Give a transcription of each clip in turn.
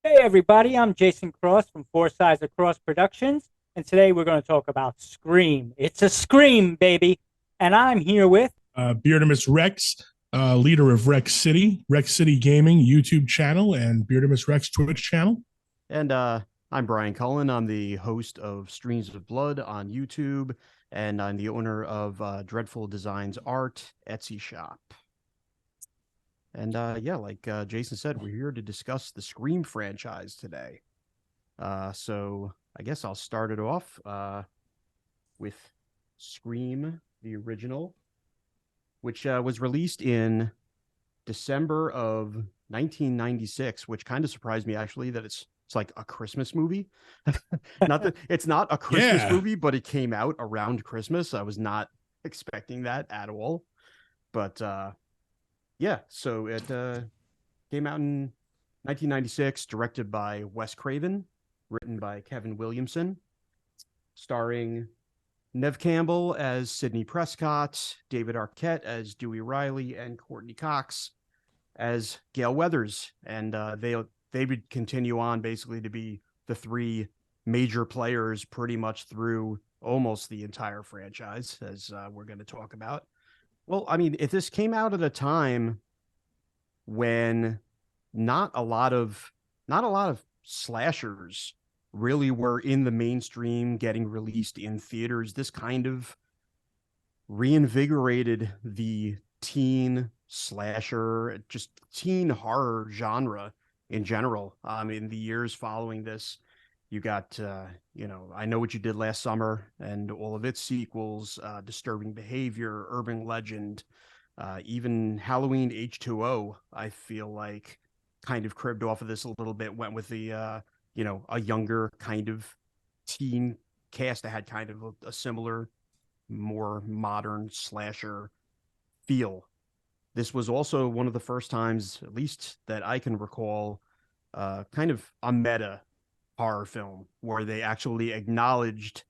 Hey everybody, I'm Jason Cross from Four Sides Across Productions, and today we're going to talk about Scream. It's a Scream, baby, and I'm here with BeardamousRex, leader of Rex City Gaming YouTube channel, and BeardamousRex Twitch channel. And I'm Bryan Cullen. I'm the host of Streams of Blood on YouTube, and I'm the owner of Dreadful Designs Art Etsy shop. And like Jason said, we're here to discuss the Scream franchise today. So I guess I'll start it off with Scream, the original, which was released in December of 1996, which kind of surprised me actually that it's like a Christmas movie. Not that it's not a Christmas movie, but it came out around Christmas. I was not expecting that at all. But so it came out in 1996, directed by Wes Craven, written by Kevin Williamson, starring Neve Campbell as Sidney Prescott, David Arquette as Dewey Riley, and Courtney Cox as Gale Weathers. And they would continue on basically to be the three major players pretty much through almost the entire franchise, as we're going to talk about. Well, I mean, if this came out at a time when not a lot of slashers really were in the mainstream getting released in theaters, this kind of reinvigorated the teen slasher, just teen horror genre in general. In the years following this, you got, I Know What You Did Last Summer and all of its sequels, Disturbing Behavior, Urban Legend, even Halloween H2O, I feel like kind of cribbed off of this a little bit, went with the, a younger kind of teen cast that had kind of a similar, more modern slasher feel. This was also one of the first times, at least that I can recall, kind of a meta horror film where they actually acknowledged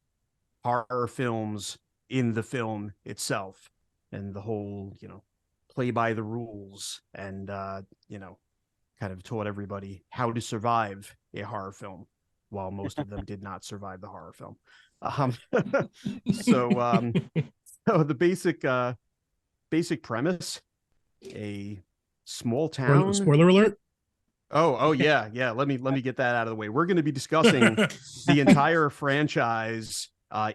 horror films in the film itself and the whole, play by the rules and, kind of taught everybody how to survive a horror film while most of them did not survive the horror film. So the basic premise, a small town. Spoiler alert. Oh yeah. Let me get that out of the way. We're going to be discussing the entire franchise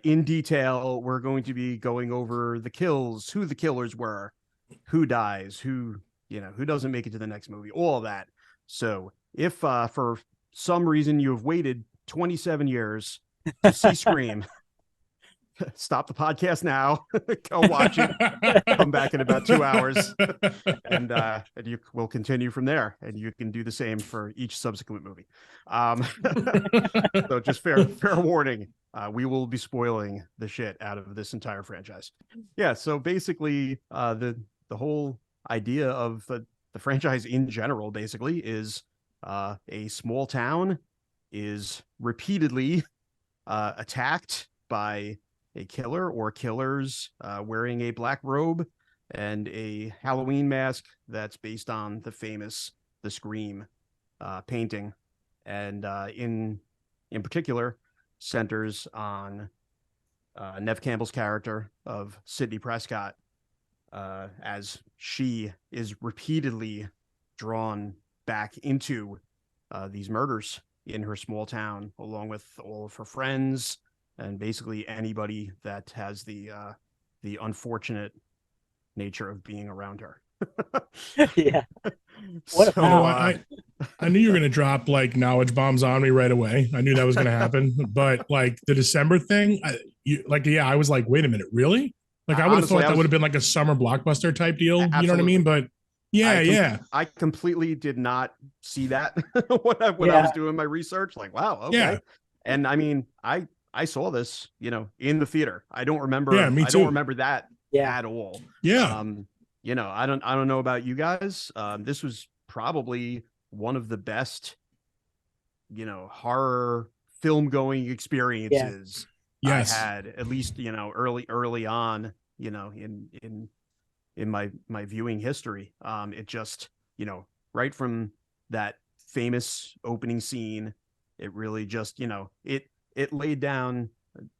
in detail. We're going to be going over the kills, who the killers were, who dies, who doesn't make it to the next movie, all of that. So if for some reason you have waited 27 years to see Scream, stop the podcast now, go watch it, come back in about 2 hours, and you will continue from there, and you can do the same for each subsequent movie. So just fair warning, we will be spoiling the shit out of this entire franchise. Yeah, so basically the whole idea of the franchise in general basically is a small town is repeatedly attacked by a killer or killers wearing a black robe and a Halloween mask that's based on the famous The Scream painting, and in particular centers on Neve Campbell's character of Sidney Prescott, as she is repeatedly drawn back into these murders in her small town, along with all of her friends and basically anybody that has the unfortunate nature of being around her. yeah. So I knew you were going to drop like knowledge bombs on me right away. I knew that was going to happen, but like the December thing, I was like, wait a minute, really? Like I would have thought that would have been like a summer blockbuster type deal. Absolutely. You know what I mean? But I completely did not see that when I was doing my research. Like, wow, okay. Yeah. And I mean, I saw this, in the theater. I don't remember. Yeah, me too. I don't remember that at all. Yeah. I don't know about you guys. This was probably one of the best, horror film going experiences I had, at least, early on, in my viewing history. It just, right from that famous opening scene. It really just, it laid down,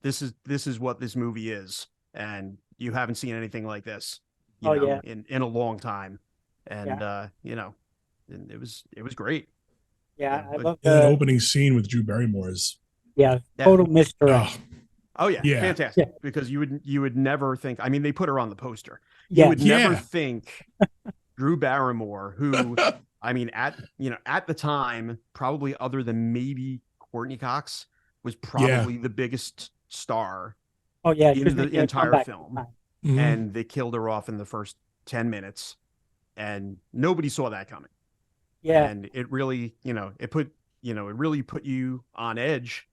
this is what this movie is, and you haven't seen anything like this, in a long time. And and it was great. Yeah, I love that opening scene with Drew Barrymore is total misdirect. Oh yeah, fantastic. Yeah. Because you would never think. I mean, they put her on the poster. Yeah. You would never think Drew Barrymore, who, I mean, at the time, probably other than maybe Courtney Cox, was probably the biggest star. Oh yeah, in the entire film, and they killed her off in the first 10 minutes, and nobody saw that coming. Yeah, and it really, it really put you on edge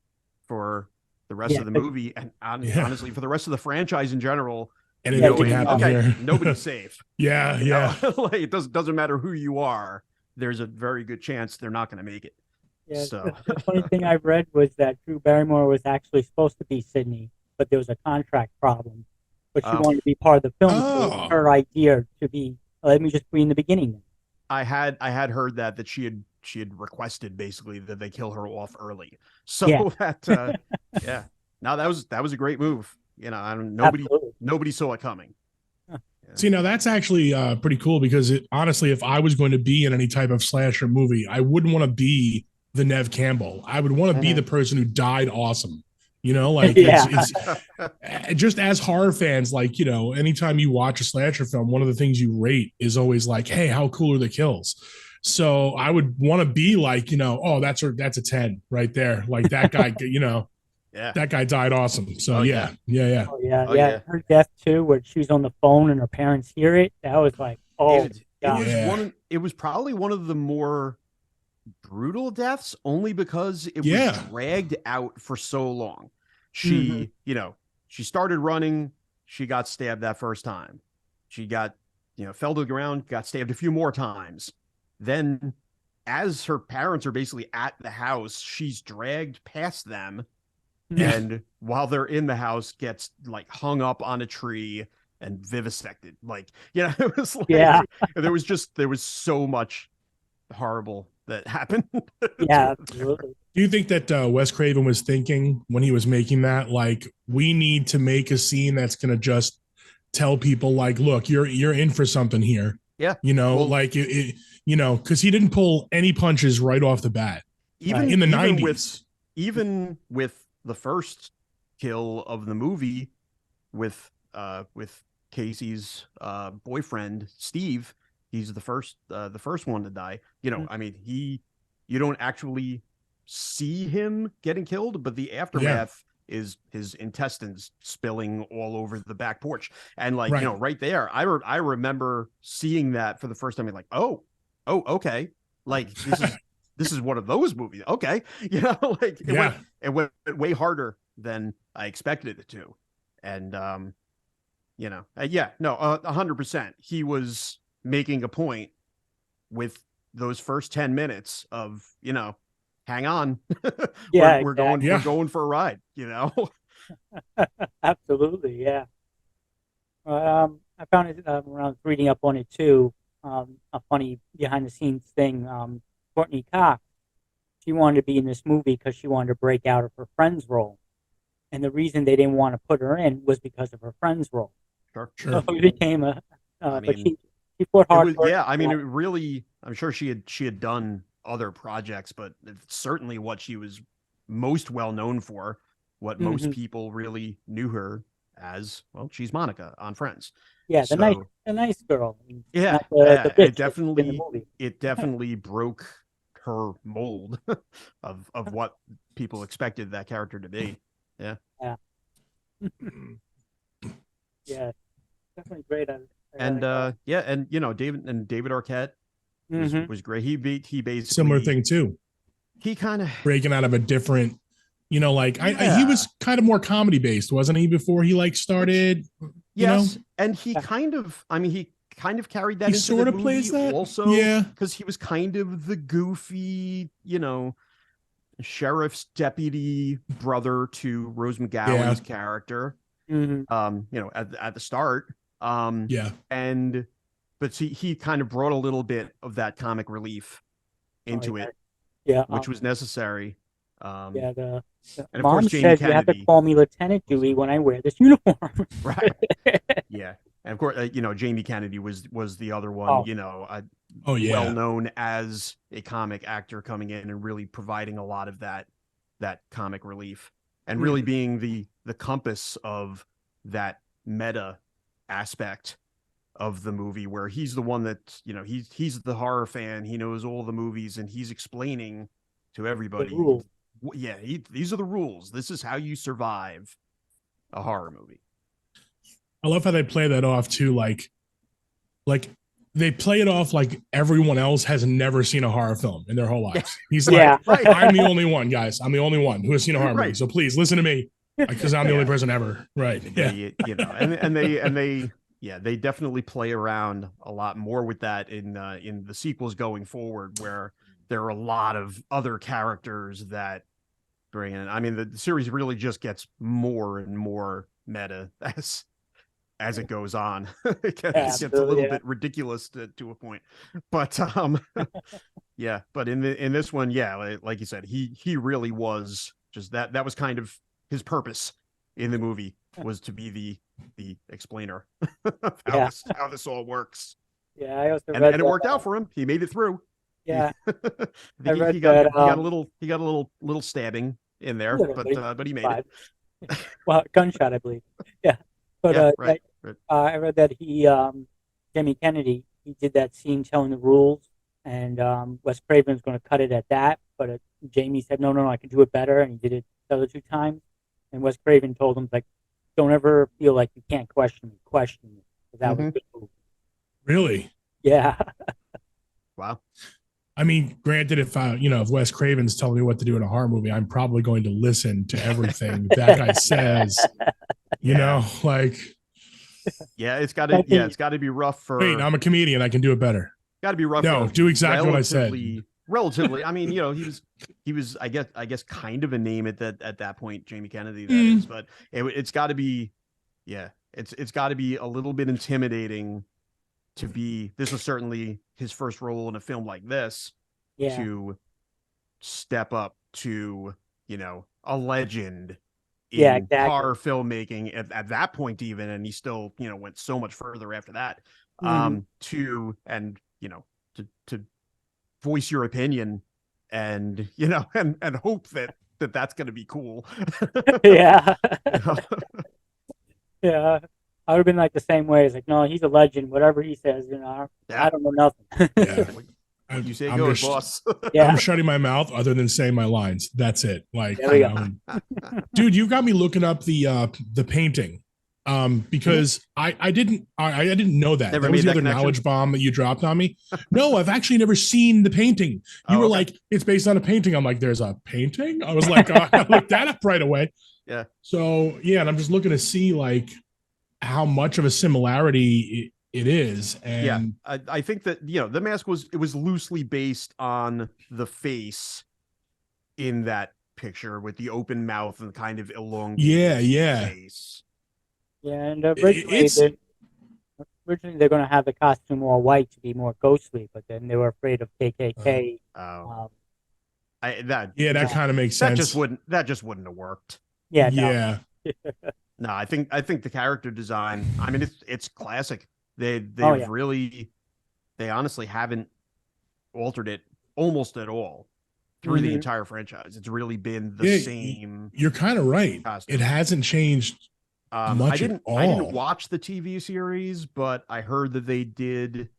for the rest of the movie, and honestly for the rest of the franchise in general. And it didn't happen here. Nobody's safe. Like, it doesn't matter who you are. There's a very good chance they're not going to make it. Yeah. So the funny thing I read was that Drew Barrymore was actually supposed to be Sydney, but there was a contract problem. But she wanted to be part of the film. So it was her idea to be. Let me just be in the beginning. I had heard that she had requested basically that they kill her off early. So that No, that was a great move. Nobody saw it coming. See, now that's actually pretty cool, because honestly, if I was going to be in any type of slasher movie, I wouldn't want to be the Nev Campbell. I would want to be the person who died awesome. It's just as horror fans, anytime you watch a slasher film, one of the things you rate is always like, hey, how cool are the kills? So I would want to be like, that's a 10 right there. Like that guy, that guy died awesome. So yeah. Her death too, where she was on the phone and her parents hear it. That was like, it was probably one of the more brutal deaths, only because it was dragged out for so long. She she started running, she got stabbed that first time, she got fell to the ground, got stabbed a few more times, then as her parents are basically at the house, she's dragged past them, and while they're in the house gets like hung up on a tree and vivisected. It was like there was so much horrible that happened. Absolutely. Do you think that Wes Craven was thinking when he was making that, like, we need to make a scene that's going to just tell people, like, look, you're in for something here? Yeah. Because he didn't pull any punches right off the bat. Even in the 90s. Even with the first kill of the movie with Casey's boyfriend, Steve, he's the first one to die. I mean, you don't actually see him getting killed, but the aftermath is his intestines spilling all over the back porch. And right there, I remember seeing that for the first time and like, oh, okay. Like this is one of those movies. Okay. It went way harder than I expected it to. And 100%. He was making a point with those first 10 minutes of, hang on. We're going for a ride, Absolutely. Yeah. I found it when I was reading up on it too. A funny behind the scenes thing. Courtney Cox, she wanted to be in this movie because she wanted to break out of her Friends role. And the reason they didn't want to put her in was because of her Friends role. Sure. So it became but she fought hard. It really, I'm sure she had done other projects, but it's certainly what she was most well known for, what most people really knew her as. Well, she's Monica on Friends. Yeah, the nice girl. It definitely broke her mold of what people expected that character to be. Yeah. Yeah, definitely great. And David Arquette was great. He basically similar thing too. He kind of breaking out of a different, he was kind of more comedy based, wasn't he? Before he started. And he kind of carried that. He into sort the of movie plays that also, because he was kind of the goofy, sheriff's deputy brother to Rose McGowan's character. At the start. But he kind of brought a little bit of that comic relief into it Yeah, which was necessary. yeah. The and of mom course, Jamie says you have to Kennedy. call me Lieutenant Dewey when I wear this uniform. Right. Yeah. And of course, Jamie Kennedy was the other one, Oh. Oh yeah. well known as a comic actor coming in and really providing a lot of that comic relief and really being the compass of that meta aspect of the movie, where he's the one that, he's the horror fan, he knows all the movies, and he's explaining to everybody, these are the rules, this is how you survive a horror movie. I love how they play that off too, like they play it off like everyone else has never seen a horror film in their whole lives. He's like, I'm the only one, guys. I'm the only one who has seen a horror movie. So please listen to me, because I'm the only person ever. Right. They definitely play around a lot more with that in the sequels going forward, where there are a lot of other characters that bring in. I mean, the series really just gets more and more meta as it goes on. It gets a little bit ridiculous to a point, but but in this one, like you said, he really was just that was kind of his purpose in the movie, was to be the explainer of how this all works. Yeah, I also and it worked out for him. He made it through. Yeah, he got a little stabbing in there, but he made it. Well, gunshot, I believe. Yeah, but right. I read that Jamie Kennedy, he did that scene telling the rules, and Wes Craven's going to cut it at that, but Jamie said, no, I can do it better, and he did it the other 2 times, and Wes Craven told him, like, don't ever feel like you can't question me, because that was good movie. Really? Yeah. Wow. I mean, granted, if Wes Craven's telling me what to do in a horror movie, I'm probably going to listen to everything that guy says. You know, like, it's got to be rough for. Wait, I'm a comedian. I can do it better. Got to be rough. No, do exactly what I said. Relatively, I mean, he was, I guess, kind of a name at that point, Jamie Kennedy. That is, but it's got to be, it's got to be a little bit intimidating to be. This was certainly his first role in a film like this. Yeah. To step up to a legend in horror filmmaking at that point, even, and he still went so much further after that. To voice your opinion and and hope that's going to be cool. Yeah. Yeah, I would have been like the same way. It's like, no, he's a legend, whatever he says, I don't know nothing. You say go, boss. I'm shutting my mouth other than saying my lines. That's it. Like, dude, you got me looking up the painting. Because I didn't know that. That was the other knowledge bomb that you dropped on me. No, I've actually never seen the painting. You were like, it's based on a painting. I'm like, there's a painting? I was like, I looked that up right away. Yeah. So and I'm just looking to see like how much of a similarity it is. And I think that the mask was loosely based on the face in that picture with the open mouth and kind of elongated face. Yeah, and originally they're going to have the costume all white to be more ghostly, but then they were afraid of KKK. That kind of makes sense. That just wouldn't have worked. Yeah. No, I think the character design. I mean, it's classic. They honestly haven't altered it almost at all through the entire franchise. It's really been the same. You're kind of right. Costume. It hasn't changed. I didn't watch the TV series, but I heard that they did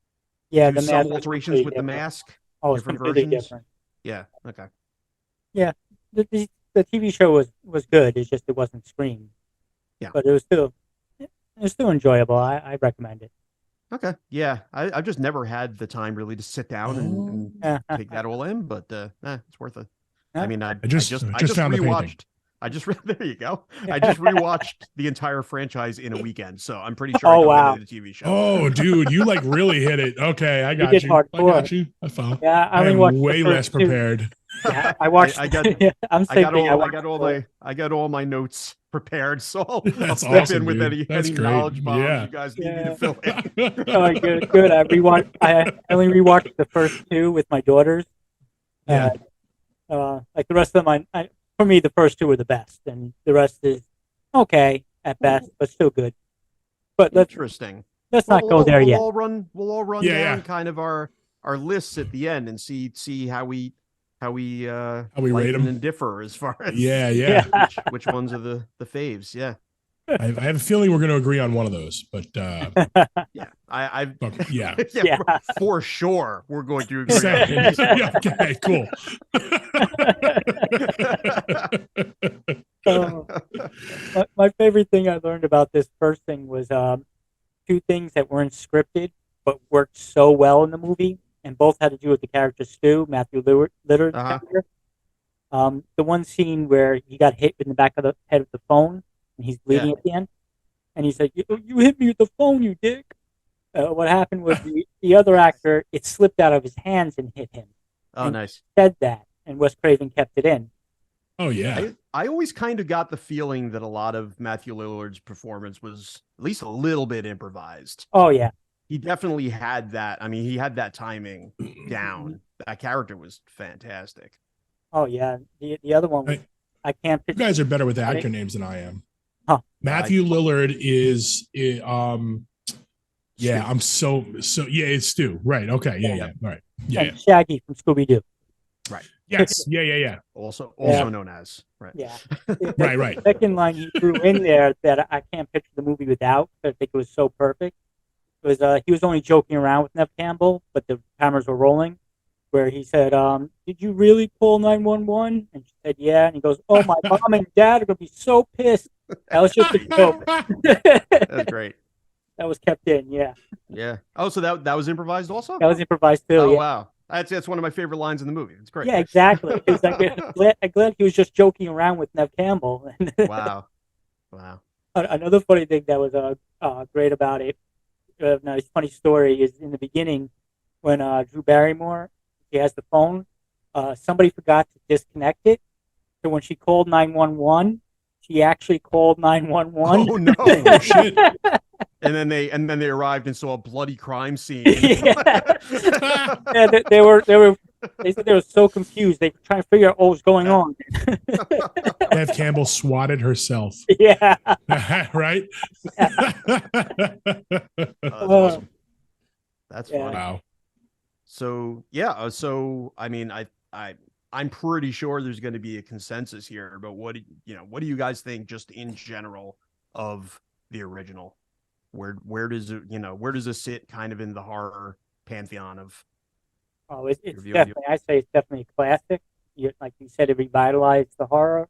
the some alterations with the mask. Oh, it's completely different. Yeah. Okay. Yeah, the TV show was good. It's just it wasn't Scream. Yeah, but it was still enjoyable. I recommend it. Okay. Yeah, I've just never had the time really to sit down and take that all in, but it's worth it. I mean, I just found rewatched. There you go. I just rewatched the entire franchise in a weekend, so I'm pretty sure I the TV show. Oh, dude, you like really hit it. Okay, I got you. I got you. I found. Yeah, I'm way less prepared. Yeah, I watched. I got all my notes prepared, so I'll step awesome, in with any knowledge bombs you guys need me to fill in. Oh, good. I only rewatched the first 2 with my daughters. Like the rest of them, for me, the first two were the best, and the rest is okay at best, but still good. But Interesting. Let's not go there yet. We'll all run down kind of our lists at the end and see how we rate them and differ as far as which ones are the faves. Yeah. I have a feeling we're going to agree on one of those, but for sure we're going to agree. Okay, cool. My favorite thing I learned about this first thing was two things that weren't scripted but worked so well in the movie, and both had to do with the character Stu, Matthew Lillard's character. The one scene where he got hit in the back of the head of the phone, and he's bleeding at the end, and he said, "You hit me with the phone, you dick." What happened was the other actor, it slipped out of his hands and hit him. Oh, and nice. He said that, and Wes Craven kept it in. Oh, yeah. I always kind of got the feeling that a lot of Matthew Lillard's performance was at least a little bit improvised. Oh, yeah. He definitely had that. I mean, he had that timing down. That character was fantastic. Oh, yeah. The other one was, I can't picture. You guys are better with actor names than I am. Huh. Matthew Lillard is I'm so it's Stu. Right. Okay. Yeah. All right. Yeah. And Shaggy from Scooby-Doo. Right. Yes. Yeah. Also known as. Right. Yeah. Right. The second line he threw in there that I can't picture the movie without, but I think it was so perfect. Was he was only joking around with Nev Campbell, but the cameras were rolling, where he said, "Did you really call 911?" And she said, "Yeah." And he goes, "Oh, my mom and dad are gonna be so pissed." That was just a joke. That's great. That was kept in, yeah. Yeah. Oh, so that was improvised also? That was improvised too. Oh, yeah. Wow. That's one of my favorite lines in the movie. It's great. Yeah, exactly. It was like, I'm glad he was just joking around with Nev Campbell. Wow. Another funny thing that was great about it, nice funny story, is in the beginning when Drew Barrymore, she has the phone, somebody forgot to disconnect it. So when she called 911, she actually called 911. Oh no! Shit. And then they arrived and saw a bloody crime scene. Yeah, they said they were so confused. They were trying to figure out what was going on. Nev Campbell swatted herself. Yeah. Right? Yeah. That's awesome. That's funny. Wow. So yeah, so I mean, I'm pretty sure there's going to be a consensus here, but what do you guys think just in general of the original? Where does it sit kind of in the horror pantheon of? Oh, it's definitely. I say it's definitely a classic. Like you said, it revitalized the horror.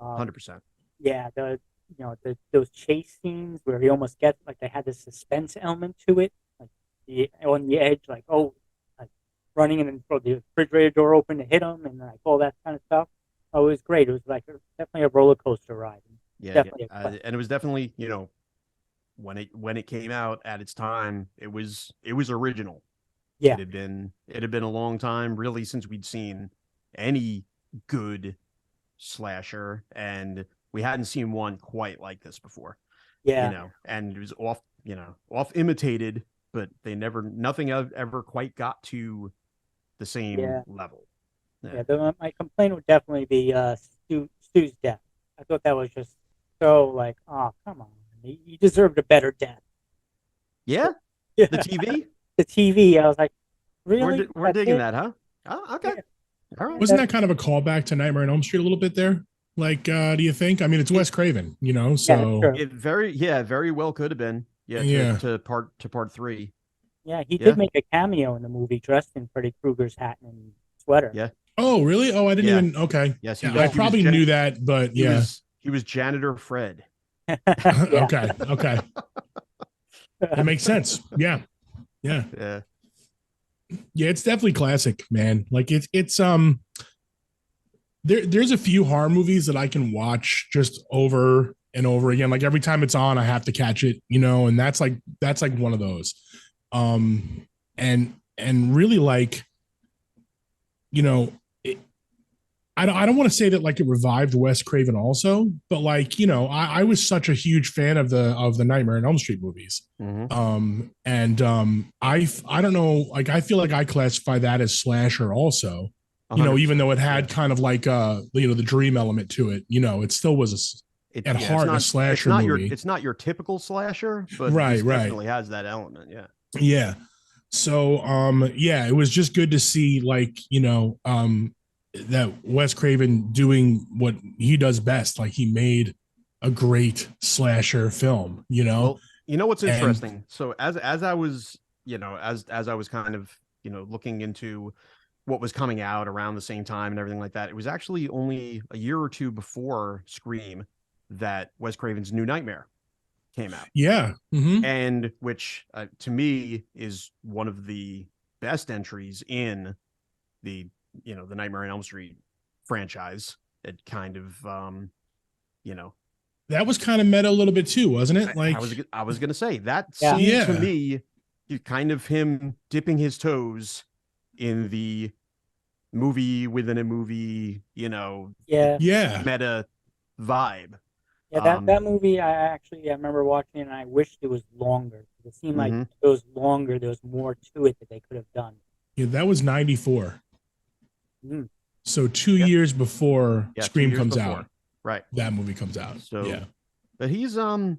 100%. Yeah, those chase scenes where he almost gets like they had this suspense element to it, like on the edge, like running and then throw the refrigerator door open to hit him and like all that kind of stuff. Oh, it was great. It was like definitely a roller coaster ride. Yeah, and it was definitely when it came out at its time, it was original. Yeah, it had been a long time, really, since we'd seen any good slasher, and we hadn't seen one quite like this before. Yeah, and it was off imitated, but nothing ever quite got to the same level. Yeah, my complaint would definitely be Stu's death. I thought that was just so like, oh, come on. He deserved a better death. Yeah? The TV? The TV. I was like, really? We're digging that, huh? Oh, okay. Yeah. All right. Wasn't that kind of a callback to Nightmare on Elm Street a little bit there? Like, do you think? I mean, it's Wes Craven, so it very well could have been. Yeah. To part 3. Yeah, he did make a cameo in the movie, dressed in Freddy Krueger's hat and sweater. Yeah. Oh, really? Oh, I didn't even. Okay. Yes, I probably knew that, but he was Janitor Fred. Okay. That makes sense. Yeah. It's definitely classic, man. Like it's there's a few horror movies that I can watch just over and over again. Like every time it's on, I have to catch it, and that's like one of those. And really like, I don't want to say that like it revived Wes Craven also, but like, I was such a huge fan of the Nightmare on Elm Street movies. Mm-hmm. I don't know, like I feel like I classify that as slasher also. You know, even 100%. though it had kind of like the dream element to it, you know, it still was at heart a slasher movie. It's not your typical slasher, but Right, it right. definitely has that element. Yeah. Yeah. So yeah, it was just good to see, like, you know, that Wes Craven doing what he does best. Like, he made a great slasher film, you know. Well, you know what's And- interesting? So as I was, you know, as I was kind of, you know, looking into what was coming out around the same time and everything like that, it was actually only a year or two before Scream that Wes Craven's New Nightmare came out. Yeah. Mm-hmm. And which to me is one of the best entries in the, you know, the Nightmare on Elm Street franchise. It kind of, you know, That was kind of meta a little bit too, wasn't it? Like, I was gonna say that Yeah. scene Yeah. to me, kind of him dipping his toes in the movie within a movie, you know, Yeah. yeah. meta vibe. Yeah, that movie, I remember watching it, and I wished it was longer. It seemed like Mhm. if it was longer, there was more to it that they could have done. Yeah, that was 94. Mm. So 2 Yep. years before Yeah, 2 Scream years comes before. out, Right. that movie comes out. So yeah. But he's you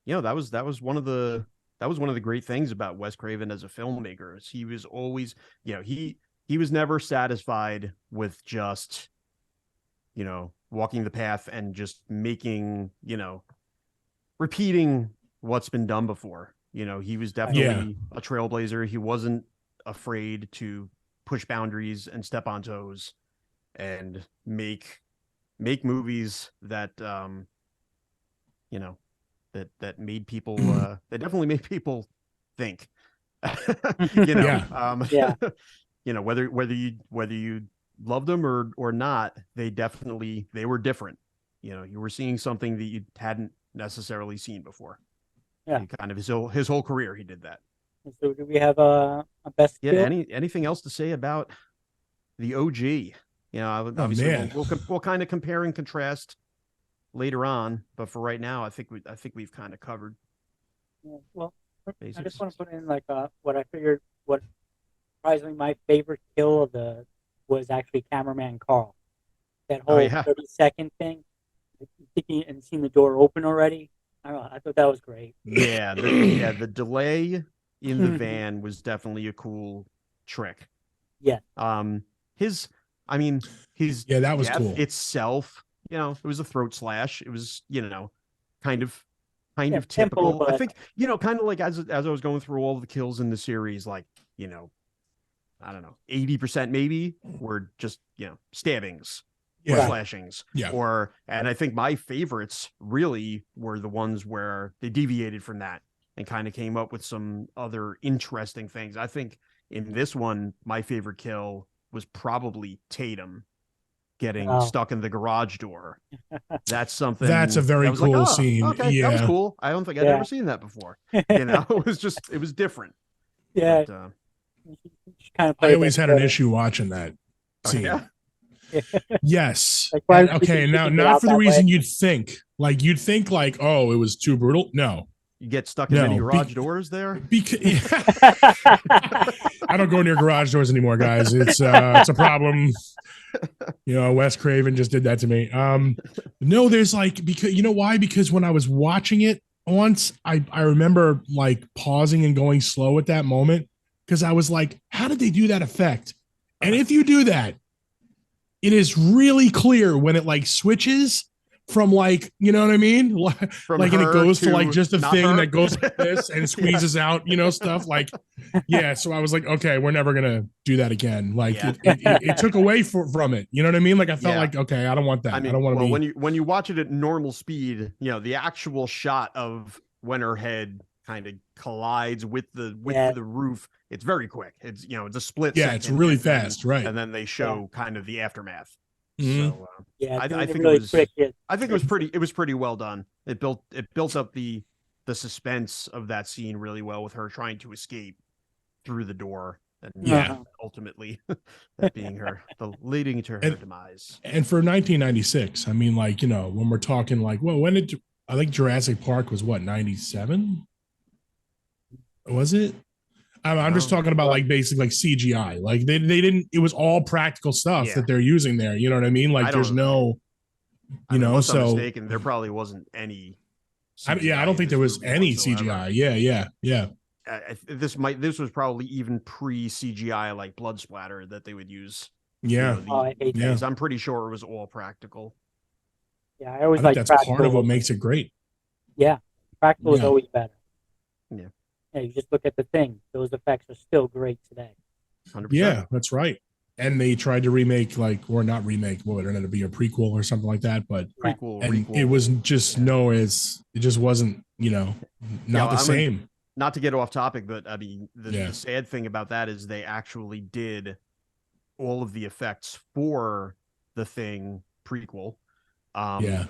know, that was one of the great things about Wes Craven as a filmmaker. Is he was always, you know, he was never satisfied with just, you know, walking the path and just making, you know, repeating what's been done before. You know, he was definitely a trailblazer. He wasn't afraid to push boundaries and step on toes and make movies that you know, that made people that definitely made people think. You know, Yeah. Yeah. You know, whether you loved them or not, they were different. You know, you were seeing something that you hadn't necessarily seen before. Yeah. Kind of his whole career, he did that. So do we have a best Yeah. kill? Anything else to say about the OG? You know, obviously man. we'll kind of compare and contrast later on, but for right now, I think we've kind of covered. Yeah, well, I basics. just want to put in like what I figured. What surprisingly my favorite kill of was actually Cameraman Carl. That whole 30-second thing, thinking and seeing the door open already. I don't know. I thought that was great. Yeah, the delay in the van was definitely a cool trick. Yeah. His that was death cool. itself, you know, it was a throat slash. It was, you know, kind of typical. Simple, but... I think, you know, kind of like as I was going through all the kills in the series, like, you know, I don't know, 80% maybe were just, you know, stabbings. Or slashings. Yeah. And I think my favorites really were the ones where they deviated from that and kind of came up with some other interesting things. I think in this one, my favorite kill was probably Tatum getting stuck in the garage door. That's something. That's a very cool scene. Okay, yeah. that was cool. I don't think I'd ever seen that before. You know, it was different. Yeah. But, I always had an issue watching that scene. Yeah. Yes. Like, okay. Now, not for the reason you'd think. Like, oh, it was too brutal. No. You get stuck in any garage doors there? I don't go near garage doors anymore, guys. It's a problem. You know, Wes Craven just did that to me. No, there's like, because you know why? Because when I was watching it once, I remember like pausing and going slow at that moment because I was like, how did they do that effect? And if you do that, it is really clear when it like switches from like, you know what I mean? Like, and it goes to like just a thing that goes like this and squeezes out, you know, stuff like, yeah. So I was like, okay, we're never going to do that again. Like it took away from it. You know what I mean? Like I felt like, okay, I don't want that. I don't want to be. When you watch it at normal speed, you know, the actual shot of when her head kind of collides with the roof, it's very quick. It's, you know, it's a split second. It's really fast, right? And then they show kind of the aftermath. Mm-hmm. So I think really it was pretty well done. It built up the suspense of that scene really well with her trying to escape through the door and ultimately that being leading to her demise. And for 1996, I mean, like, you know, when we're talking like, well, I think Jurassic Park was what, 97? Was it? I'm just talking about like basic like CGI. Like they didn't. It was all practical stuff that they're using there. You know what I mean? Like there's no, unless I'm so mistaken, there probably wasn't any. I don't think there was any CGI. Yeah. This was probably even pre CGI like blood splatter that they would use. Yeah, these days. I'm pretty sure it was all practical. Yeah, I always think like that's part of what makes it great. Yeah, practical is always better. Yeah. Yeah, you just look at the thing; those effects are still great today. 100%. Yeah, that's right. And they tried to remake, or not remake, what would it end up be a prequel or something like that? But it was just it just wasn't, not the same. Not to get off topic, but I mean, the sad thing about that is they actually did all of the effects for the Thing prequel,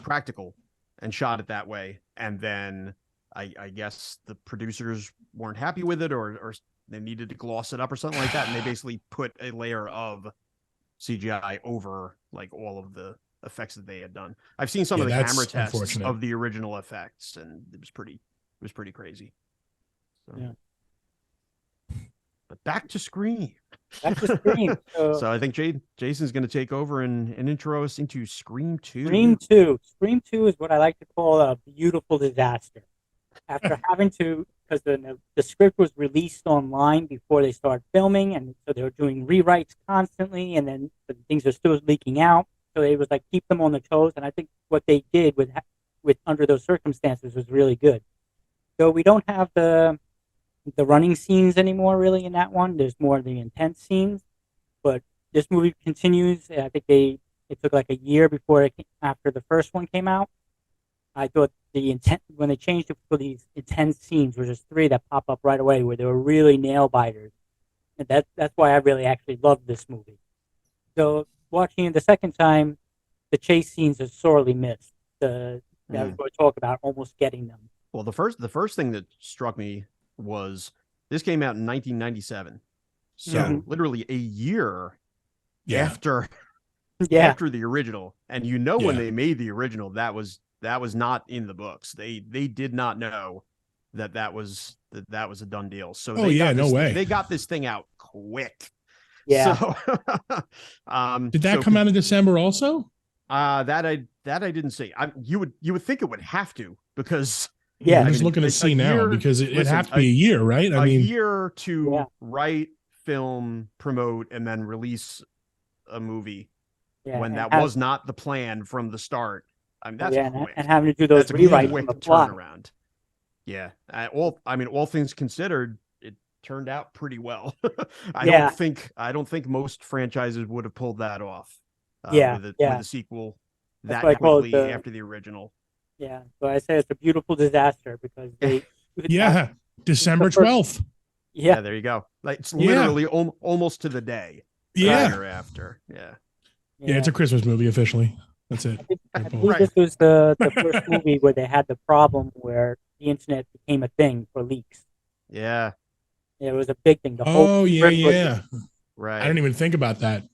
practical, and shot it that way. And then I guess the producers weren't happy with it, or they needed to gloss it up or something like that, and they basically put a layer of CGI over like all of the effects that they had done. I've seen some of the camera tests of the original effects, and it was pretty crazy. So. Yeah. But back to Scream. Back to Scream. So I think Jason's going to take over and intro us into Scream 2. Scream 2. Scream 2 is what I like to call a beautiful disaster. After having to, because the script was released online before they started filming, and so they were doing rewrites constantly, and then things are still leaking out. So it was like keep them on the toes, and I think what they did with under those circumstances was really good. So we don't have the running scenes anymore really in that one. There's more of the intense scenes, but this movie continues. I think it took like a year after the first one came out. I thought when they changed it for these intense scenes, were just 3 that pop up right away where they were really nail biters, and that's why I really actually loved this movie. So watching it the second time, the chase scenes are sorely missed. That was what I talk about, almost getting them. Well, the first thing that struck me was this came out in 1997, so literally a year after the original. And when they made the original, that was not in the books. They did not know that was a done deal. So they got this thing out quick. Yeah. So, did that come out in December also? That I didn't see. You would think it would have to, because I'm just looking to see now, because it'd have to be a year, right? I mean, a year to write, film, promote, and then release a movie when that was not the plan from the start. I mean, that's quick. And having to do those rewrites on the plot. Turnaround. Yeah, all things considered, it turned out pretty well. I don't think most franchises would have pulled that off. With a sequel that quickly after the original. Yeah, so I say it's a beautiful disaster because they. December 12th. Yeah, there you go. Like it's literally almost to the day. Yeah. After. Yeah, it's a Christmas movie officially. That's it. I believe this was the first movie where they had the problem where the internet became a thing for leaks. Yeah. It was a big thing. Right. I didn't even think about that.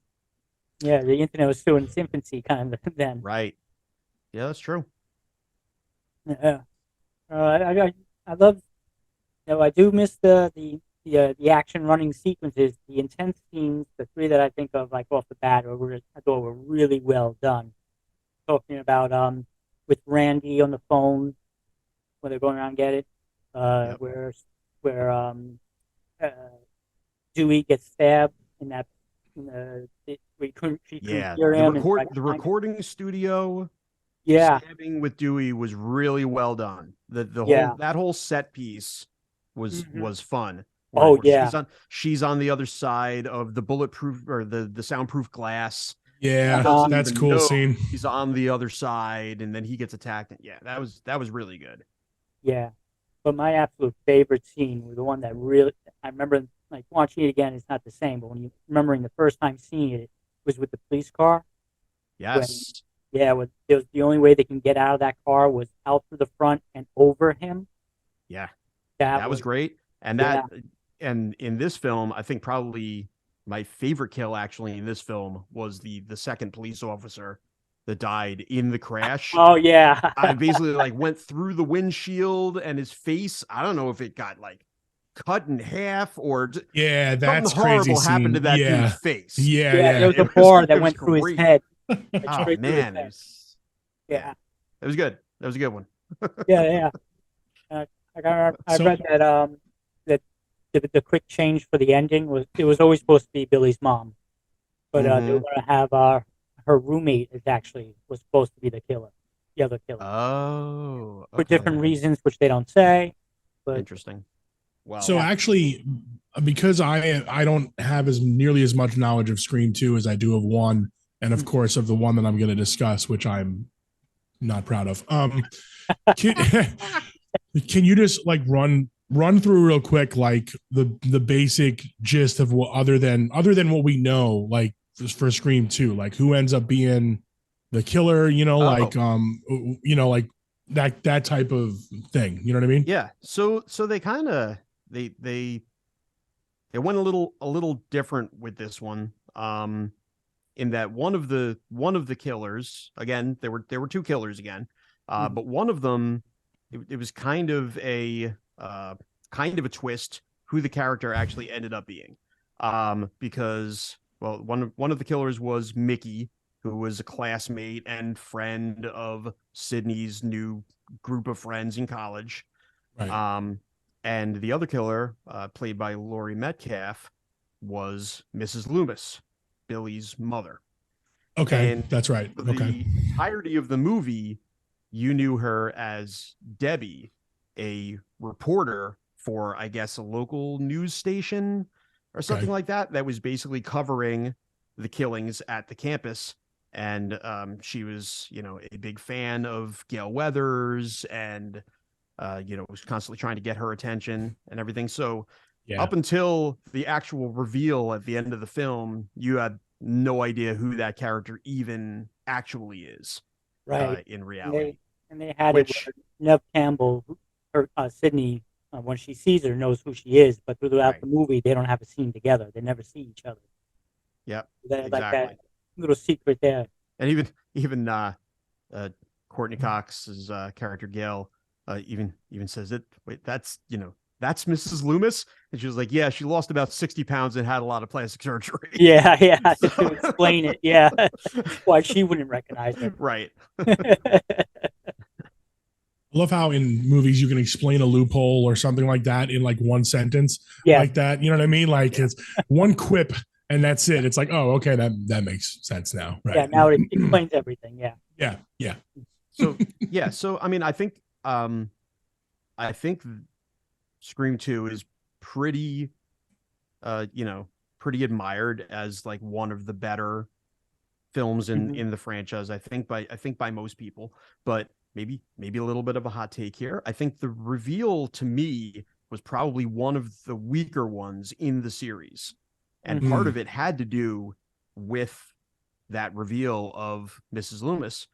Yeah, the internet was still in its infancy kind of then. Right. Yeah, that's true. Yeah. I love. I do miss the action running sequences, the intense scenes, the 3 that I think of like off the bat, I thought were really well done. Talking about with Randy on the phone when they're going around and get it, where Dewey gets stabbed in that. We couldn't hear him. The recording studio stabbing with Dewey was really well done. That whole set piece was fun. She's on the other side of the bulletproof or the soundproof glass. Yeah, that's a cool scene. He's on the other side, and then he gets attacked. Yeah, that was really good. Yeah, but my absolute favorite scene was the one that really I remember. Like watching it again, it's not the same. But when you remembering the first time seeing it, was with the police car. Yes. It was the only way they can get out of that car was out through the front and over him. Yeah, that was great. And and in this film, I think probably my favorite kill actually in this film was the second police officer that died in the crash. Oh yeah. I basically went through the windshield, and his face, I don't know if it got cut in half or yeah, something that's horrible crazy happened to scene. that Yeah. dude's face. There Yeah. was a bar that it was went through his great. head. Like, Oh straight through his man, head. yeah, it was good. That was a good one. Yeah. I So read that that the quick change for the ending was it was always supposed to be Billy's mom, but they were going to have her roommate was supposed to be the killer, the other killer, Oh, for okay. different reasons which they don't say. But Interesting. Well, so actually, because I don't have as nearly as much knowledge of Scream 2 as I do of 1, and of course of the one that I'm going to discuss, which I'm not proud of. Can you just like run through real quick like the basic gist of what other than what we know, like for Scream 2, like who ends up being the killer, like like that type of thing, you know what I mean? yeah. So they kind of they went a little different with this one. In that one of the killers, again, there were two killers again, but one of them, it was kind of a twist who the character actually ended up being, because well, one of the killers was Mickey, who was a classmate and friend of Sydney's new group of friends in college. Right. And the other killer, played by Laurie Metcalf, was Mrs. Loomis, Billy's mother. Okay, And that's right. for Okay. the entirety of the movie, you knew her as Debbie, a reporter for, I guess, a local news station or something like that, that was basically covering the killings at the campus. And she was, a big fan of Gail Weathers and, was constantly trying to get her attention and everything. So up until the actual reveal at the end of the film, you had no idea who that character even actually is, right in reality. And they had it where Nev Campbell, her Sydney, when she sees her, knows who she is, but throughout the movie, they don't have a scene together. They never see each other. Yep, exactly. Like that little secret there. And even Courtney Cox's character Gail even says it. Wait, that's Mrs. Loomis, and she was like, yeah, she lost about 60 pounds and had a lot of plastic surgery. Yeah, to explain it. Yeah, why she wouldn't recognize her. Right. I love how in movies you can explain a loophole or something like that in like one sentence, like that. You know what I mean? Like it's one quip and that's it. It's like, oh, okay, that makes sense now, right? Yeah, now it explains everything. Yeah. So I mean, I think Scream 2 is pretty admired as like one of the better films in the franchise. I think by most people, but maybe a little bit of a hot take here. I think the reveal to me was probably one of the weaker ones in the series. And part of it had to do with that reveal of Mrs. Loomis,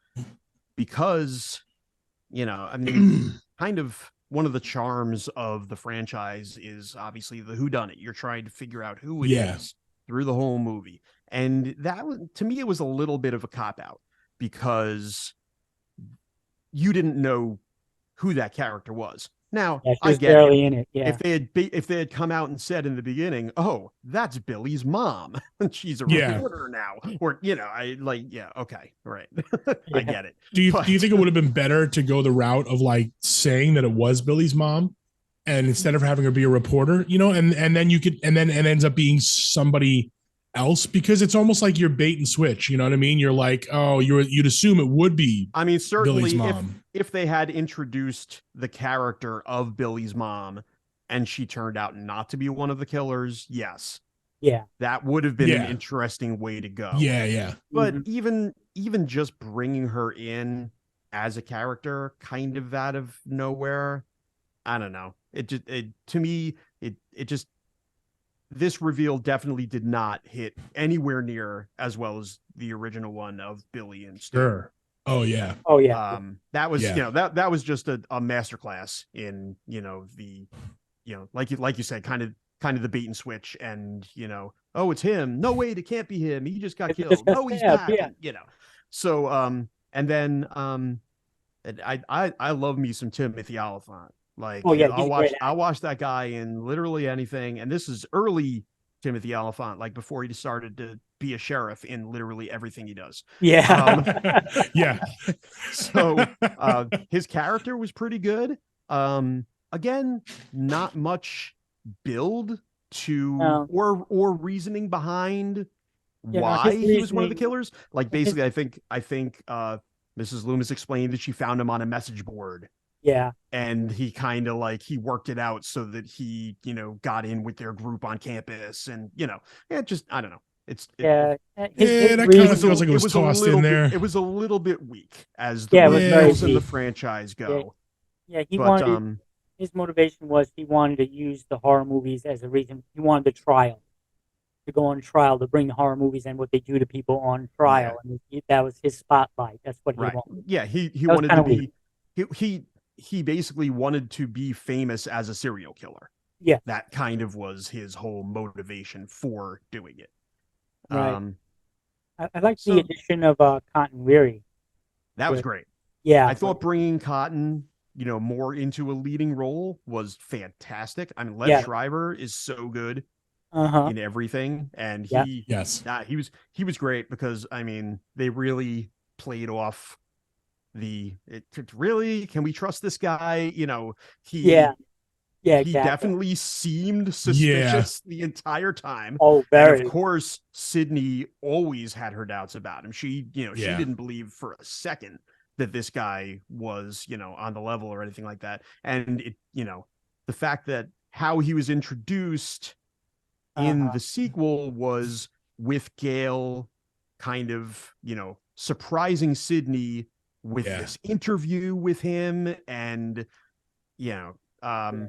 because, I mean, kind of one of the charms of the franchise is obviously the whodunit. You're trying to figure out who it is through the whole movie. And that, to me, it was a little bit of a cop-out, because you didn't know who that character was. Now, I get it. In it. Yeah. If they had come out and said in the beginning, "Oh, that's Billy's mom, and she's a reporter now," or okay, right, I get it. Do you think it would have been better to go the route of like saying that it was Billy's mom, and instead of having her be a reporter, and then you could, and then it ends up being somebody else, because it's almost like you're bait and switch, you know what I mean? You're like, oh, you'd assume it would be, I mean, certainly Billy's mom. If they had introduced the character of Billy's mom and she turned out not to be one of the killers, yes, that would have been an interesting way to go. But even just bringing her in as a character kind of out of nowhere, I don't know, to me this reveal definitely did not hit anywhere near as well as the original one of Billy and Stu. Sure. Oh yeah. That was that was just a masterclass in the like you said, kind of the bait and switch, and oh, it's him, no wait, it can't be him, he just got killed, no, he's back. So and then I love me some Timothy Olyphant Like, Oh yeah, I'll watch that guy in literally anything. And this is early Timothy Oliphant, like before he decided to be a sheriff in literally everything he does. Yeah. Yeah. So his character was pretty good. Again, not much build to No. or reasoning behind You know, why his he was one of the reasoning- killers. Like basically, I think Mrs. Loomis explained that she found him on a message board. Yeah. And he kind of like he worked it out so that he, you know, got in with their group on campus, and you know, just I don't know. Yeah. That kind of feels like it was tossed in there. It was a little bit weak as Yeah, the it was very reveals in the weak. franchise go. Yeah, he But wanted his motivation was he wanted to use the horror movies as a reason. He wanted the trial to go on trial to bring the horror movies and what they do to people on trial, and that was his spotlight. That's what he wanted. Yeah, he That was wanted to kinda be he basically wanted to be famous as a serial killer. Yeah. That kind of was his whole motivation for doing it. Right. I like the addition of Cotton Weary. That was great. Yeah. I thought bringing Cotton, you know, more into a leading role was fantastic. I mean, Lev Schreiber is so good in everything, and he was great because I mean they really played off really, can we trust this guy? You know, he definitely seemed suspicious the entire time. Oh, very. And of course, Sydney always had her doubts about him. She, you know, she didn't believe for a second that this guy was, you know, on the level or anything like that. And it, you know, the fact that how he was introduced in the sequel was with Gail kind of, you know, surprising Sydney with this interview with him, and you know,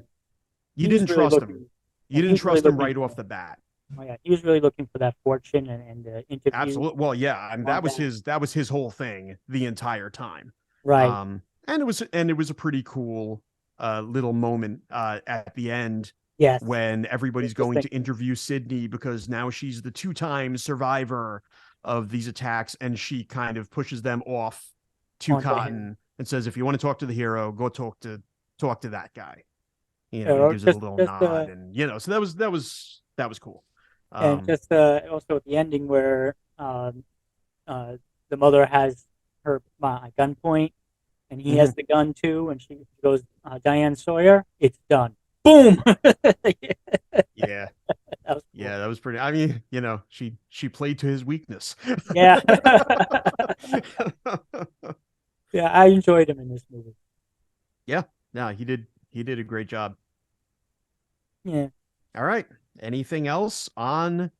you didn't trust him. You didn't trust him right off the bat. Oh yeah, he was really looking for that fortune and interview. Absolutely. Well, yeah, I mean, that was his whole thing the entire time. Right. And it was a pretty cool little moment at the end. Yes. When everybody's going to interview Sydney because now she's the 2-time survivor of these attacks, and she kind of pushes them off to Cotton and says, "If you want to talk to the hero, go talk to that guy." You know, he gives it a little nod, and you know, so that was cool. And just also at the ending where the mother has her at gunpoint, and he has the gun too, and she goes, "Diane Sawyer, it's done." Boom. Yeah. That was cool. Yeah, that was pretty. I mean, you know, she played to his weakness. Yeah. Yeah, I enjoyed him in this movie. Yeah. No, he did a great job. Yeah. All right. Anything else on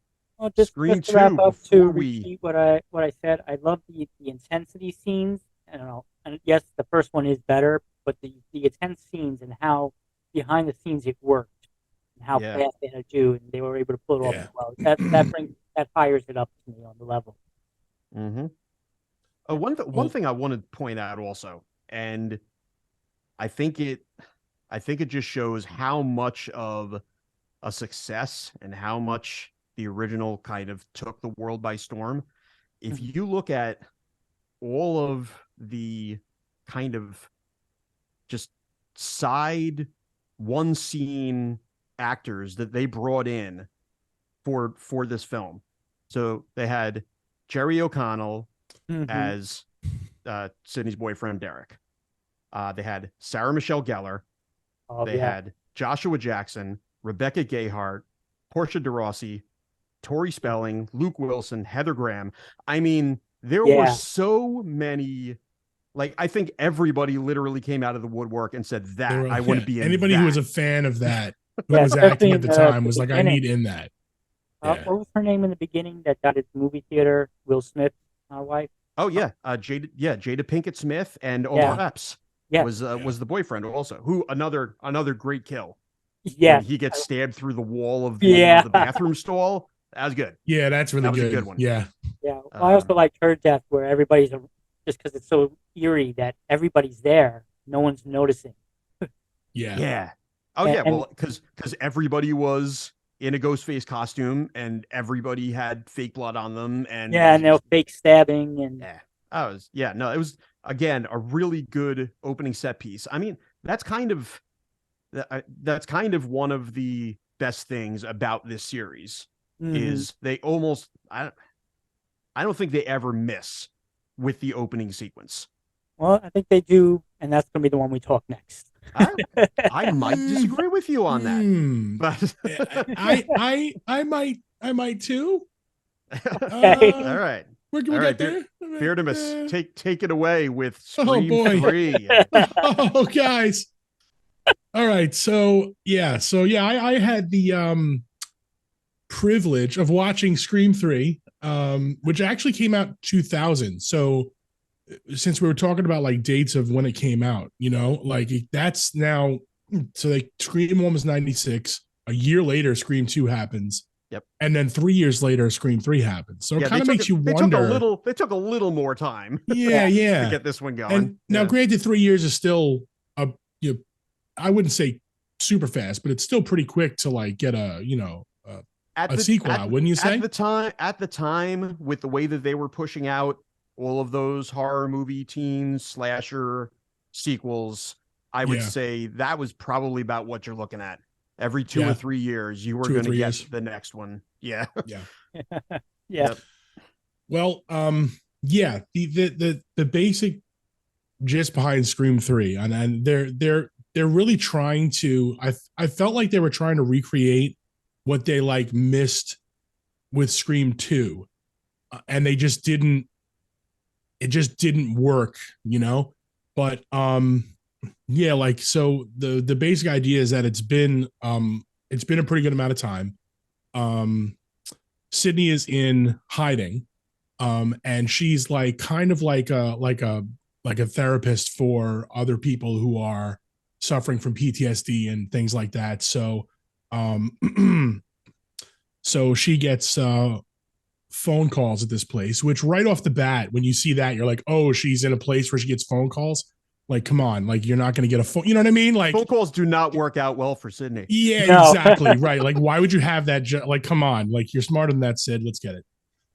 Scream 2? Wrap up to repeat what I said. I love the intensity scenes. I don't know. And yes, the first one is better, but the intense scenes and how behind the scenes it worked and how fast they had to do, and they were able to pull it off as well. That fires it up to me on the level. Mm-hmm. One thing I want to point out also, and I think it just shows how much of a success and how much the original kind of took the world by storm. If you look at all of the kind of just side one scene actors that they brought in for this film. So they had Jerry O'Connell as Sydney's boyfriend, Derek. They had Sarah Michelle Gellar. They had Joshua Jackson, Rebecca Gayheart, Portia de Rossi, Tori Spelling, Luke Wilson, Heather Graham. I mean, there were so many. Like, I think everybody literally came out of the woodwork and said that I want to be in anybody that. who was a fan of that, who was acting at the time, was like, I need in that. What was her name in the beginning that got its movie theater? Will Smith, wife. Oh yeah, Jada Pinkett Smith and Omar Epps was the boyfriend also. Who another great kill. Yeah, he gets stabbed through the wall of the bathroom stall. That was good. Yeah, that's really good. A good one. Yeah. Yeah. Well, I also liked her death, where everybody's just because it's so eerie that everybody's there, no one's noticing. Yeah. Oh yeah. Well, because everybody was in a Ghostface costume and everybody had fake blood on them, and and they were fake stabbing and it was again a really good opening set piece. I mean, that's kind of that's kind of one of the best things about this series Mhm. is they almost I don't think they ever miss with the opening sequence. Well, I think they do, and that's going to be the one we talk next. I might disagree with you on that, but I might too. Okay. All right. Where can we All get right, there? Beardamus, take it away with Oh, Scream boy. 3. Oh, guys. All right. So I had the privilege of watching Scream 3, which actually came out 2000. So since we were talking about like dates of when it came out, like that's now, so like Scream 1 was 96. A year later, Scream 2 happens. Yep. And then 3 years later, Scream 3 happens. So it kind of makes you They wonder. took a little more time. Yeah. to get this one going. And now, granted, 3 years is still I wouldn't say super fast, but it's still pretty quick to like get a sequel out, wouldn't you say? At the time, with the way that they were pushing out all of those horror movie teen slasher sequels, I would say that was probably about what you're looking at. Every 2 or 3 years, you were going to get the next one. Yeah. Yeah. Yep. Well, the basic gist behind Scream 3, and they're really trying to. I felt like they were trying to recreate what they like missed with Scream 2, and they just didn't. It just didn't work, But like, so the basic idea is that it's been a pretty good amount of time. Sydney is in hiding, and she's like kind of like a therapist for other people who are suffering from PTSD and things like that. So so she gets phone calls at this place, which right off the bat, when you see that, you're like, oh, she's in a place where she gets phone calls. Like, come on, like you're not going to get a phone. You know what I mean? Like phone calls do not work out well for Sydney. Yeah, no. Exactly. Right. Like, why would you have that? Like, come on, like you're smarter than that, Sid. Let's get it.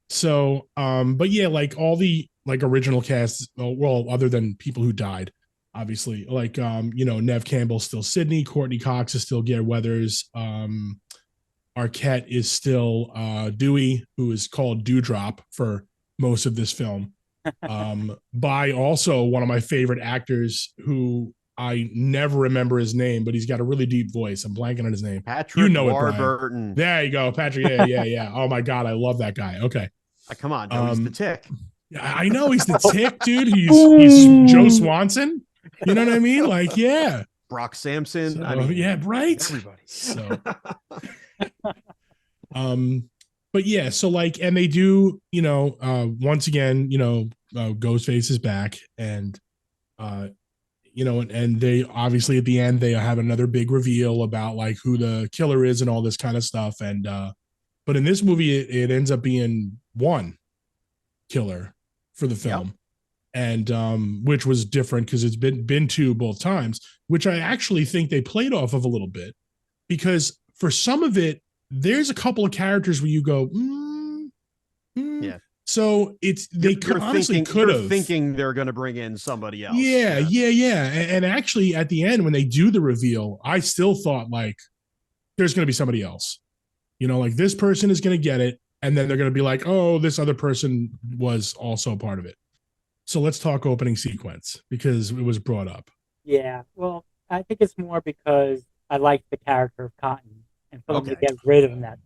So, but yeah, like all the like original cast, well, other than people who died, obviously, like, Nev Campbell's still Sydney, Courtney Cox is still Gare Weathers, Arquette is still Dewey, who is called Dewdrop for most of this film, by also one of my favorite actors who I never remember his name, but he's got a really deep voice. I'm blanking on his name. Patrick Warburton. There you go, Patrick. Yeah. Oh my God, I love that guy. Okay. Come on, Joe, he's the Tick. I know he's the Tick, dude. He's Joe Swanson. You know what I mean? Like, yeah. Brock Sampson. So, I mean, yeah, right. Everybody. So, but yeah, so like, and they do, once again, Ghostface is back, and and they obviously at the end they have another big reveal about like who the killer is and all this kind of stuff, and but in this movie it ends up being one killer for the film. Yep. And which was different because it's been two both times, which I actually think they played off of a little bit, because for some of it there's a couple of characters where you go, yeah. So they honestly could have thinking they're going to bring in somebody else. Yeah. And actually, at the end, when they do the reveal, I still thought like there's going to be somebody else. Like this person is going to get it, and then they're going to be like, oh, this other person was also part of it. So let's talk opening sequence because it was brought up. Yeah, well, I think it's more because I like the character of Cotton. And for them to get rid of that.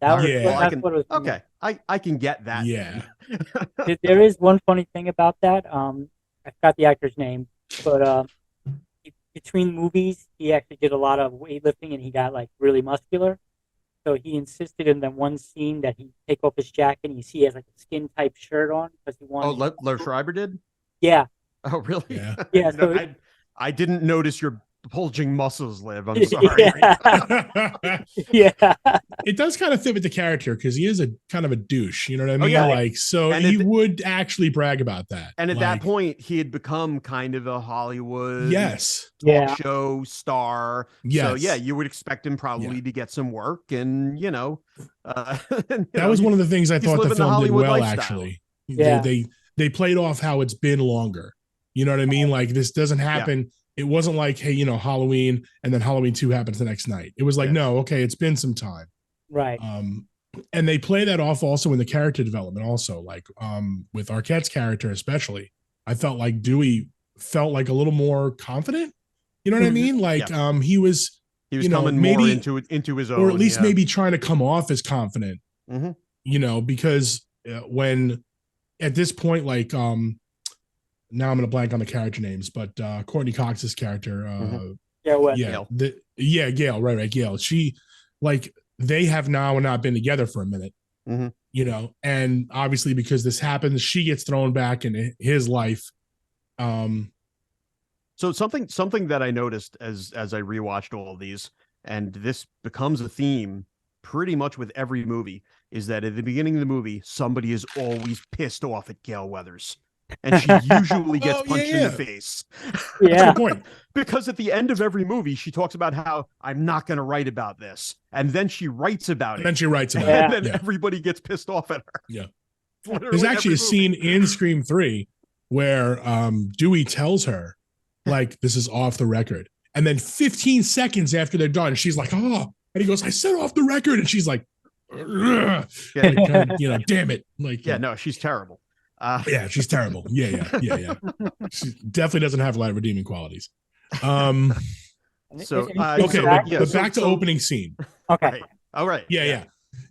I can get that. Yeah. There is one funny thing about that. I forgot the actor's name, but between movies, he actually did a lot of weightlifting and he got like really muscular. So he insisted in that one scene that he take off his jacket and you see he has like a skin type shirt on because he wanted. Oh, Lev Schreiber did? Yeah. Oh, really? Yeah. So I didn't notice your bulging muscles, Liv. I'm sorry. Yeah. It does kind of fit with the character because he is a kind of a douche. You know what I mean? Like, so he would actually brag about that. And at that point, he had become kind of a Hollywood talk show star. Yes. So yeah, you would expect him probably to get some work, and that was one of the things I thought the film did well. Lifestyle. Actually, they played off how it's been longer. You know what I mean? Like this doesn't happen. it wasn't like, hey, Halloween and then Halloween 2 happens the next night. It was like, no, okay, it's been some time. Right. And they play that off also in the character development also, like with Arquette's character especially. I felt like Dewey felt like a little more confident. You know what I mean? Like he was coming maybe more into his own, or at least maybe trying to come off as confident. Because when at this point, like now I'm gonna blank on the character names, but Courtney Cox's character, Gail, right, Gail. She, like, they have now not been together for a minute, and obviously because this happens, she gets thrown back in his life. So something that I noticed as I rewatched all of these, and this becomes a theme pretty much with every movie, is that at the beginning of the movie, somebody is always pissed off at Gail Weathers. And she usually gets punched in the face. Yeah. Good point. Because at the end of every movie, she talks about how I'm not going to write about this. And then she writes about it. And then she writes about it. And then everybody gets pissed off at her. Yeah. There's actually a scene in Scream 3 where Dewey tells her, like, this is off the record. And then 15 seconds after they're done, she's like, oh. And he goes, I said off the record. And she's like, damn it. Like, no, she's terrible. Yeah, she's terrible. Yeah. She definitely doesn't have a lot of redeeming qualities. But back to opening scene. Okay. Right. All right. Yeah.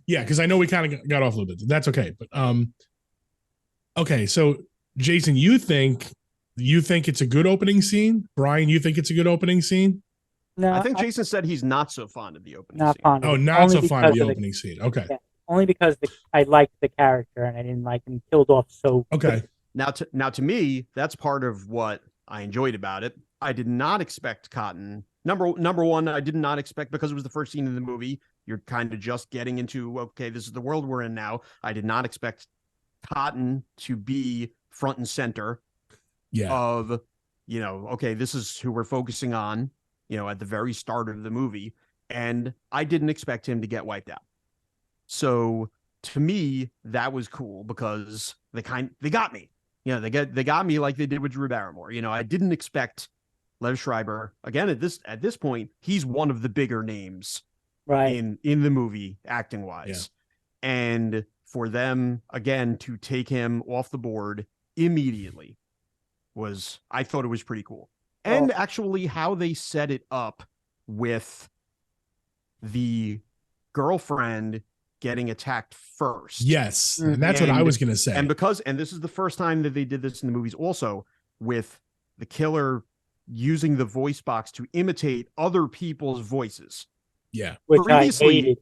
Because I know we kind of got off a little bit. That's okay. But okay. So Jason, you think it's a good opening scene? Brian, you think it's a good opening scene? No, I think Jason said he's not so fond of the opening scene. Fond of the opening scene. Okay. Yeah. Only because I liked the character and I didn't like him killed off so. Okay. Now to me, that's part of what I enjoyed about it. I did not expect Cotton. Number one, I did not expect, because it was the first scene in the movie. You're kind of just getting into, okay, this is the world we're in now. I did not expect Cotton to be front and center of, okay, this is who we're focusing on, at the very start of the movie. And I didn't expect him to get wiped out. So to me, that was cool because they got me. They got me like they did with Drew Barrymore. I didn't expect Lev Schreiber again at this point. He's one of the bigger names, right, in the movie acting wise, and for them again to take him off the board immediately I thought it was pretty cool. And actually how they set it up with the girlfriend getting attacked first. Yes. And that's what I was going to say. And this is the first time that they did this in the movies also, with the killer using the voice box to imitate other people's voices. Yeah. Which previously,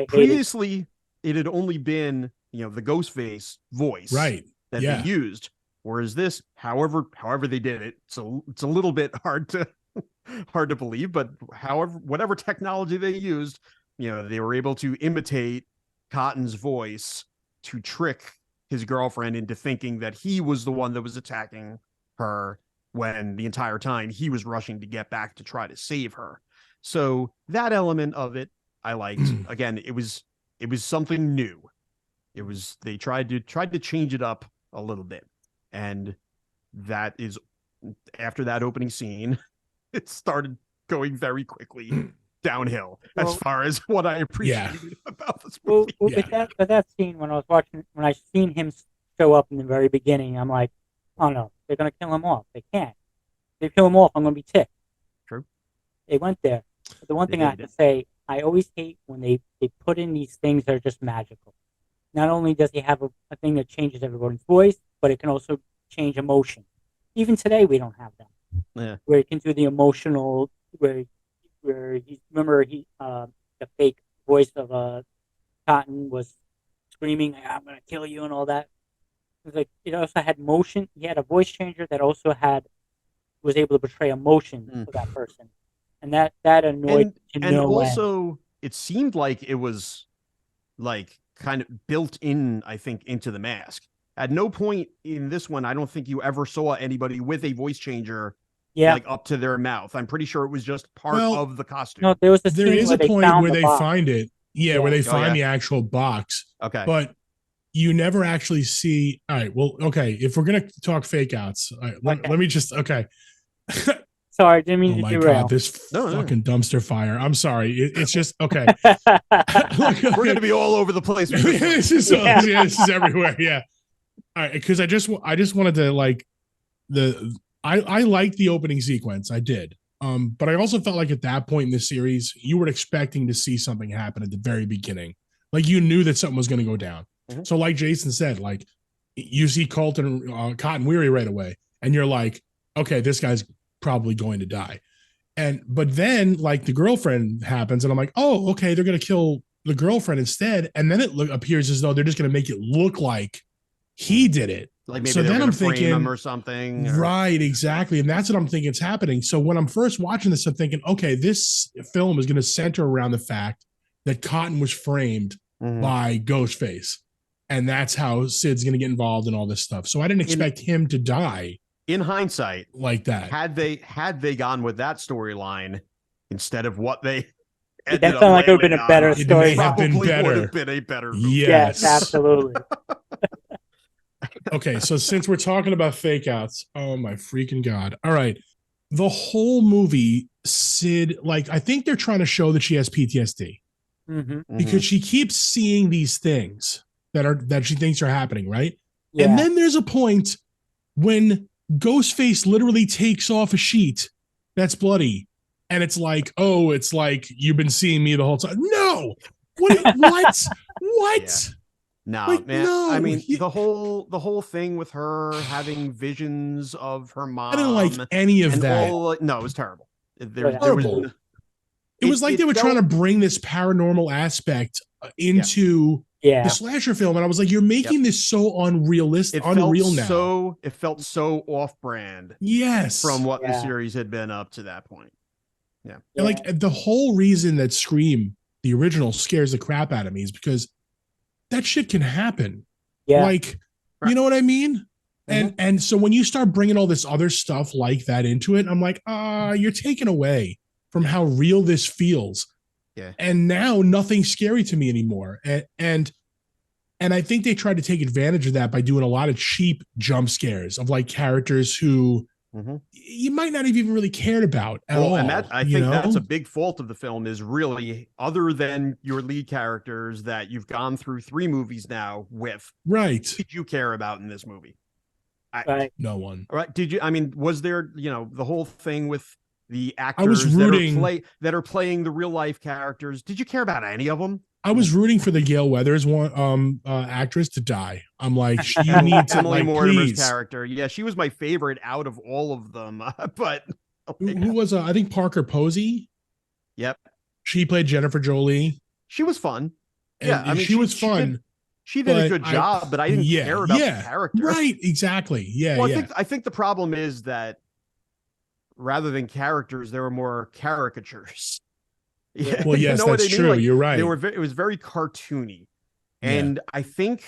previously it had only been, the Ghostface voice that they used. Whereas this, however they did it, it's a little bit hard to believe, but whatever technology they used, they were able to imitate Cotton's voice to trick his girlfriend into thinking that he was the one that was attacking her, when the entire time he was rushing to get back to try to save her. So that element of it I liked. Again, it was something new. They tried to change it up a little bit. And that is, after that opening scene, it started going very quickly downhill as far as what I appreciated about this movie. With that scene, when I seen him show up in the very beginning, I'm like, oh no, they're gonna kill him off. They can't. If they kill him off, I'm gonna be ticked. True. They went there. But the one thing I have to say, I always hate when they put in these things that are just magical. Not only does he have a thing that changes everybody's voice, but it can also change emotion. Even today, we don't have that. Yeah. Where he can do the emotional, where the fake voice of Cotton was screaming, "I'm gonna kill you" and all that. It was like it also had motion. He had a voice changer that also was able to portray emotion for that person, and that annoyed me. And also, it seemed like it was like kind of built in, I think, into the mask. At no point in this one, I don't think you ever saw anybody with a voice changer like up to their mouth. I'm pretty sure it was just part of the costume. No, there is a point where they find it. Yeah, where they find the actual box. Okay. But you never actually see. All right. Well, okay. If we're going to talk fake outs, all right, let me just, okay. Sorry, didn't mean Oh to my derail. God, this fucking dumpster fire. I'm sorry. It's just okay. We're going to be all over the place. With this this is everywhere. Yeah. All right, because I just wanted to like I liked the opening sequence. I did. But I also felt like at that point in the series, you were expecting to see something happen at the very beginning. Like you knew that something was going to go down. Mm-hmm. So like Jason said, like you see Colton Cotton Weary right away, and you're like, okay, this guy's probably going to die. But then like the girlfriend happens, and I'm like, oh, okay, they're going to kill the girlfriend instead. And then it appears as though they're just going to make it look like he did it. Like maybe so then I'm thinking him or something. Right, exactly. And that's what I'm thinking is happening. So when I'm first watching this, I'm thinking, okay, this film is going to center around the fact that Cotton was framed by Ghostface. And that's how Sid's going to get involved in all this stuff. So I didn't expect him to die. In hindsight, like that. Had they gone with that storyline instead of what they that sounded like it would have been a better story. It may have been better. Would have been a better movie. Yes, absolutely. Okay, so since we're talking about fake outs, oh my freaking God. All right. The whole movie, Sid, like, I think they're trying to show that she has PTSD because she keeps seeing these things that she thinks are happening, right? Yeah. And then there's a point when Ghostface literally takes off a sheet that's bloody, and it's like, oh, it's like you've been seeing me the whole time. No, what? What? Yeah. No, like, man. No. I mean, the whole thing with her having visions of her mom. I didn't like any of that. No, it was terrible. Terrible. It was like they were trying to bring this paranormal aspect into the slasher film, and I was like, "You're making this so unrealistic, unreal now." It felt so off-brand. Yes, from what the series had been up to that point. Yeah, and like the whole reason that Scream, the original, scares the crap out of me is because that shit can happen. Yeah, like you know what I mean. And so when you start bringing all this other stuff like that into it, I'm like, you're taking away from how real this feels. Yeah. And now nothing's scary to me anymore. And I think they tried to take advantage of that by doing a lot of cheap jump scares of like characters who you might not have even really cared about at all. And I think that's a big fault of the film is really, other than your lead characters that you've gone through 3 movies now with. Right. What did you care about in this movie? No one. Right. Did you? I mean, was there, the whole thing with the actors I was rooting, that are playing the real life characters? Did you care about any of them? I was rooting for the Gail Weathers actress to die. I'm like, you need to Emily like, Mortimer's please. character. Yeah, she was my favorite out of all of them. But who was I think Parker Posey? Yep. She played Jennifer Jolie. She was fun. And I mean, she was fun. She did a good job, but I didn't care about the character. Right, exactly. Yeah. Well, I think the problem is that rather than characters, there were more caricatures. Yeah. Well, yes, that's true. Like, you're right. It was very cartoony. And I think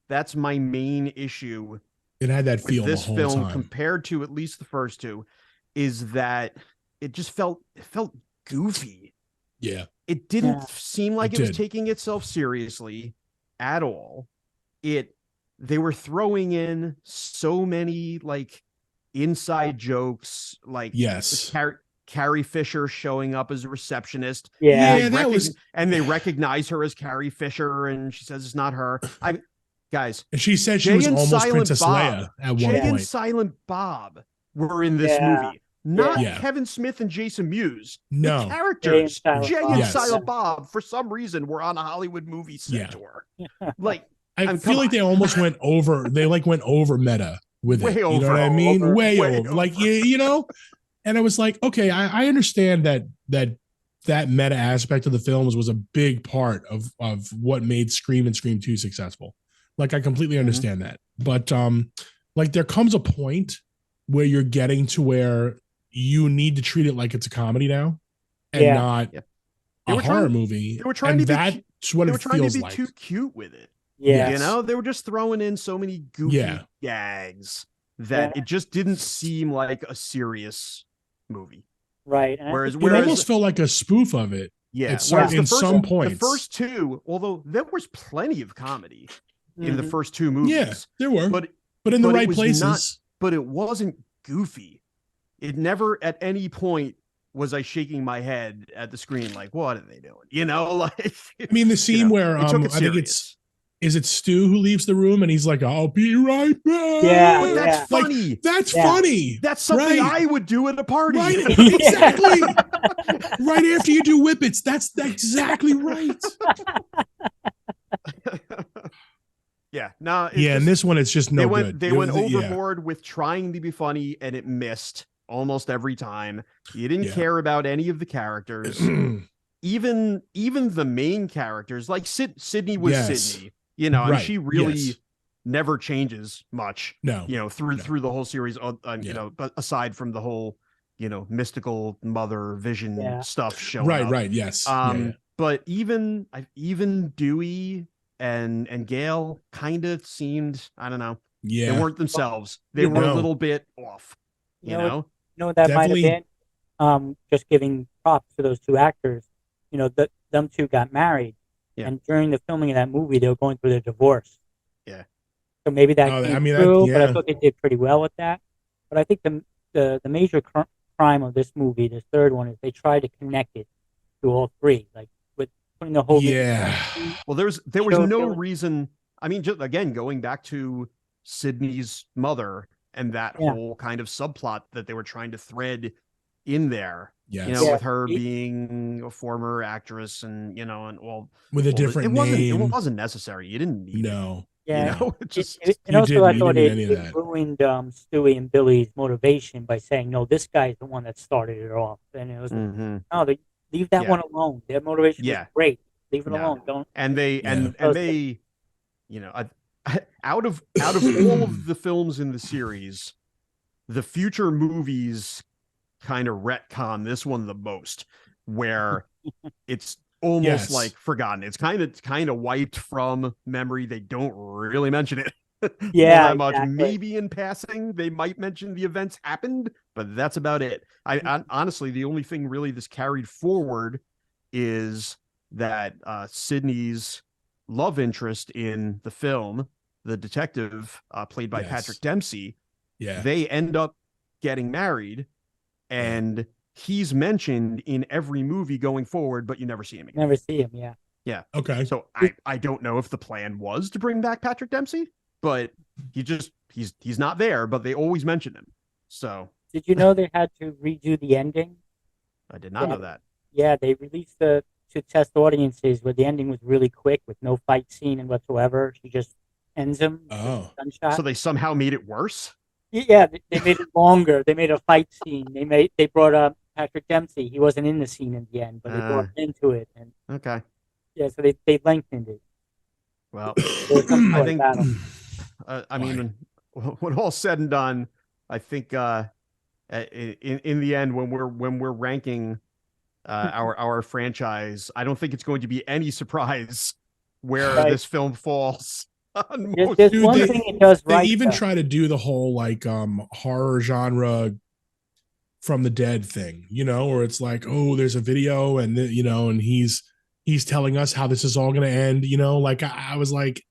that's my main issue. It had that feel this the whole film time. Compared to at least the first 2 is that it just felt goofy. Yeah. It didn't seem like it was taking itself seriously at all. They were throwing in so many like inside jokes, like Carrie Fisher showing up as a receptionist. Yeah, and they recognize her as Carrie Fisher, and she says it's not her. Guys, and she said she was almost Princess Leia at one point. And Silent Bob were in this movie. Not Kevin Smith and Jason Mewes. No. The characters, Jay and Silent Bob, for some reason, were on a Hollywood movie set tour. Like, I feel like they almost went over. They like went over meta with it. You know what I mean? Way over. Like And I was like, okay, I understand that meta aspect of the films was a big part of what made Scream and Scream 2 successful. Like, I completely understand that. But like there comes a point where you're getting to where you need to treat it like it's a comedy now and not a horror movie. They were trying to that's what it feels like. They were trying to be too cute with it. Yeah. They were just throwing in so many goofy gags that it just didn't seem like a serious movie. Right. Whereas it almost felt like a spoof of it. Yeah. In some points. The first 2, although there was plenty of comedy in the first 2 movies. Yeah, there were. But in the right places. But it wasn't goofy. it never at any point was I shaking my head at the screen like, what are they doing? You know, like I mean, the scene where they took it I think serious. is it Stu who leaves the room and he's like, "I'll be right back." Yeah, But that's Like, funny. that's Yeah. funny. That's something Right. I would do at a party. Right. You know? Exactly. Right after you do whippets. That's exactly right. Yeah. No. Yeah, and this one it's just no good. They went overboard with trying to be funny, and it missed almost every time. You didn't care about any of the characters. even the main characters, like Sydney was Sydney. You know, and she really never changes much. No. You know, through the whole series. You know, but aside from the whole, you know, mystical mother vision stuff showing up. Right. Yes. But even Dewey and Gail kind of seemed, I don't know. Yeah. They weren't themselves. They were a little bit off. You know? You know what that Definitely. might have been? Just giving props to those two actors. You know, them two got married. Yeah. And during the filming of that movie, they were going through their divorce. Yeah. So maybe that came through, but I thought they did pretty well with that. But I think the major crime of this movie, this third one, is they tried to connect it to all three. Like, with putting the whole well, there was no reason. I mean, just again going back to Sydney's mother and that whole kind of subplot that they were trying to thread in there. You know, with her being a former actress and, you know, and with a different name. It wasn't necessary. You didn't need it. Yeah. You know, and also I thought it ruined Stewie and Billy's motivation by saying, no, this guy's the one that started it off. And it was no, leave that one alone. Their motivation was great. Leave it alone. Don't. And they, you know, out of all of the films in the series, the future movies kind of retcon this one the most, where it's almost like forgotten. It's kind of wiped from memory. They don't really mention it. That much. Exactly. Maybe in passing they might mention the events happened, but that's about it. I honestly, the only thing really this carried forward is that Sydney's love interest in the film, the detective played by Patrick Dempsey, they end up getting married, and he's mentioned in every movie going forward, but you never see him again. Never see him, yeah. Okay. So I don't know if the plan was to bring back Patrick Dempsey, but he's not there, but they always mention him. So did you know they had to redo the ending? I did not know that. Yeah, they released to test audiences where the ending was really quick with no fight scene and whatsoever. She just ends him. Oh. So they somehow made it worse? Yeah, they made it longer. They made a fight scene. They brought up Patrick Dempsey. He wasn't in the scene in the end, but they brought him into it. And okay. Yeah, so they lengthened it. Well, I think. I mean, when all's said and done, I think in the end, when we're ranking our franchise, I don't think it's going to be any surprise where this film falls. There's one thing it does right. They even try to do the whole like horror genre from the dead thing, you know, where it's like, oh, there's a video and you know, and he's telling us how this is all going to end, you know, like I was like,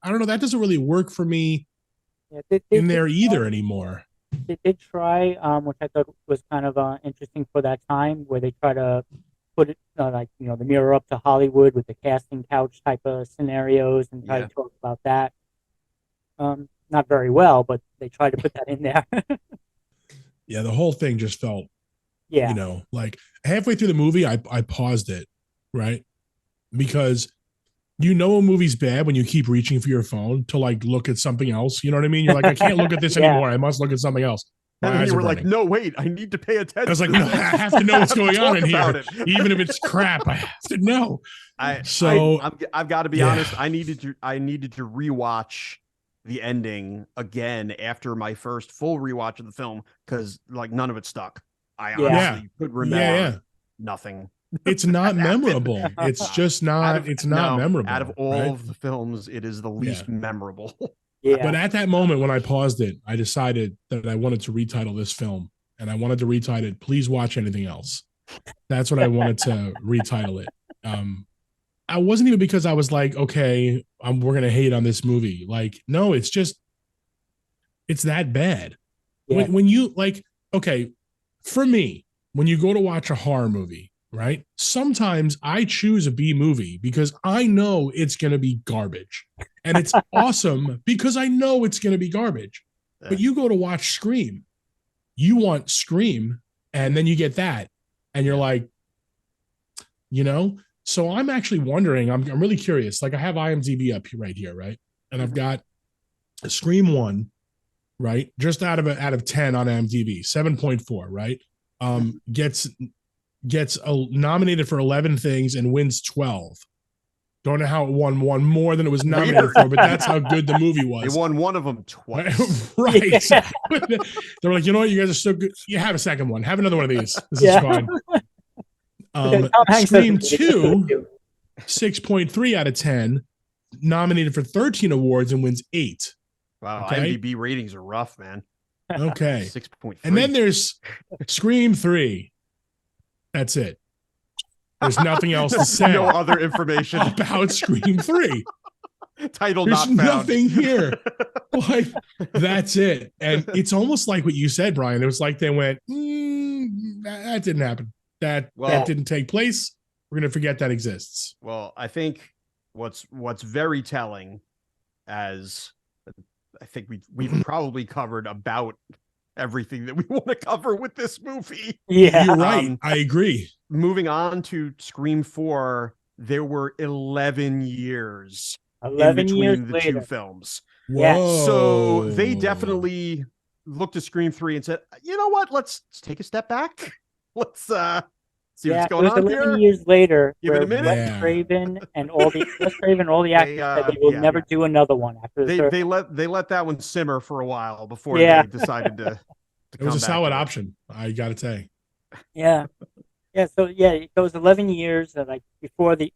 I don't know, that doesn't really work for me in there either anymore. They did try, which I thought was kind of interesting for that time, where they try to put it like, you know, the mirror up to Hollywood with the casting couch type of scenarios and try to talk about that. Not very well, but they tried to put that in there. Yeah, the whole thing just felt, you know, like halfway through the movie, I paused it, right? Because you know a movie's bad when you keep reaching for your phone to like look at something else. You know what I mean? You're like, I can't look at this anymore. I must look at something else. And you were like, no, wait, I need to pay attention. I was like, no, I have to know what's going on in here. Even if it's crap, I have to know. I've got to be honest. I needed to rewatch the ending again after my first full rewatch of the film, because like none of it stuck. I honestly could remember nothing. It's not memorable. It's just not. It's not memorable. Out of all of the films, it is the least memorable. But at that moment when I paused it, I decided that I wanted to retitle this film, and I wanted to retitle it, Please Watch Anything Else. That's what I wanted to retitle it. I wasn't even because I was like, okay, we're going to hate on this movie. Like, no, it's just, it's that bad. When you like, okay, for me, when you go to watch a horror movie, right? Sometimes I choose a B movie because I know it's going to be garbage. And it's awesome because I know it's going to be garbage. But you go to watch Scream, you want Scream, and then you get that. And you're like, so I'm actually wondering, I'm really curious. Like I have IMDb up right here, right? And I've got Scream 1, right? Just out of 10 on IMDb, 7.4, right? Gets nominated for 11 things and wins 12. Don't know how it won more than it was nominated for, but that's how good the movie was. They won one of them twice. Right. Yeah. They're like, you know what? You guys are so good. You have a second one. Have another one of these. This is fine. Scream 2, 6.3 out of 10, nominated for 13 awards and wins 8. Wow, okay? IMDb ratings are rough, man. Okay. 6.3. And then there's Scream 3. That's it. There's nothing else to say. No other information about Scream 3. Title There's not found. Nothing here. Like, that's it. And it's almost like what you said, Brian. It was like they went, that didn't happen. That didn't take place. We're going to forget that exists. Well, I think what's very telling, as I think we've probably covered about everything that we want to cover with this movie. Yeah, you're right. I agree. Moving on to Scream 4, there were 11 years 11 in between years the later. two films. Whoa. So they definitely looked at Scream 3 and said, you know what? Let's take a step back. Let's see what's going on 11 here. years later, Give it a minute. Wes Craven and all the actors said they will never do another one after the third. They let that one simmer for a while before they decided to it was a solid option, I gotta say. Yeah. So it goes 11 years. Like before the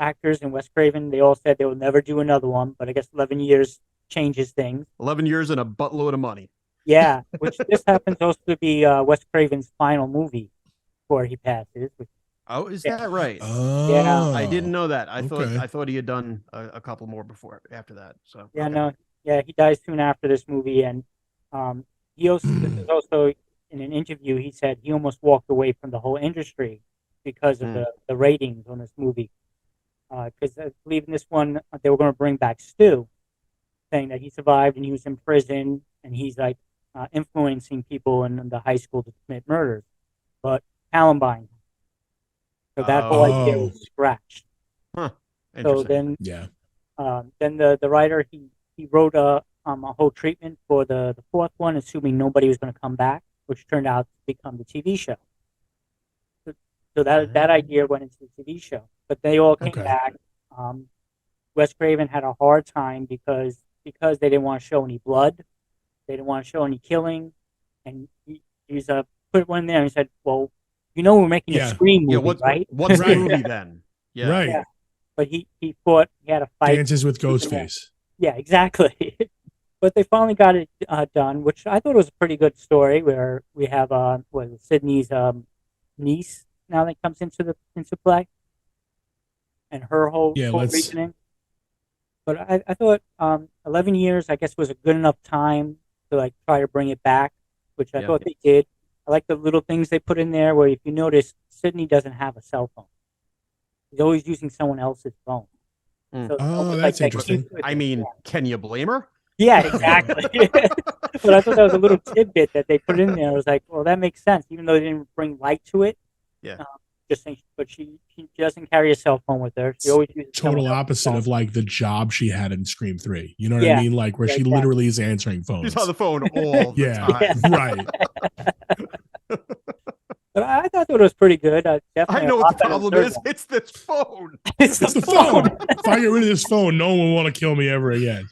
actors and Wes Craven, they all said they will never do another one. But I guess 11 years changes things. 11 years and a buttload of money. Yeah, which this happens also to be Wes Craven's final movie before he passes. Oh, is that right? Oh, yeah, I didn't know that. I thought he had done a couple more after that. So he dies soon after this movie, and he also this is also in an interview he said he almost walked away from the whole industry because of the ratings on this movie. Because I believe in this one they were going to bring back Stu, saying that he survived and he was in prison and he's like influencing people in the high school to commit murders, but Columbine. So that whole idea was scratched. Huh. So then, then the writer he wrote a whole treatment for the fourth one, assuming nobody was going to come back, which turned out to become the TV show. So that idea went into the TV show, but they all came back. Wes Craven had a hard time because they didn't want to show any blood, they didn't want to show any killing, and he's put one there and he said, "Well, we're making a Scream movie, right? What's the movie then?" Right. Yeah. But he fought. He had a fight. Dances with Ghostface. Yeah, exactly. But they finally got it done, which I thought was a pretty good story. Where we have Sydney's niece now that comes into play, and her whole reasoning. But I thought 11 years, I guess, was a good enough time to like try to bring it back, which I thought they did. I like the little things they put in there where if you notice, Sydney doesn't have a cell phone. He's always using someone else's phone. So that's interesting. I mean, can you blame her? Yeah, exactly. But I thought that was a little tidbit that they put in there. I was like, well, that makes sense, even though they didn't bring light to it. Yeah. Just saying, but she doesn't carry a cell phone with her. She always uses total opposite of like the job she had in Scream 3. You know what I mean? Like where she literally is answering phones. She's on the phone all the time. Right. But I thought it was pretty good. I know what the problem is. It's this phone. It's the phone. If I get rid of this phone, no one will want to kill me ever again.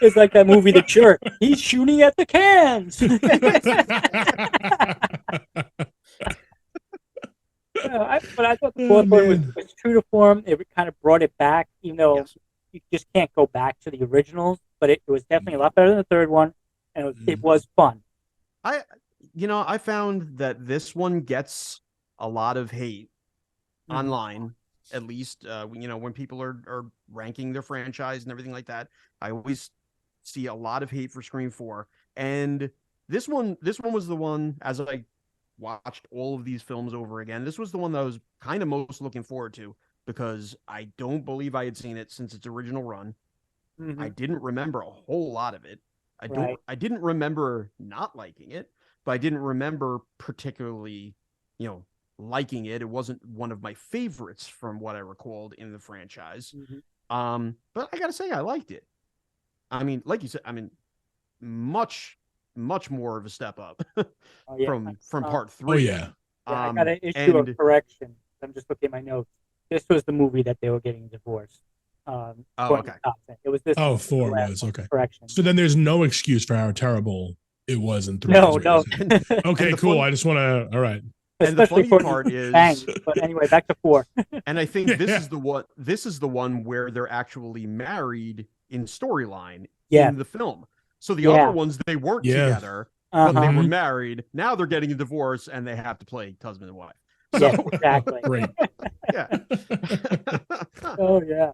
It's like that movie, The Jerk. He's shooting at the cans. But I thought the fourth one was true to form. It kind of brought it back, even though you just can't go back to the originals. But it was definitely a lot better than the third one, and it was fun. I found that this one gets a lot of hate online, at least, when people are ranking their franchise and everything like that. I always see a lot of hate for Scream 4. And this one was the one, as I watched all of these films over again. This was the one that I was kind of most looking forward to because I don't believe I had seen it since its original run. Mm-hmm. I didn't remember a whole lot of it. Right. I didn't remember not liking it, but I didn't remember particularly, liking it. It wasn't one of my favorites from what I recalled in the franchise. Mm-hmm. But I gotta say, I liked it. I mean, like you said, much more of a step up from part 3. Oh yeah. I got an issue of correction. I'm just looking at my notes. This was the movie that they were getting divorced. Okay. It was this. Oh, 4 was okay. Correction. So then there's no excuse for how terrible it was in 3. No. Okay, cool. I just want to. All right. And the funny part is, but anyway, back to 4. And I think this is the one. This is the one where they're actually married in storyline in the film. So the other ones they weren't together, but they were married. Now they're getting a divorce, and they have to play husband and wife. So, yeah, exactly. Great. Yeah. Oh yeah.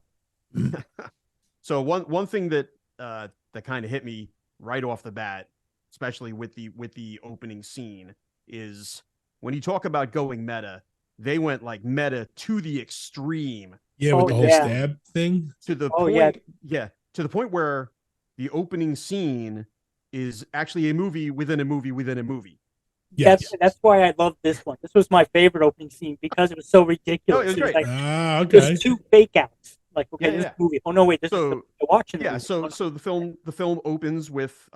So one thing that kind of hit me right off the bat, especially with the opening scene, is when you talk about going meta, they went like meta to the extreme. Yeah, with the whole stab thing. To the point, to the point where the opening scene is actually a movie within a movie within a movie. Yes. That's why I love this one. This was my favorite opening scene because it was so ridiculous. Oh, it was great. Like, okay. There's 2 fake outs. Like, okay, this movie. Oh no, wait, this is watching. Yeah, so the film opens with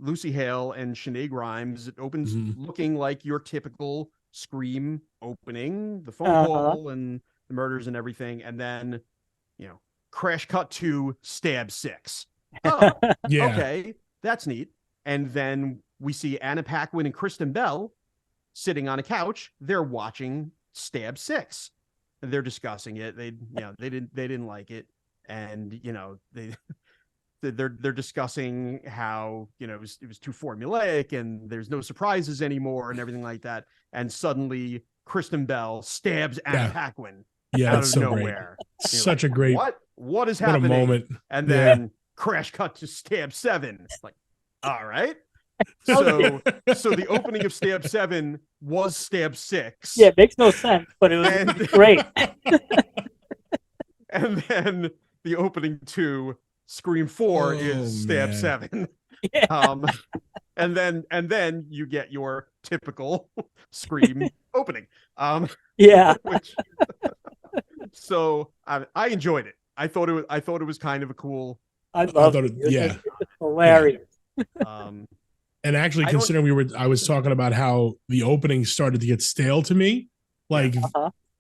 Lucy Hale and Sinead Grimes. It opens looking like your typical Scream opening, the phone call and the murders and everything, and then crash cut to stab 6. Oh, yeah. Okay, that's neat. And then we see Anna Paquin and Kristen Bell sitting on a couch. They're watching Stab 6. And they're discussing it. They didn't like it, and they're discussing how it was too formulaic and there's no surprises anymore and everything like that. And suddenly Kristen Bell stabs Anna Paquin out of nowhere. Such a great what is happening? What a moment! And then crash cut to Stab 7. Like, all right. So the opening of Stab 7 was Stab 6. Yeah, it makes no sense, but it was great. And then the opening to Scream 4 is Stab 7. Yeah. And then you get your typical Scream opening. So I enjoyed it. I thought it was kind of a cool. I loved it. Yeah, it's hilarious. And actually, considering I was talking about how the opening started to get stale to me, like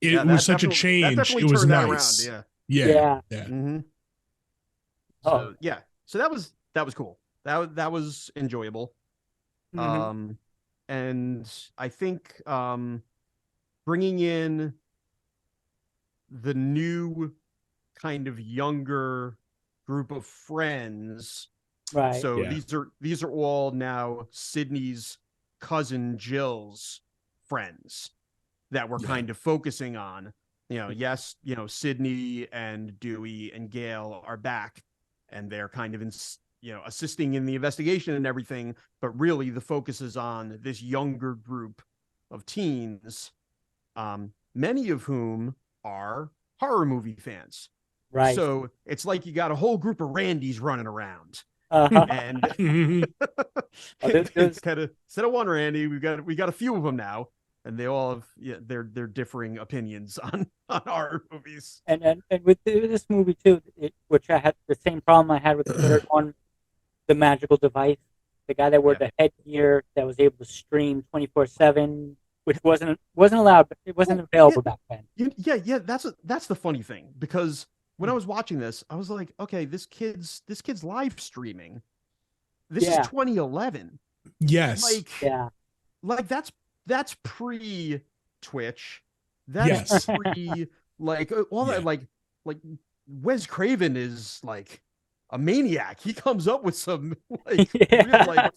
it was such a change. It was nice. Yeah. Mm-hmm. So so that was cool. That was enjoyable. Mm-hmm. And I think bringing in the new kind of younger group of friends. Right. So these are all now Sydney's cousin Jill's friends that we're kind of focusing on. Yes, Sydney and Dewey and Gail are back, and they're kind of assisting in the investigation and everything. But really, the focus is on this younger group of teens, many of whom are horror movie fans. Right. So it's like you got a whole group of Randys running around. And instead of one Randy, we got a few of them now, and they all have their differing opinions on horror movies. And with this movie too, which I had the same problem I had with the third one, the magical device, the guy that wore the headgear that was able to stream 24/7, which wasn't allowed, but it wasn't available back then. Yeah, that's the funny thing, because when I was watching this, I was like, okay, this kid's live streaming. This is 2011. Yes. Like that's pre Twitch. That's pre all that like Wes Craven is like a maniac. He comes up with some real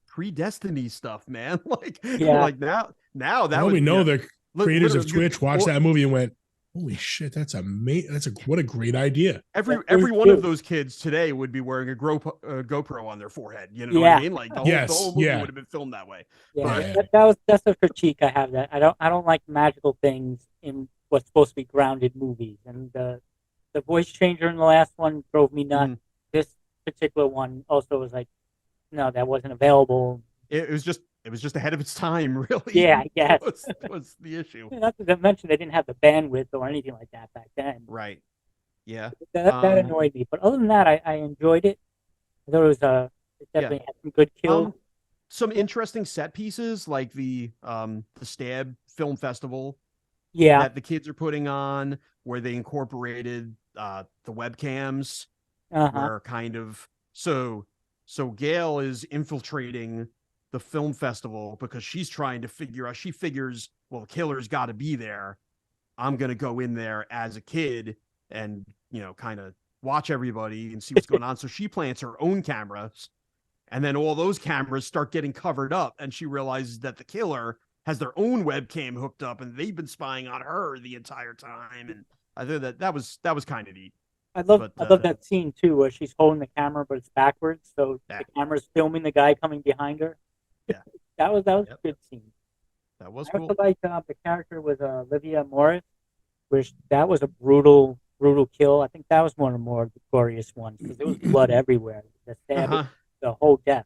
pre-Destiny stuff, man. Like now that we know the creators of Twitch watched that movie and went, Holy shit, that's amazing. What a great idea. Every one of those kids today would be wearing a GoPro on their forehead. You know what I mean? Like the whole movie would have been filmed that way. Yeah, but that's a critique I have. That I don't like magical things in what's supposed to be grounded movies. And the voice changer in the last one drove me nuts. This particular one also was like, no, that wasn't available. It was just ahead of its time, really. Yeah, I guess was the issue. Not to mention they didn't have the bandwidth or anything like that back then. Right. Yeah. That annoyed me. But other than that, I enjoyed it. I thought it definitely had some good kills. Some interesting set pieces like the Stab Film Festival. Yeah. That the kids are putting on, where they incorporated the webcams, where kind of so Gail is infiltrating the film festival because she's trying to figure out. She figures, well, the killer's got to be there. I'm gonna go in there as a kid and kind of watch everybody and see what's going on. So she plants her own cameras, and then all those cameras start getting covered up, and she realizes that the killer has their own webcam hooked up, and they've been spying on her the entire time. And I thought that was kind of neat. I love that scene too, where she's holding the camera, but it's backwards, so the camera's filming the guy coming behind her. Yeah, that was a good scene. That was I cool. also like the character with Olivia Morris, which that was a brutal kill. I think that was one of the more glorious ones because there was blood everywhere. The stabbing, the whole death.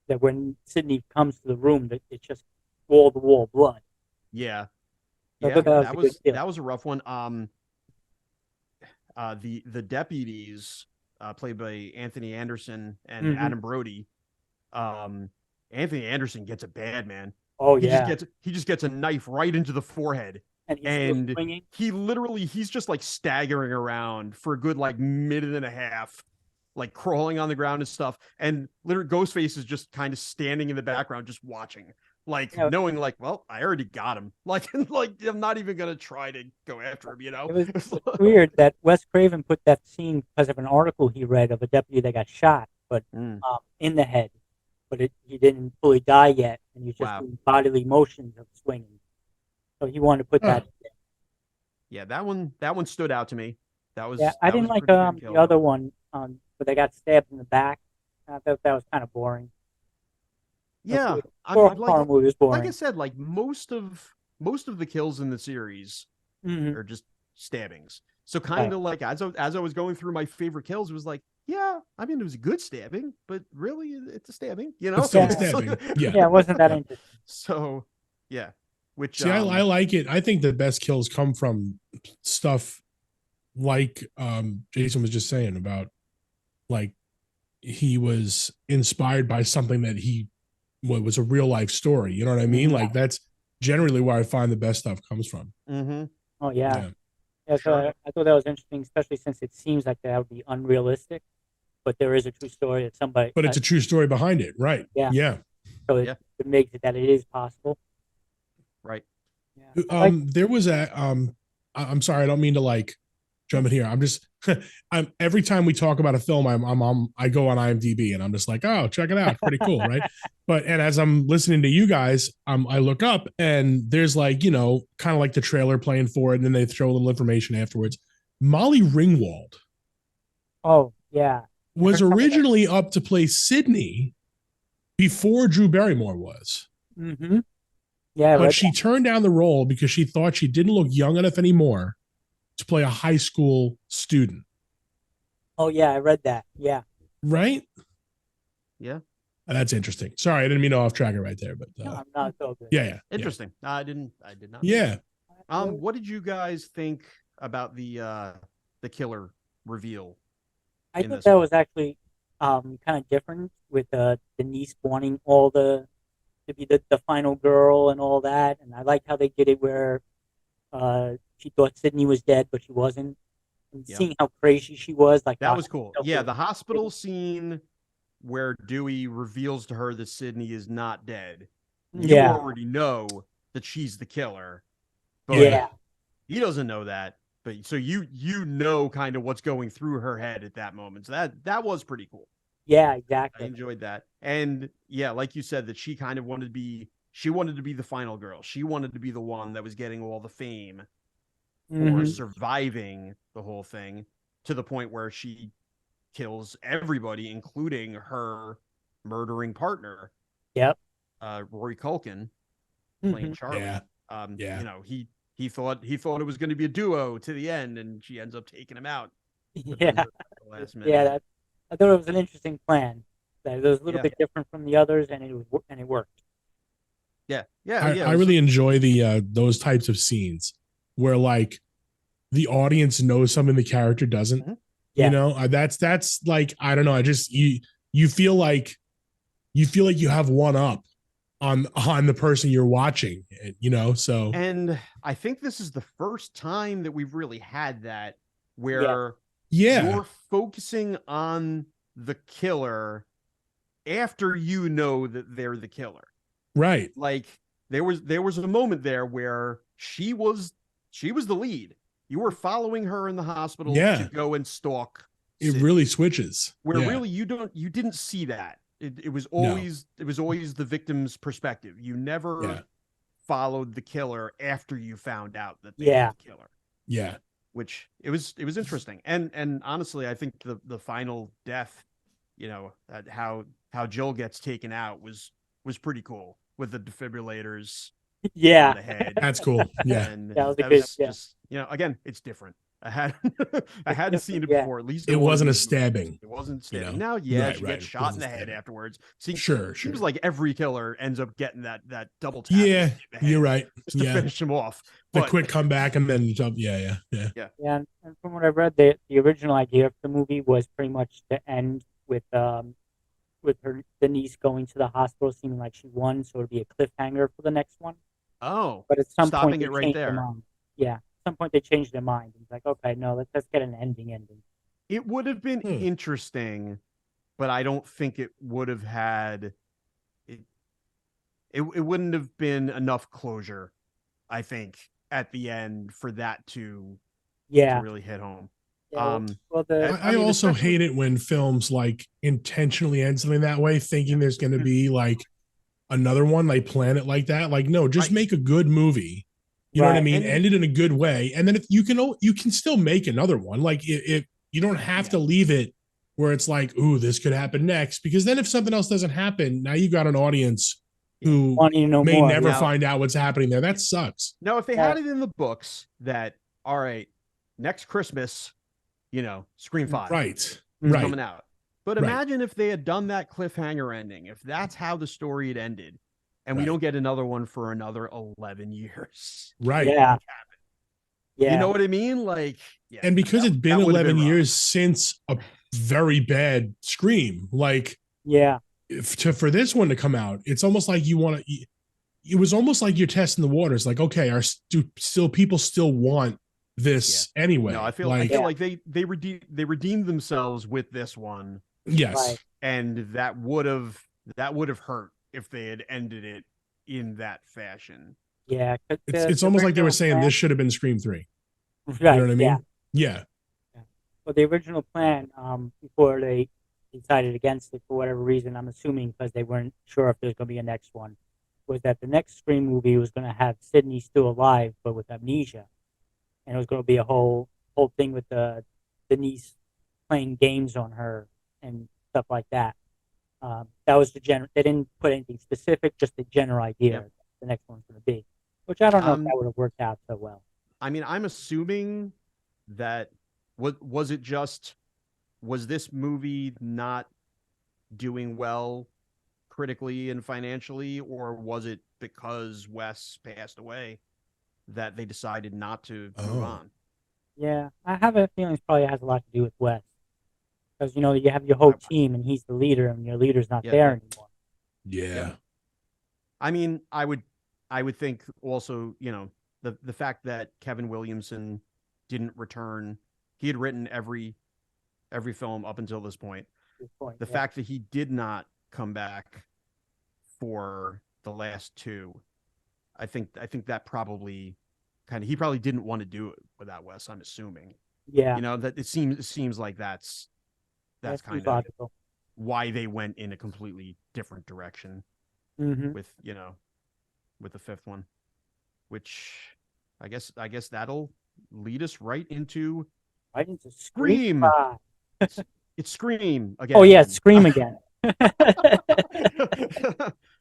That when Sydney comes to the room, that it's just wall to wall blood. Yeah, that was a rough one. The deputies played by Anthony Anderson and Adam Brody. Anthony Anderson gets it bad, man. Oh, he just gets a knife right into the forehead. And he's just like staggering around for a good like minute and a half, like crawling on the ground and stuff. And literally Ghostface is just kind of standing in the background, just watching, like knowing like, well, I already got him. Like I'm not even going to try to go after him, It was weird that Wes Craven put that scene because of an article he read of a deputy that got shot, but in the head. But he didn't fully die yet, and he's just doing bodily motions of swinging. So he wanted to put that in there. Yeah, that one stood out to me. That was I didn't like the other one where they got stabbed in the back. I thought that was kind of boring. Yeah, like I said, like most of the kills in the series are just stabbings. So kind of like as I was going through my favorite kills, it was like, yeah, I mean, it was a good stabbing, but really, it's a stabbing, It's still a stabbing. Yeah, it wasn't that interesting. So, yeah. Which I like it. I think the best kills come from stuff like Jason was just saying about, like, he was inspired by something that was a real life story. You know what I mean? Like, that's generally where I find the best stuff comes from. Oh yeah. So I thought that was interesting, especially since it seems like that would be unrealistic, but there is a true story that somebody. But it's a true story behind it, right? Yeah. So it makes it that it is possible. Right. Yeah. There was I'm sorry, I don't mean to like jump in here. I'm just every time we talk about a film, I go on IMDb and I'm just like, oh, check it out, pretty cool, right? And as I'm listening to you guys, I look up and there's like, kind of like the trailer playing for it, and then they throw a little information afterwards. Molly Ringwald. Oh yeah. Was originally up to play Sydney before Drew Barrymore was. Mm-hmm. Yeah, but she turned down the role because she thought she didn't look young enough anymore to play a high school student. Oh yeah, I read that. Yeah. Right? Yeah. That's interesting. Sorry, I didn't mean to off track it right there, but no, I'm not so good. Yeah. Interesting. Yeah. I did not. Yeah. What did you guys think about the killer reveal? I think that was actually kind of different with Denise wanting to be the final girl and all that, and I liked how they did it where she thought Sydney was dead, but she wasn't. And seeing how crazy she was, like that was cool. Yeah, the hospital scene where Dewey reveals to her that Sydney is not dead. You already know that she's the killer. But he doesn't know that. But so you know kind of what's going through her head at that moment. So that was pretty cool. Yeah, exactly. I enjoyed that. And yeah, like you said, that she kind of wanted to be the final girl. She wanted to be the one that was getting all the fame. for Mhm. surviving the whole thing to the point where she kills everybody, including her murdering partner, Yep. Rory Culkin, playing Mhm. Charlie. Yeah. Yeah. You know, he thought it was going to be a duo to the end, and she ends up taking him out at Yeah. the last minute. Yeah. I thought it was an interesting plan. That it was a little Yeah. bit different from the others, and it worked. Yeah. I really enjoy the those types of scenes where like the audience knows something the character doesn't. Mhm. You Yeah. know, that's like I don't know. I just you feel like you have one up on the person you're watching. You know, so And I think this is the first time that we've really had that Yeah. where yeah, you're focusing on the killer after you know that they're the killer. right. Like there was a moment there where she was the lead. You were following her in the hospital to Yeah, go and stalk it Sid, really switches. where Yeah, really you didn't see that. It was no, always the victim's perspective. You never yeah, followed the killer after you found out that they were Yeah. the killer, yeah. which it was interesting. And honestly, I think the final death, you know, how Jill gets taken out was pretty cool with the defibrillators on Yeah. the head. That's cool. Yeah, And That was a that good. was Yeah. just, you know, again, it's different. I hadn't It's seen it yeah. before, at least it in one of wasn't a these movies. stabbing. It wasn't You stabbing. know, Now, yeah, right, she right. gets It shot in wasn't the head stabbing. afterwards. See, Sure, seems sure. like every killer ends up getting that double tap Yeah, in the you're head right. just to Yeah, finish him off. the But quick comeback and then jump. Yeah. yeah, Yeah, and from what I read, the original idea of the movie was pretty much to end with the niece going to the hospital, seeming like she won, so it'd be a cliffhanger for the next one. oh, But at some point stopping they it right changed their there. mind. Yeah, at some point they changed their mind. It's like, okay, no, let's get an ending. It would have been Hmm. interesting, but I don't think it would have had it. It wouldn't have been enough closure, I think, at the end for that to Yeah, really hit home. yeah. Well, Um, well the I mean, also especially hate it when films like intentionally end something that way, thinking there's going to be like another one, like plan it like that. Like, no, just right, make a good movie. You know what I right. mean? and End it in a good way, and then if you can still make another one. Like, if you don't have yeah, to leave it where it's like, ooh, this could happen next, because then if something else doesn't happen, now you got an audience yeah. who Wanting to know may more. never Now, find out what's happening there. That sucks. now, if they Yeah. had it in the books that, all right, next Christmas, you know, Scream 5 Right. is Right. coming out. But Right. imagine if they had done that cliffhanger ending, if that's how the story had ended, and we Right. don't get another one for another 11 years. Right. Yeah, yeah. You know what I mean? Like, yeah. And because it's been that would have 11 been rough. years since a very bad Scream, like Yeah, for this one to come out, it's almost like you want to. It was almost like you're testing the waters. Like, okay, do still people still want this anyway? No, I feel like like they redeemed themselves with this one, yes, right. and that would have hurt if they had ended it in that fashion. Yeah. 'Cause it's the almost like they were original saying plan- this should have been Scream 3. Right. You know what I mean? Yeah. Yeah. Well, the original plan, before they decided against it for whatever reason, I'm assuming because they weren't sure if there's going to be a next one, was that the next Scream movie was going to have Sydney still alive but with amnesia, and it was going to be a whole thing with the niece playing games on her and stuff like that. That was the general. They didn't put anything specific, just the general idea. Yep. The next one's going to be, which I don't know if Um, that would have worked out so well. I mean, I'm assuming that was this movie not doing well critically and financially, or was it because Wes passed away that they decided not to move on? Yeah, I have a feeling it probably has a lot to do with Wes. Because, you have your whole team and he's the leader and your leader's not Yeah. there anymore. Yeah. I mean, I would think also, the fact that Kevin Williamson didn't return. He had written every film up until this point. Good point. The Yeah. fact that he did not come back for the last two, I think that probably he probably didn't want to do it without Wes, I'm assuming. Yeah, That it seems like that's that kind seems of logical. why they went in a completely different direction Mm-hmm. with the fifth one, which I guess that'll lead us right into Scream. It's Scream again. Oh yeah, Scream again.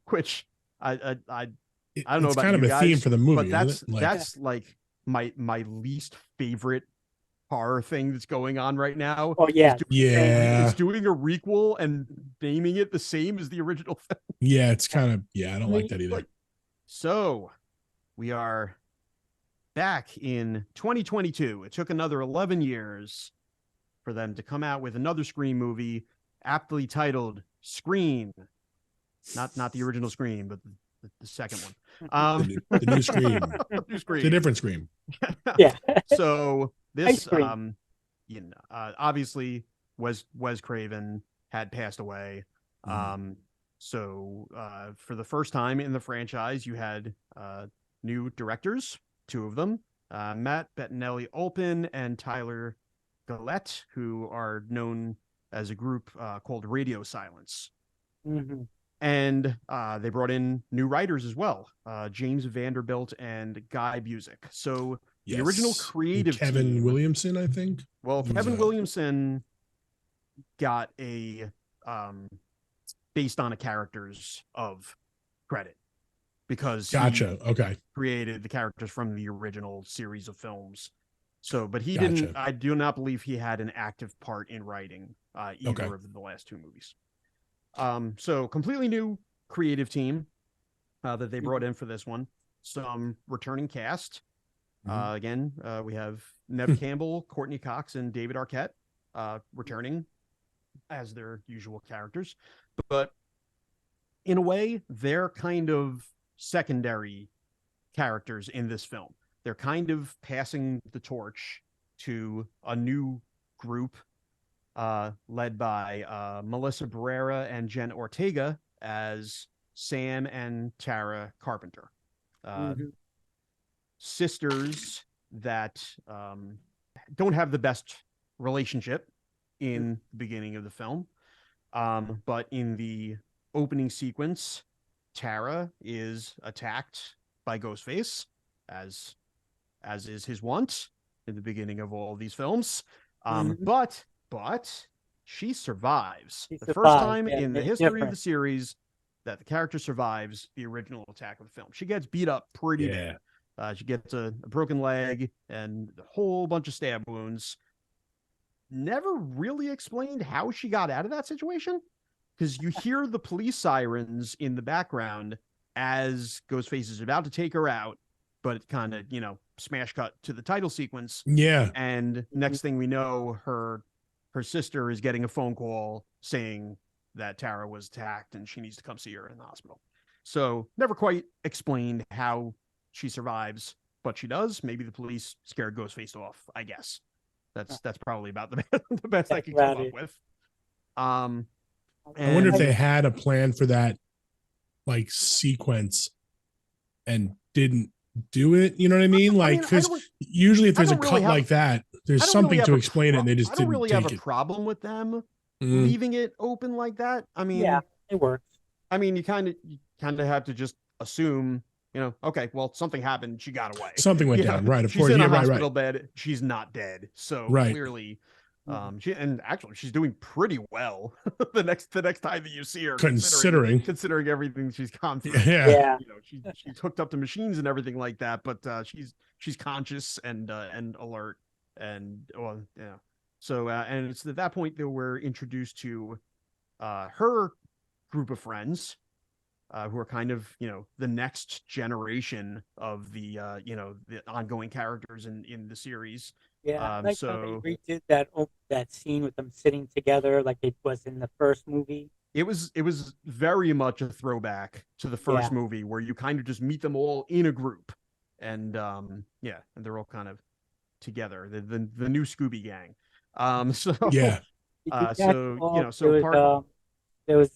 Which I don't know it's about kind you of a guys, theme for the movie. but Like, that's like my least favorite horror thing that's going on right now. Oh yeah, it's doing a requel and naming it the same as the original film. Yeah, it's kind of I don't like that either. So we are back in 2022. It took another 11 years for them to come out with another Scream movie, aptly titled Scream. Not the original Scream, but the second one. The new Scream. New Scream. It's a different Scream. Yeah. So this, obviously Wes Craven had passed away. So for the first time in the franchise, you had new directors, two of them, Matt Bettinelli-Olpin and Tyler Gillette, who are known as a group called Radio Silence. Mm-hmm. And they brought in new writers as well, James Vanderbilt and Guy Busick. So the original creative Kevin team, Williamson, I think. Well, Kevin Williamson got a based on a characters of credit because he created the characters from the original series of films. So, but he didn't. I do not believe he had an active part in writing either of the last two movies. So completely new creative team that they brought in for this one. Some returning cast. Again, we have Neve Campbell, Courtney Cox, and David Arquette returning as their usual characters. But in a way, they're kind of secondary characters in this film. They're kind of passing the torch to a new group led by Melissa Barrera and Jen Ortega as Sam and Tara Carpenter. Sisters that don't have the best relationship in the beginning of the film. But in the opening sequence, Tara is attacked by Ghostface, as is his wont in the beginning of all of these films. But she survives. The first time in the history of the series that the character survives the original attack of the film. She gets beat up pretty bad. She gets a broken leg and a whole bunch of stab wounds. Never really explained how she got out of that situation, because you hear the police sirens in the background as Ghostface is about to take her out, but it kind of, smash cut to the title sequence. Yeah. And next thing we know, her sister is getting a phone call saying that Tara was attacked and she needs to come see her in the hospital. So never quite explained how she survives, but she does. Maybe the police scared Ghostface off, I guess. That's probably about the best I can come up with. I wonder if they had a plan for that like sequence and didn't do it. You know what I mean? Like, because usually if there's a cut like that, there's something to explain it and they just didn't really take have a it. problem with them leaving it open like that. I mean, yeah, it works. I mean, you kind of have to just assume, okay, well, something happened. She got away. Something went down, right? Of she's course, in a right, hospital bed. She's not dead, so clearly, she's doing pretty well. the next time that you see her, considering everything she's gone through. Yeah. She's hooked up to machines and everything like that, but she's conscious and alert and So and it's at that point that we're introduced to her group of friends. Who are kind of, the next generation of the, the ongoing characters in the series. Yeah, so they redid that scene with them sitting together like it was in the first movie. It was very much a throwback to the first movie where you kind of just meet them all in a group, and and they're all kind of together. The new Scooby Gang. There was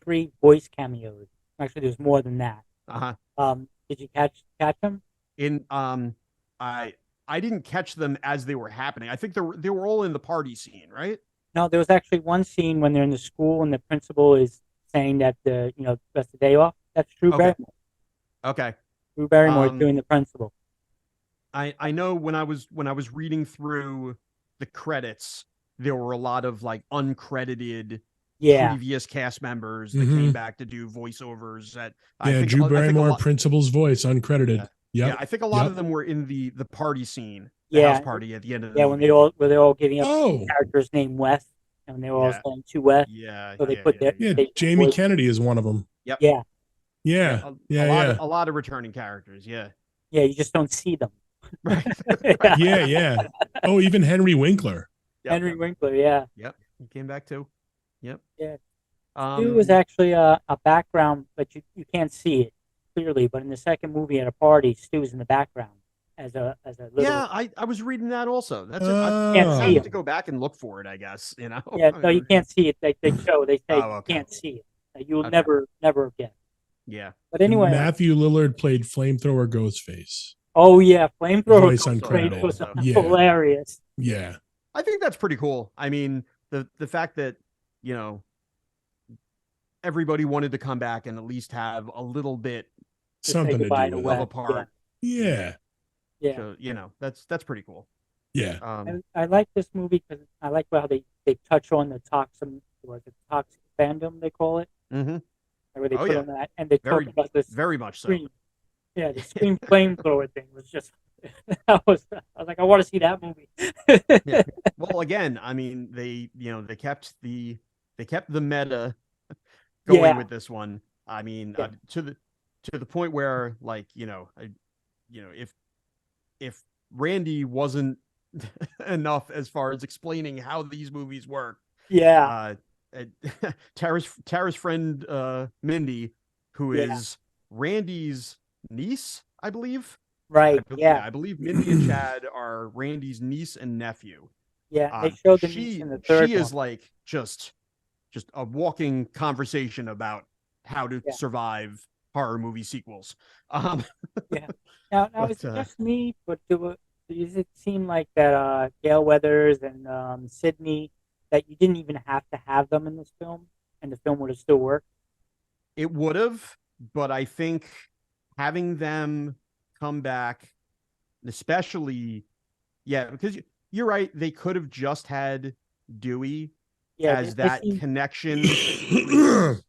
3 voice cameos. Actually, there's more than that. Did you catch them? I didn't catch them as they were happening. I think they were all in the party scene, right? No, there was actually one scene when they're in the school and the principal is saying that the rest of the day off. That's Drew Barrymore. Okay. Drew Barrymore is doing the principal. I know when I was reading through the credits, there were a lot of like uncredited previous cast members that came back to do voiceovers. Drew Barrymore, Principal's voice, uncredited. Yeah, I think a lot of them were in the party scene, the house party at the end of the movie. When they're all giving up characters named Wes, and they were all saying to Wes. So they put Jamie Kennedy is one of them. Yep. Yeah. A lot of returning characters. Yeah. Yeah, you just don't see them. Right. Yeah. Oh, even Henry Winkler. Henry Winkler, yeah. Yep. He came back too. Yep. Yeah. Stu was actually a background, but you can't see it clearly. But in the second movie at a party, Stu's in the background as a little. Yeah, I was reading that also. That's I have to go back and look for it, I guess. You know. Yeah, no, you can't see it. They say you can't see it. You'll never get. Yeah. But anyway, Matthew Lillard played Flamethrower Ghostface. Oh yeah, Flamethrower voice uncredited. Was hilarious. Yeah. I think that's pretty cool. I mean, the fact that, you know, everybody wanted to come back and at least have a little bit something to do of a part. Yeah. So, you know, that's pretty cool. Yeah. I like this movie because I like how they touch on the toxic fandom, they call it. Mm-hmm. Where they put on that, and they talk about this very much screen. Yeah, the screen flamethrower thing was just. I was like, I want to see that movie. Yeah. Well, again, I mean, they kept the meta going with this one. I mean, to the point where, like, if Randy wasn't enough as far as explaining how these movies work, Tara's friend Mindy, who is Randy's niece, I believe. Right. I believe Mindy and Chad are Randy's niece and nephew. Yeah, they showed the niece in the third. She is like just a walking conversation about how to survive horror movie sequels. Yeah. Now it's just me, but does it seem like that Gail Weathers and Sydney, that you didn't even have to have them in this film, and the film would have still worked? It would have, but I think having them come back, especially, because you're right, they could have just had Dewey as that connection. The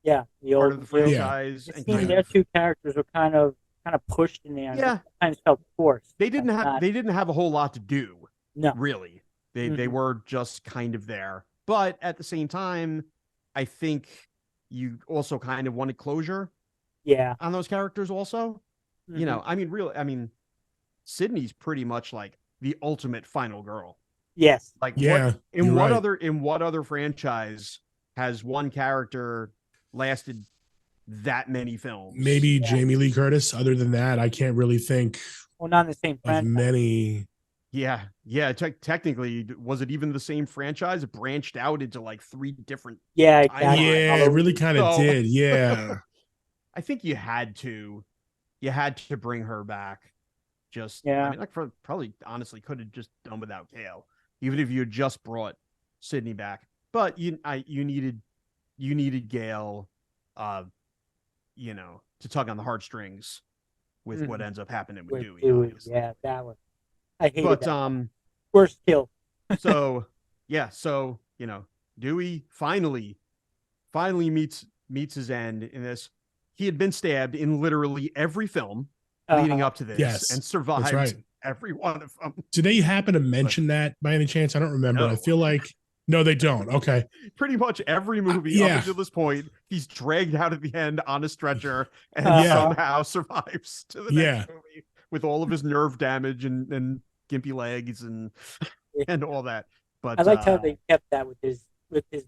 part of the franchise. It seemed their two characters were kind of pushed in there. Yeah, kind of felt forced. They didn't have a whole lot to do. No, really. They were just kind of there. But at the same time, I think you also kind of wanted closure. Yeah. On those characters also. Mm-hmm. You know, I mean, Sydney's pretty much like the ultimate final girl. Yes. Like what other franchise has one character lasted that many films? Maybe Jamie Lee Curtis. Other than that, I can't really think. Well, not in the same franchise. Many. Yeah. Technically, was it even the same franchise? It branched out into like 3 different. Yeah, exactly. Yeah, it really kind of did. Yeah. I think you had to bring her back. Just I mean, like, probably honestly could have just done without Gail, even if you had just brought Sydney back. But you needed Gail, to tug on the heartstrings with what ends up happening with Dewey. Yeah, that was. I hated that. Worst kill. So Dewey finally meets his end in this. He had been stabbed in literally every film leading up to this, and survived every one of them. Do they happen to mention that by any chance? I don't remember. No. I feel like no, they don't. Okay. Pretty much every movie up until this point, he's dragged out at the end on a stretcher and somehow survives to the next movie with all of his nerve damage and gimpy legs and all that. But I liked how they kept that with his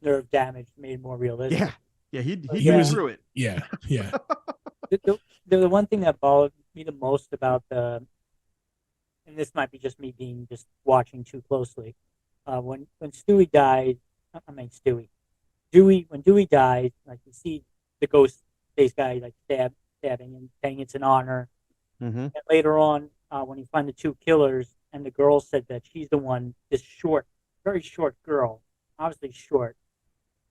nerve damage, made it more realistic. Yeah, he was through it. Yeah. The one thing that bothered me the most about and this might be just me being watching too closely, when Stewie died, when Dewey died, like you see the ghost face guy like stabbing and saying it's an honor. Mm-hmm. And later on, when you find the 2 killers, and the girl said that she's the one, this short, very short girl, obviously short,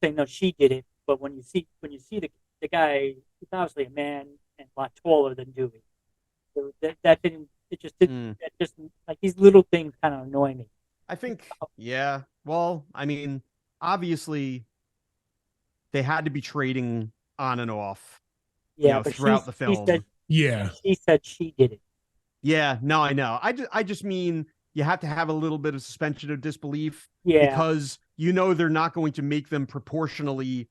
saying no, she did it. But when you see the guy, he's obviously a man and a lot taller than Dewey. So that didn't It just didn't. It just like these little things kind of annoy me. I think, yeah. Well, I mean, obviously, they had to be trading on and off, Yeah, but throughout the film. She said she did it. Yeah, no, I know. I just mean you have to have a little bit of suspension of disbelief, because they're not going to make them proportionally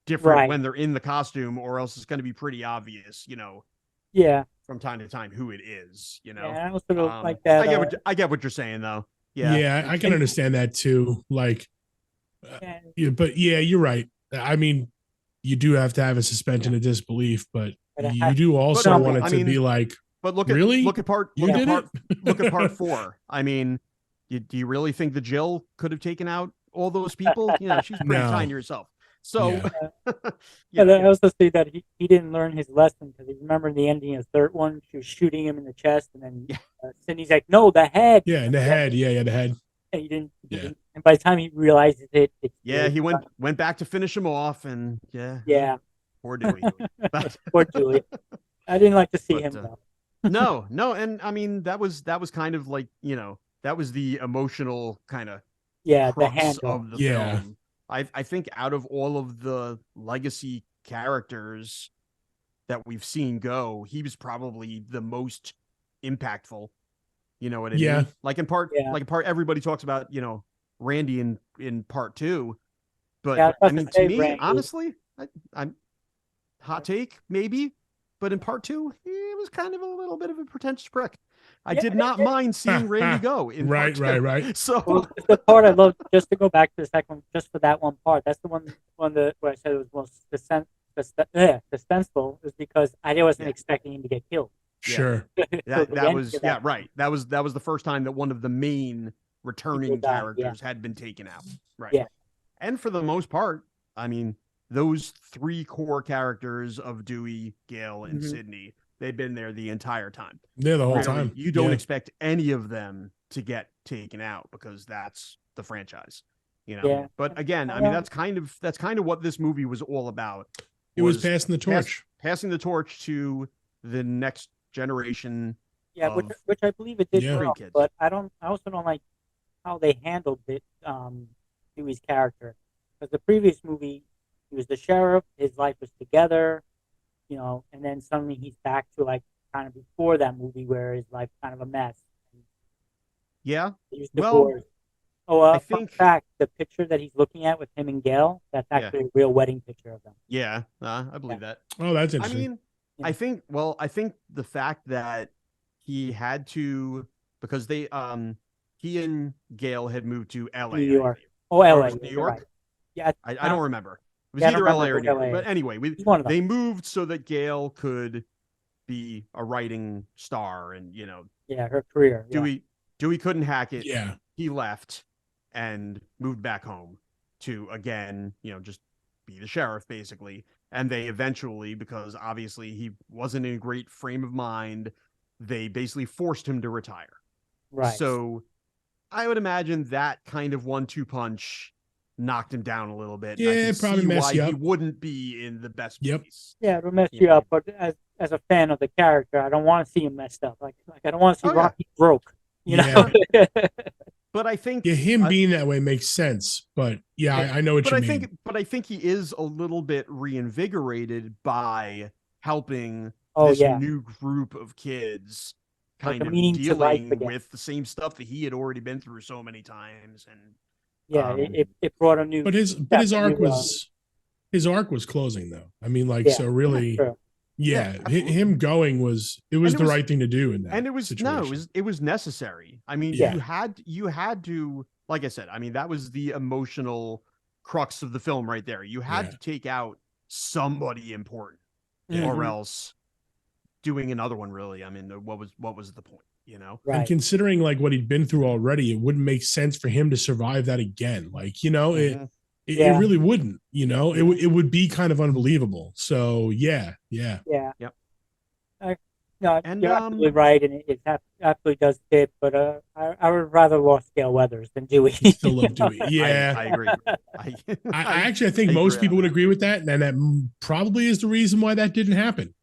different when they're in the costume, or else it's going to be pretty obvious, Yeah. from time to time who it is, Yeah, I also don't like that. I get what you're saying though. Yeah, I can understand that too. Like, but yeah, you're right. I mean, you do have to have a suspension of disbelief, but you do also want it to be like, but look at part 4. I mean, do you really think the Jill could have taken out all those people? She's pretty tiny herself. So I also see that he didn't learn his lesson, because you remember in the ending of the third one, she was shooting him in the chest, and then Sydney's like, "No, the head." Yeah, in the head. Yeah, the head. And he didn't. And by the time he realizes it, he went back to finish him off, and poor Dewey. Poor Dewey. I didn't like to see him though. No, and I mean that was kind of like that was the emotional kind of the handle of the film. I think out of all of the legacy characters that we've seen go, he was probably the most impactful. You know what I mean? Like in part, everybody talks about Randy in part 2, but I mean to me, Randy, honestly, I'm hot take maybe, but in part 2, he was kind of a little bit of a pretentious prick. I did not mind seeing Randy go in part 2. Right. So the part I loved, just to go back to the second one, just for that one part, that's the one where I said it was most suspenseful, is because I wasn't expecting him to get killed. Sure. That was right. That was the first time that one of the main returning characters had been taken out. Right. Yeah. And for the most part, I mean, those 3 core characters of Dewey, Gale, and Sydney, they've been there the entire time. Yeah, the whole time. You don't expect any of them to get taken out, because that's the franchise. But again, I mean, that's kind of what this movie was all about. It was passing the torch. Passing the torch to the next generation. Yeah, which I believe it did well, but I also don't like how they handled it, Dewey's character. Because the previous movie, he was the sheriff, his life was together, and then suddenly he's back to like kind of before that movie where his life's kind of a mess. Yeah. He was divorced. I think fact, the picture that he's looking at with him and Gail, that's actually a real wedding picture of them. Yeah, I believe that. Oh, that's interesting. I mean, I think the fact that he had to, because he and Gail had moved to LA. New York. LA. New York? Right. Yeah. I don't remember. It was either LA or New York. But anyway, they moved so that Gail could be a writing star, and her career. Dewey couldn't hack it. Yeah. He left and moved back home to, again, just be the sheriff, basically. And they eventually, because obviously he wasn't in a great frame of mind, they basically forced him to retire. Right. So I would imagine that kind of 1-2 punch knocked him down a little bit. Yeah, it probably messed you up. He wouldn't be in the best place. Yeah, it'll mess you up. But as a fan of the character, I don't want to see him messed up. Like I don't want to see Rocky broke. You know. But I think him being that way makes sense. But I know what you mean. But I think he is a little bit reinvigorated by helping this new group of kids kind of dealing with the same stuff that he had already been through so many times. And it brought a new. But his arc was closing though. I mean, so really. Him going was the right thing to do in that. And it was situation. It was necessary. I mean, you had to, like I said, I mean, that was the emotional crux of the film right there. You had to take out somebody important, or else doing another one really. I mean, what was the point? Right. And considering like what he'd been through already, it wouldn't make sense for him to survive that again. Like it really wouldn't, it would be kind of unbelievable. So Yep. You're And absolutely right, and it absolutely does fit. But I would rather lost Gale Weathers than Dewey. Still love Dewey. Yeah, I agree. I think most people would agree with that, and that probably is the reason why that didn't happen.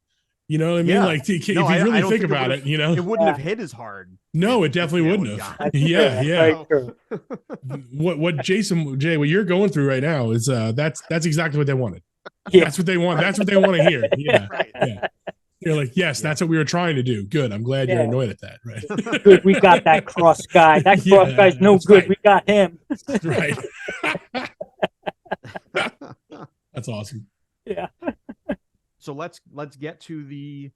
You know what I mean? Yeah. Like, if No, you I really don't think think about it, you know, it wouldn't have hit as hard. no, it if, definitely you know, wouldn't it have. got- That's Yeah, true. yeah. Very true. What Jason Jay, what you're going through right now is that's exactly what they wanted. Yeah. That's what they want. That's what they want to hear. Yeah, Right. yeah. You're like, yes, Yeah. that's what we were trying to do. Good. I'm glad you're Yeah. annoyed at that. Right. Good. We got that cross guy. That Yeah, cross guy's no that's good. right. We got him. Right. That's awesome. Yeah. So let's get to the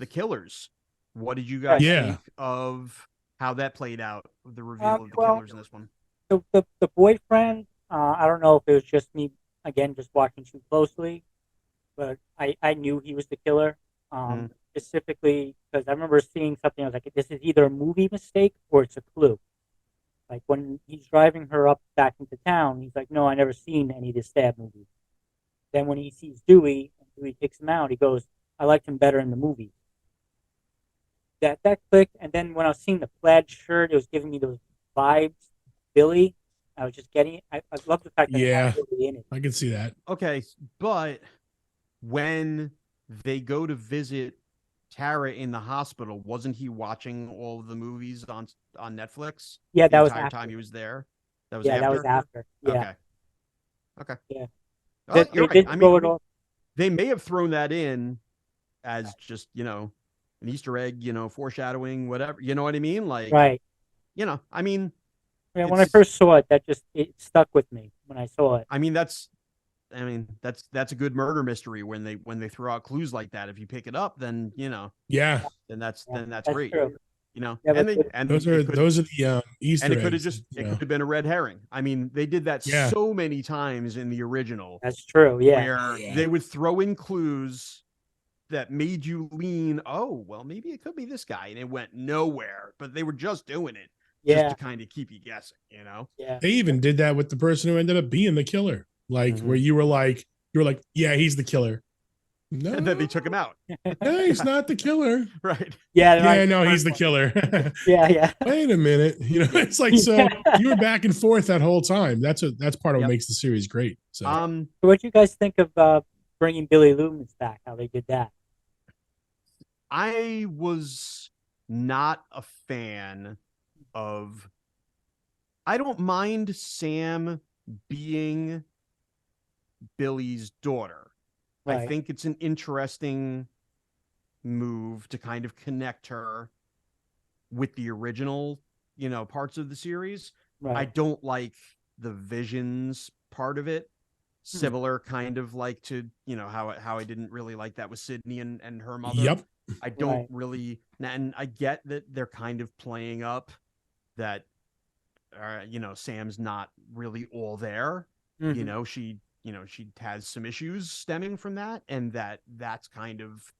killers. What did you guys Yeah. think of how that played out? The reveal of the well, killers in this one. The boyfriend, I don't know if it was just me, again, just watching too closely, but I knew he was the killer. Specifically because I remember seeing something. I was like, this is either a movie mistake or it's a clue. Like when he's driving her up back into town, he's like, no, I never seen any of the stab movies. Then when he sees Dewey, and Dewey kicks him out, he goes, I liked him better in the movie. That clicked, and then when I was seeing the plaid shirt, it was giving me those vibes. Billy, I was just getting. I love the fact that it had Billy in it. I can see that. Okay, but when they go to visit Tara in the hospital, wasn't he watching all of the movies on Netflix? Yeah, that the was entire after. time he was there. That was Yeah, after? that was after. Yeah. Okay. Okay. Yeah. Oh, They you're right. did I throw mean, it off. they may have thrown that in as just, an Easter egg, foreshadowing, whatever. You know what I mean? Like, Right. I mean, Yeah, when I first saw it, it stuck with me when I saw it. I mean, that's a good murder mystery when they throw out clues like that. If you pick it up, then Yeah. then that's great. True. Yeah, those are the Easter and it eggs. could have been a red herring. I mean, they did that so many times in the original. That's true. Yeah. Where they would throw in clues that made you lean, oh, well, maybe it could be this guy, and it went nowhere. But they were just doing it just to kind of keep you guessing, Yeah. They even did that with the person who ended up being the killer. Like where you were like, yeah, he's the killer. No, and then they took him out. No, he's not the killer. Right. Yeah, no, he's the killer. Yeah. Wait a minute. It's like, so you were back and forth that whole time. That's part of what makes the series great. So what do you guys think of bringing Billy Loomis back? How they did that? I was not a fan of. I don't mind Sam being Billy's daughter. Right. I think it's an interesting move to kind of connect her with the original, parts of the series. Right. I don't like the visions part of it. Similar kind of like to, how I didn't really like that with Sydney and her mother. Yep. I don't really, and I get that they're kind of playing up that, Sam's not really all there. She has some issues stemming from that, and that's kind of,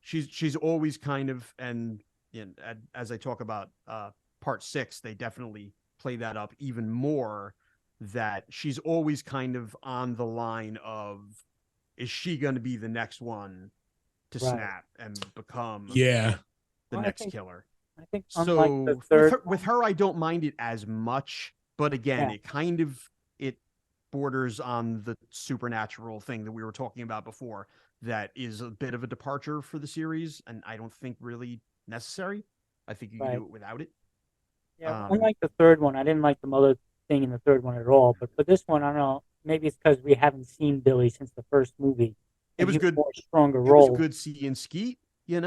she's always kind of, and as I talk about part 6, they definitely play that up even more, that she's always kind of on the line of, is she going to be the next one to snap and become the next killer? I think so. The third with her, I don't mind it as much, but again, it kind of borders on the supernatural thing that we were talking about before. That is a bit of a departure for the series, and I don't think really necessary. I think you can do it without it. Yeah, unlike the third one, I didn't like the mother thing in the third one at all. But for this one, I don't know. Maybe it's because we haven't seen Billy since the first movie. It was good. More stronger role. It was good seeing Skeet. I mean,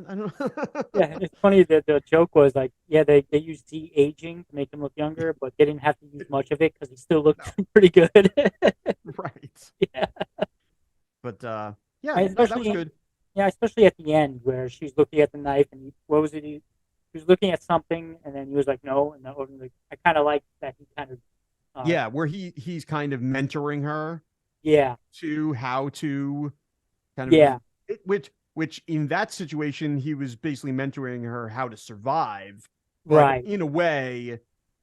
I don't know. Yeah, it's funny that the joke was like, they used de-aging to make him look younger, but they didn't have to use much of it because he still looked pretty good. Right. Yeah. But that was good. Yeah, especially at the end where she's looking at the knife and what was it? He was looking at something and then he was like, no, and I kind of like that he kind of. Where he's kind of mentoring her. Yeah. To how to kind of which in that situation, he was basically mentoring her how to survive. Right. In a way,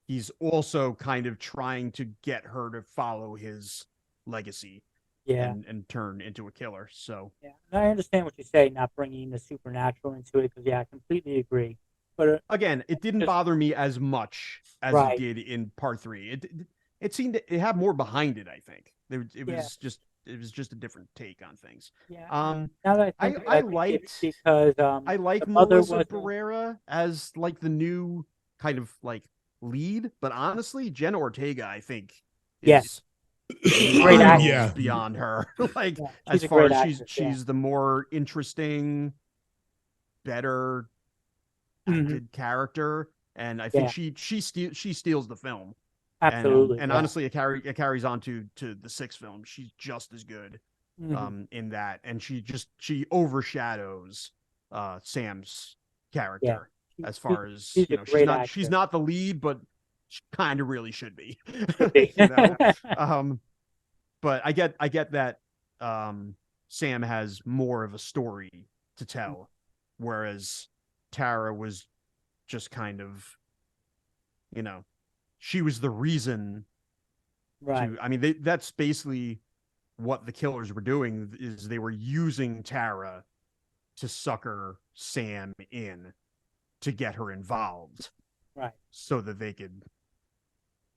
he's also kind of trying to get her to follow his legacy. Yeah. And turn into a killer. So yeah, I understand what you say, not bringing the supernatural into it, because I completely agree. But again, it didn't bother me as much as it did in part 3. It seemed it had more behind it. I think it was just just a different take on things. Yeah. Um, Now that I think I of it, liked because I like the mother Melissa was Barrera as like the new kind of like lead, but honestly, Jenna Ortega, I think, yes, is great miles actress. Yeah. beyond her. Like Yeah, as she's a far great as actress. she's the more interesting, better acted character, and I think Yeah, she steals the film. absolutely. And Yeah. honestly, it carries on to the sixth film. She's just as good in that, and she overshadows Sam's Yeah. character She, as she, far as she's a great she's actress. not the lead, but she kind of really should be. Should be. You know, but I get that Sam has more of a story to tell, whereas Tara was just kind of, you know, she was the reason Right. to. I mean, that's basically what the killers were doing, is they were using Tara to sucker Sam in to get her involved, Right. so that they could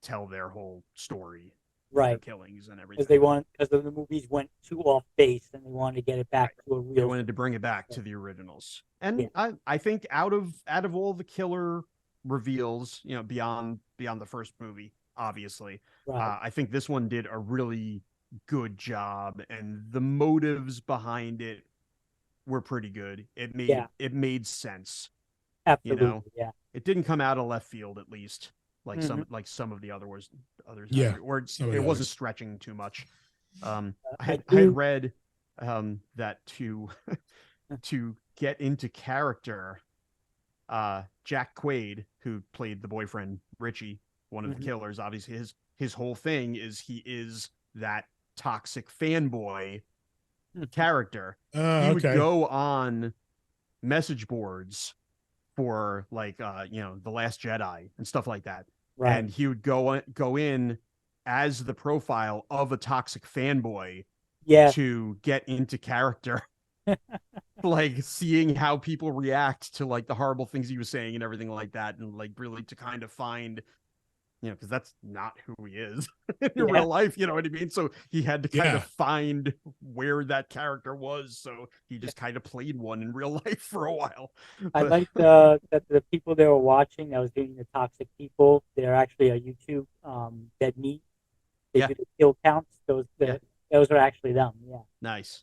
tell their whole story, Right. their killings and everything. Because the movies went too off base, and they wanted to get it back to a real. They wanted to bring it back to the originals, and I think out of all the killer reveals, beyond the first movie, obviously, Right. I think this one did a really good job, and the motives behind it were pretty good. It made sense. Absolutely. Yeah. It didn't come out of left field, at least, like some of the others. Yeah, or it wasn't stretching too much. I had read that to get into character, Jack Quaid, who played the boyfriend Richie, one of the killers, obviously his whole thing is he is that toxic fanboy character. He would go on message boards for like The Last Jedi and stuff like that. Right. And he would go in as the profile of a toxic fanboy to get into character. Like seeing how people react to like the horrible things he was saying and everything like that, and like really to kind of find, because that's not who he is in real life, you know what I mean? So he had to kind of find where that character was. So he just kind of played one in real life for a while. I like that the people they were watching that was doing the toxic people, they're actually a YouTube Dead Meat. They do the kill counts. Those are actually them. Yeah. Nice.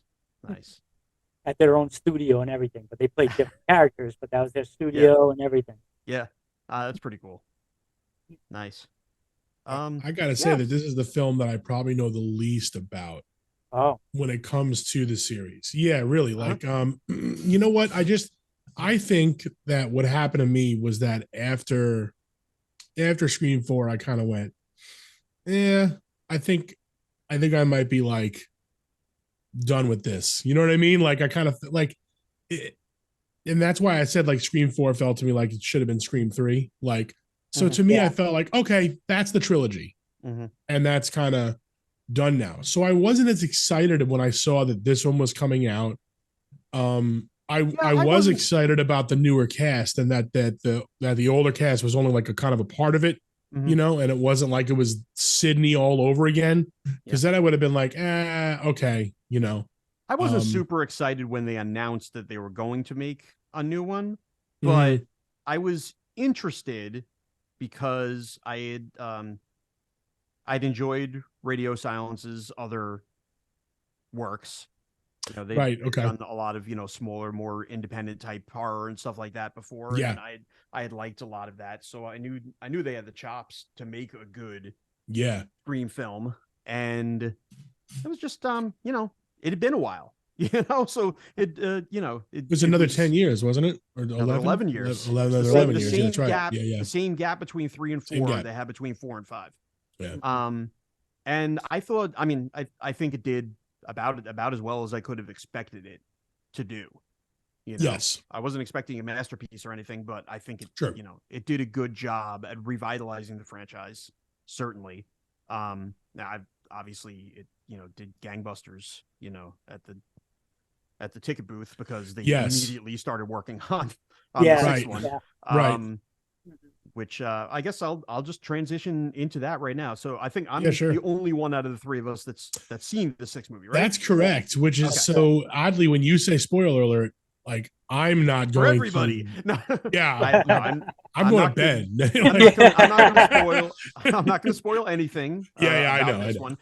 At their own studio and everything, but they played different characters, but that was their studio and everything. Yeah. That's pretty cool. Nice. I gotta say that this is the film that I probably know the least about. When it comes to the series. Yeah, really. Like, you know what? I think that what happened to me was that after Scream 4, I kind of went, I think I might be like done with this. You know what I mean? Like, I kind of like it, and that's why I said like Scream 4 felt to me like it should have been Scream 3. Like, so to me, I felt like, okay, that's the trilogy. And that's kind of done now. So I wasn't as excited when I saw that this one was coming out. I was excited about the newer cast, and that the older cast was only like a kind of a part of it, and it wasn't like it was Sydney all over again. Because then I would have been like, okay, I wasn't super excited when they announced that they were going to make a new one, but I was interested because I'd enjoyed Radio Silence's other works. They've done a lot of smaller, more independent type horror and stuff like that before. And I had liked a lot of that, so I knew they had the chops to make a good Scream film. And it was just it had been a while, so it was another 10 years, wasn't it? Or 11 years. 11 years. Same That's right. gap, The same gap between 3 and 4 they had between 4 and 5. And I thought, I think it did about as well as I could have expected it to do. Yes, I wasn't expecting a masterpiece or anything, but I think it it did a good job at revitalizing the franchise. Certainly. Now obviously it did gangbusters at the ticket booth, because they immediately started working on the sixth one. which I guess I'll just transition into that right now. So I think I'm sure. the only one out of the three of us that's seen the sixth movie, right? That's correct. Which is Okay. so oddly when you say spoiler alert, like I'm not For going everybody. to. No. Yeah, I'm going to bed. I'm not going to spoil anything. I know. This one,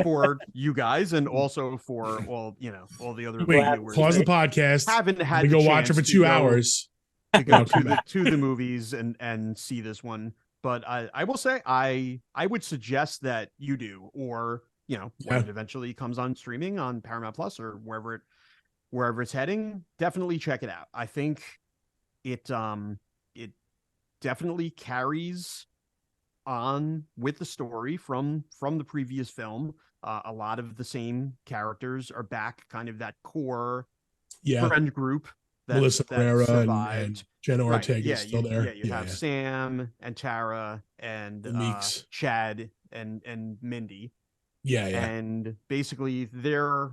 for you guys and also for all the other viewers. Pause the podcast. Haven't had we to go watch it for 2 hours. To go to the movies and see this one. But I will say I would suggest that you do, or when it eventually comes on streaming on Paramount Plus or wherever it's heading, definitely check it out. I think it definitely carries on with the story from the previous film. A lot of the same characters are back, kind of that core friend group that Melissa Herrera survived. And Jenna Ortega is still there. Yeah, you have Sam and Tara and Chad and Mindy. Yeah. And basically they're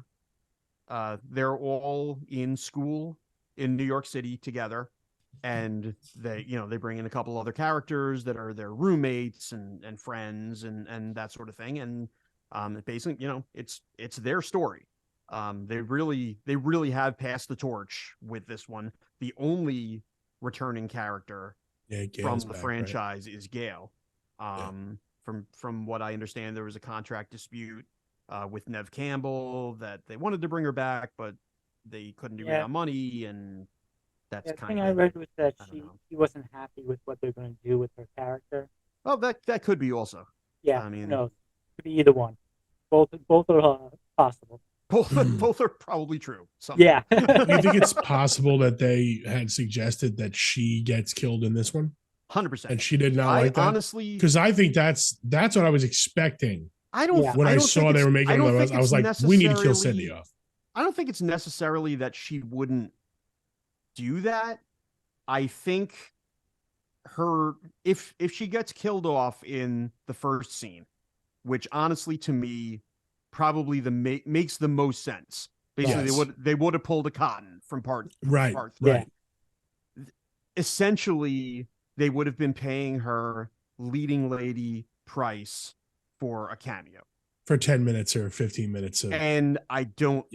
all in school in New York City together, and they bring in a couple other characters that are their roommates and friends and that sort of thing. And basically, it's their story. They really have passed the torch with this one. The only returning character from the franchise is Gail. From what I understand, there was a contract dispute with Nev Campbell that they wanted to bring her back, but they couldn't do it on money, and that's kind of. The thing I read was that she wasn't happy with what they're going to do with her character. Well, that could be also. Yeah, I mean, could be either one. Both are possible. Both are probably true. Yeah. Do you think it's possible that they had suggested that she gets killed in this one? 100%. And she did not like that? Honestly, because I think that's what I was expecting. When I saw they were making them, I was like, we need to kill Cindy off. I don't think it's necessarily that she wouldn't do that. I think if she gets killed off in the first scene, which honestly to me probably makes the most sense. Basically, they would have pulled a Cotton from part three. Right. Essentially, they would have been paying her leading lady price for a cameo for 10 minutes or 15 minutes and I don't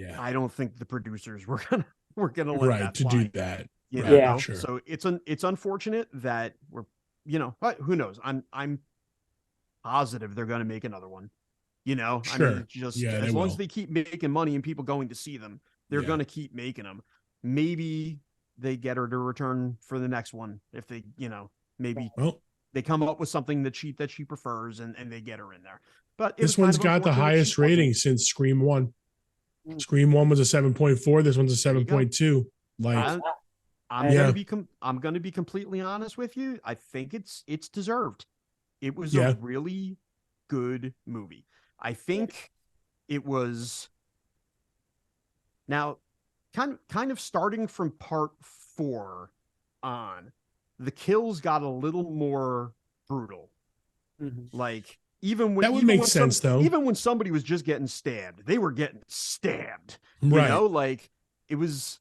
think the producers were gonna let that to do that. Sure. So it's unfortunate that but who knows? I'm positive they're gonna make another one. Sure. I mean, just as long as they keep making money and people going to see them, they're gonna keep making them. Maybe they get her to return for the next one if they maybe they come up with something that she prefers and they get her in there. But this one's got the highest rating since Scream 1. Scream 1 was a 7.4. This one's a 7.2. Like I'm gonna be completely honest with you. I think it's deserved. It was a really good movie. I think it was now kind of starting from part 4 on. The kills got a little more brutal. Like even when that would make sense though. Even when somebody was just getting stabbed, they were getting stabbed. Right. Like it was.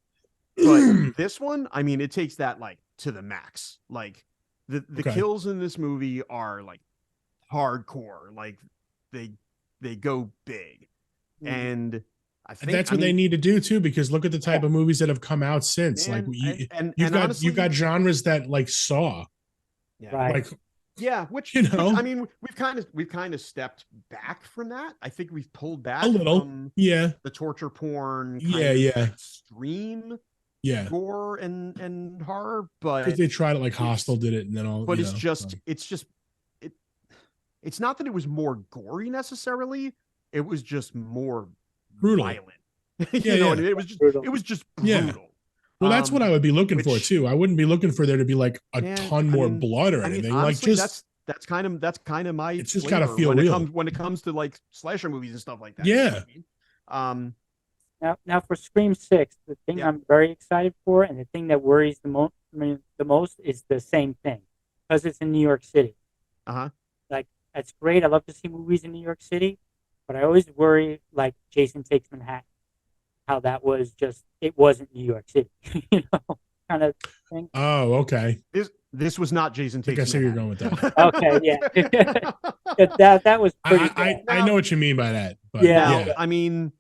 But this one, I mean, it takes that like to the max. Like the kills in this movie are like hardcore. Like they go big, and I think that's what they need to do too, because look at the type of movies that have come out since. Like you've got genres that like Saw, which I mean we've kind of stepped back from that. I think we've pulled back a little, from the torture porn, extreme, gore and horror, but because they tried it like Hostel did it, and then all. But it's not that it was more gory necessarily. It was just more brutal. Violent. You know what I mean? It was just brutal. Well, that's what I would be looking for too. I wouldn't be looking for there to be like a ton more blood or anything. Honestly, like that's kind of my. It's just gotta feel real when it comes to like slasher movies and stuff like that. Yeah. You know what I mean? Now for Scream 6, the thing I'm very excited for, and the thing that worries the most is the same thing, because it's in New York City. Like that's great. I love to see movies in New York City, but I always worry like Jason Takes Manhattan, how that was just it wasn't New York City, kind of thing. Oh, okay. This was not Jason I think Takes I see where you're Manhattan. going with that. Okay, yeah. that was pretty bad. I know what you mean by that. But Yeah. yeah. I mean,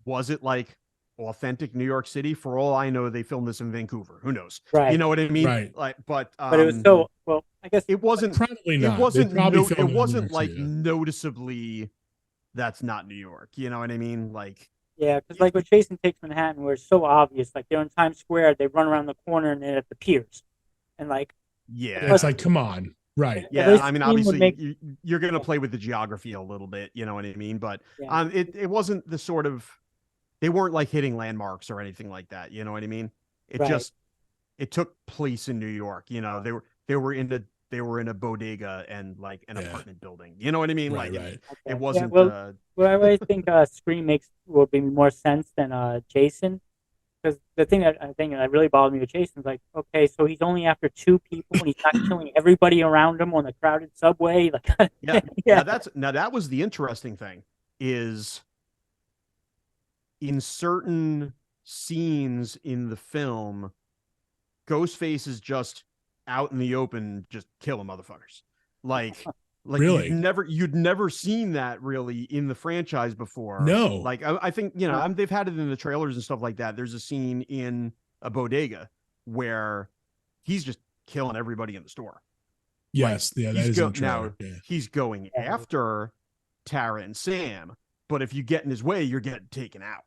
was it like authentic New York City? For all I know, they filmed this in Vancouver. Who knows? Right. You know what I mean? Right. Like, but it was so well. I guess it wasn't. Probably not. It wasn't. It filmed in New wasn't York like City, noticeably. That's not New York. You know what I mean? Like. Yeah, because like with Jason Takes Manhattan, where it's so obvious, like they're in Times Square, they run around the corner and they're at the piers, and like Yeah, it's like, come on, right? Yeah, I mean, obviously, you're going to play with the geography a little bit, you know what I mean? But it wasn't the sort of, they weren't like hitting landmarks or anything like that, you know what I mean? It just, it took place in New York, you know. They were in a bodega and like an apartment building, you know what I mean? Right, like right. it wasn't. Well, I think Scream will be more sense than Jason. Because the thing that really bothered me with Jason is like, okay, so he's only after 2 people and he's not killing everybody around him on the crowded subway. Like, yeah. That was the interesting thing is in certain scenes in the film, Ghostface is just out in the open, just killing motherfuckers. Like really? you'd never seen that really in the franchise before. No. Like I think, you know, they've had it in the trailers and stuff like that. There's a scene in a bodega where he's just killing everybody in the store. Yes, like, yeah, that is in the trailer. He's going after Tara and Sam, but if you get in his way, you're getting taken out.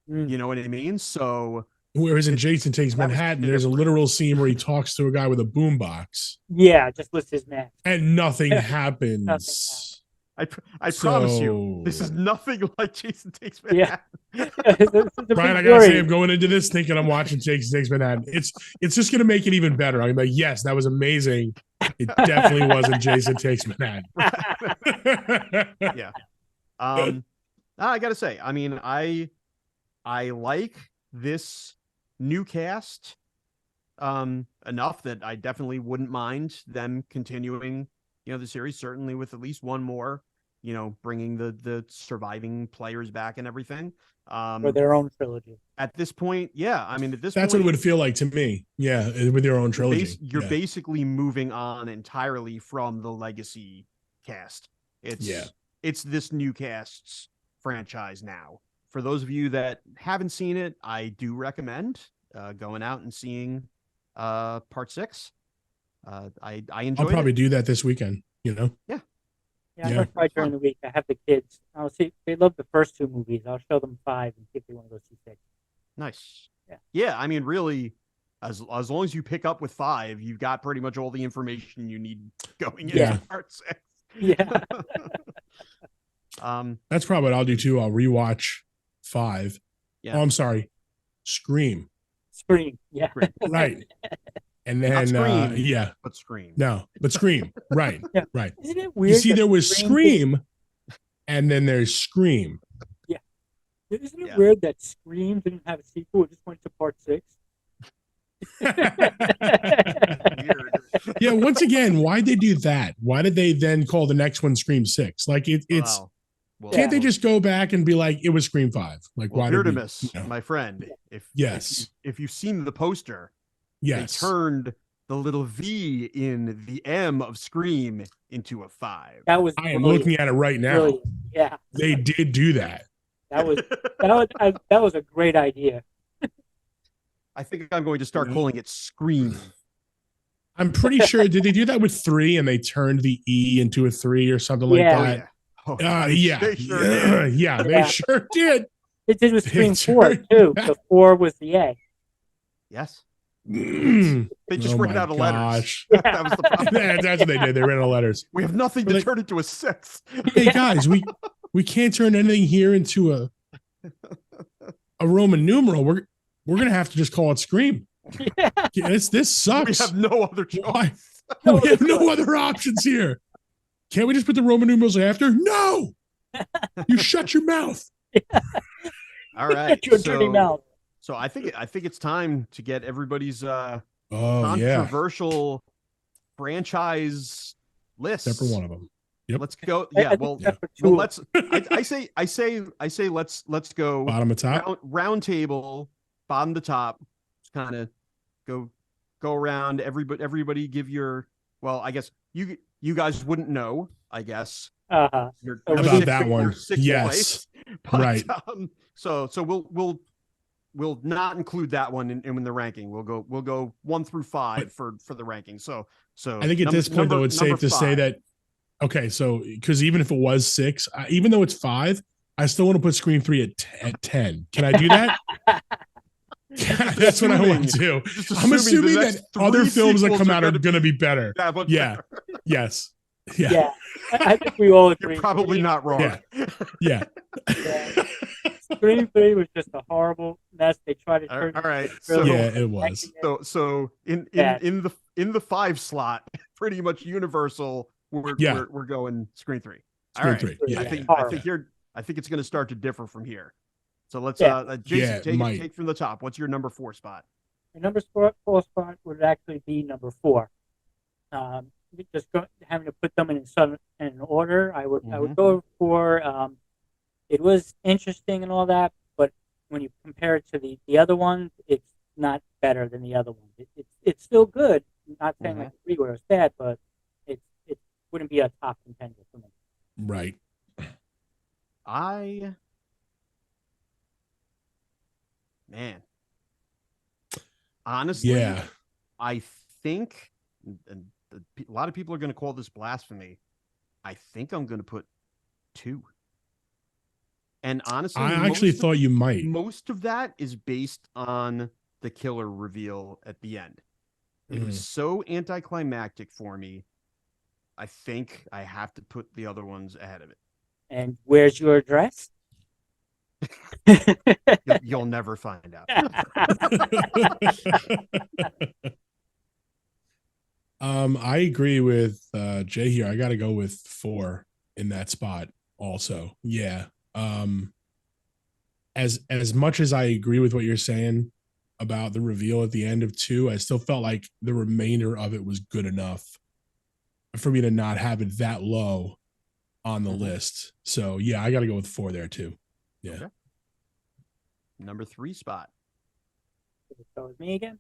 You know what I mean? So whereas in Jason Takes Manhattan, there's a literal scene where he talks to a guy with a boombox. Yeah, just lists his mask. And nothing happens. I promise you, this is nothing like Jason Takes Manhattan. Yeah. Brian, I gotta say, I'm going into this thinking I'm watching Jason Takes Manhattan. It's just gonna make it even better. I'm like, yes, that was amazing. It definitely wasn't Jason Takes Manhattan. Yeah. I gotta say, I mean, I like this new cast enough that I definitely wouldn't mind them continuing, you know, the series, certainly with at least one more, you know, bringing the surviving players back and everything. For their own trilogy. At this point, yeah. I mean, at this that's point, what it would feel like to me. Yeah, with your own trilogy. You're basically moving on entirely from the legacy cast. It's this new cast's franchise now. For those of you that haven't seen it, I do recommend going out and seeing part 6. I enjoyed. I'll probably do that this weekend. You know. Yeah, I'm gonna try during the week. I have the kids. I'll see. They love the first 2 movies. I'll show them 5 and see if they want to go see 6. Nice. Yeah. I mean, really, as long as you pick up with 5, you've got pretty much all the information you need going into part 6. Yeah. That's probably what I'll do too. I'll rewatch 5. Yeah. Oh, I'm sorry. Scream. Yeah. Right. And then but Scream. No, but Scream. Right. Yeah. Right. Isn't it weird? You see, there was Scream, and then there's Scream. Yeah. Isn't it weird that Scream didn't have a sequel? It just went to part 6. Yeah. Once again, why'd they do that? Why did they then call the next one Scream 6? Like it's. Wow. Well, can't they just go back and be like, it was Scream 5? Like, why did Beardamus, my friend? If you've seen the poster, they turned the little V in the M of Scream into a 5. That was. I am looking at it right now. Brilliant. Yeah, they did do that. That was a great idea. I think I'm going to start calling it Scream. I'm pretty sure. Did they do that with 3 and they turned the E into a 3 or something like that? They sure did. They sure did. It did with Scream 4 too. The 4 was the A. Yes. They just ran out of letters. That was the problem. That's what they did. They ran out of letters. We have nothing to turn into a 6. Hey guys, we can't turn anything here into a Roman numeral. We're gonna have to just call it Scream. This sucks. We have no other choice. We have no other options here. Can't we just put the Roman numerals after? No. You shut your mouth. All right. Your dirty mouth. So I think it's time to get everybody's controversial franchise list. Except for one of them. Yep. Let's go. Yeah. Well, let's. I say let's go bottom to top. Round table, bottom to top. Just kind of go go around. Everybody give your. Well, I guess you guys wouldn't know. I guess. Uh-huh. About that one. Your sixth Yes. place. But, Right. So we'll not include that one in the ranking. We'll go 1 through 5 for the ranking. So I think at this point though, it's safe to say that. Okay, so because even if it was 6, even though it's 5, I still want to put Scream 3 at 10. Can I do that? That's what I want to do. I'm assuming that other films that come out are going to be better. Yeah. Yes. Yeah. I think we all agree. You're probably not wrong. Yeah. Scream 3 was just a horrible mess. They tried to turn. All right. So, yeah, it was. So in the 5 slot, pretty much universal. We're going Scream 3. Scream 3. Yeah. I think it's going to start to differ from here. So let's Jason take from the top. What's your number 4 spot? My number 4 spot would actually be number 4. Having to put them in an order, I would go for. It was interesting and all that, but when you compare it to the other ones, it's not better than the other ones. It's still good. I'm not saying like everywhere is bad, but it wouldn't be a top contender for me. Right. Honestly, I think, and a lot of people are going to call this blasphemy. I think I'm going to put 2. And honestly, I actually thought you might. Most of that is based on the killer reveal at the end. It was so anticlimactic for me. I think I have to put the other ones ahead of it. And where's your address? You'll never find out. I agree with Jay here. I got to go with 4 in that spot also. Yeah. As much as I agree with what you're saying about the reveal at the end of 2, I still felt like the remainder of it was good enough for me to not have it that low on the list. So yeah, I got to go with 4 there too. Yeah. Okay. Number 3 spot. So with me again.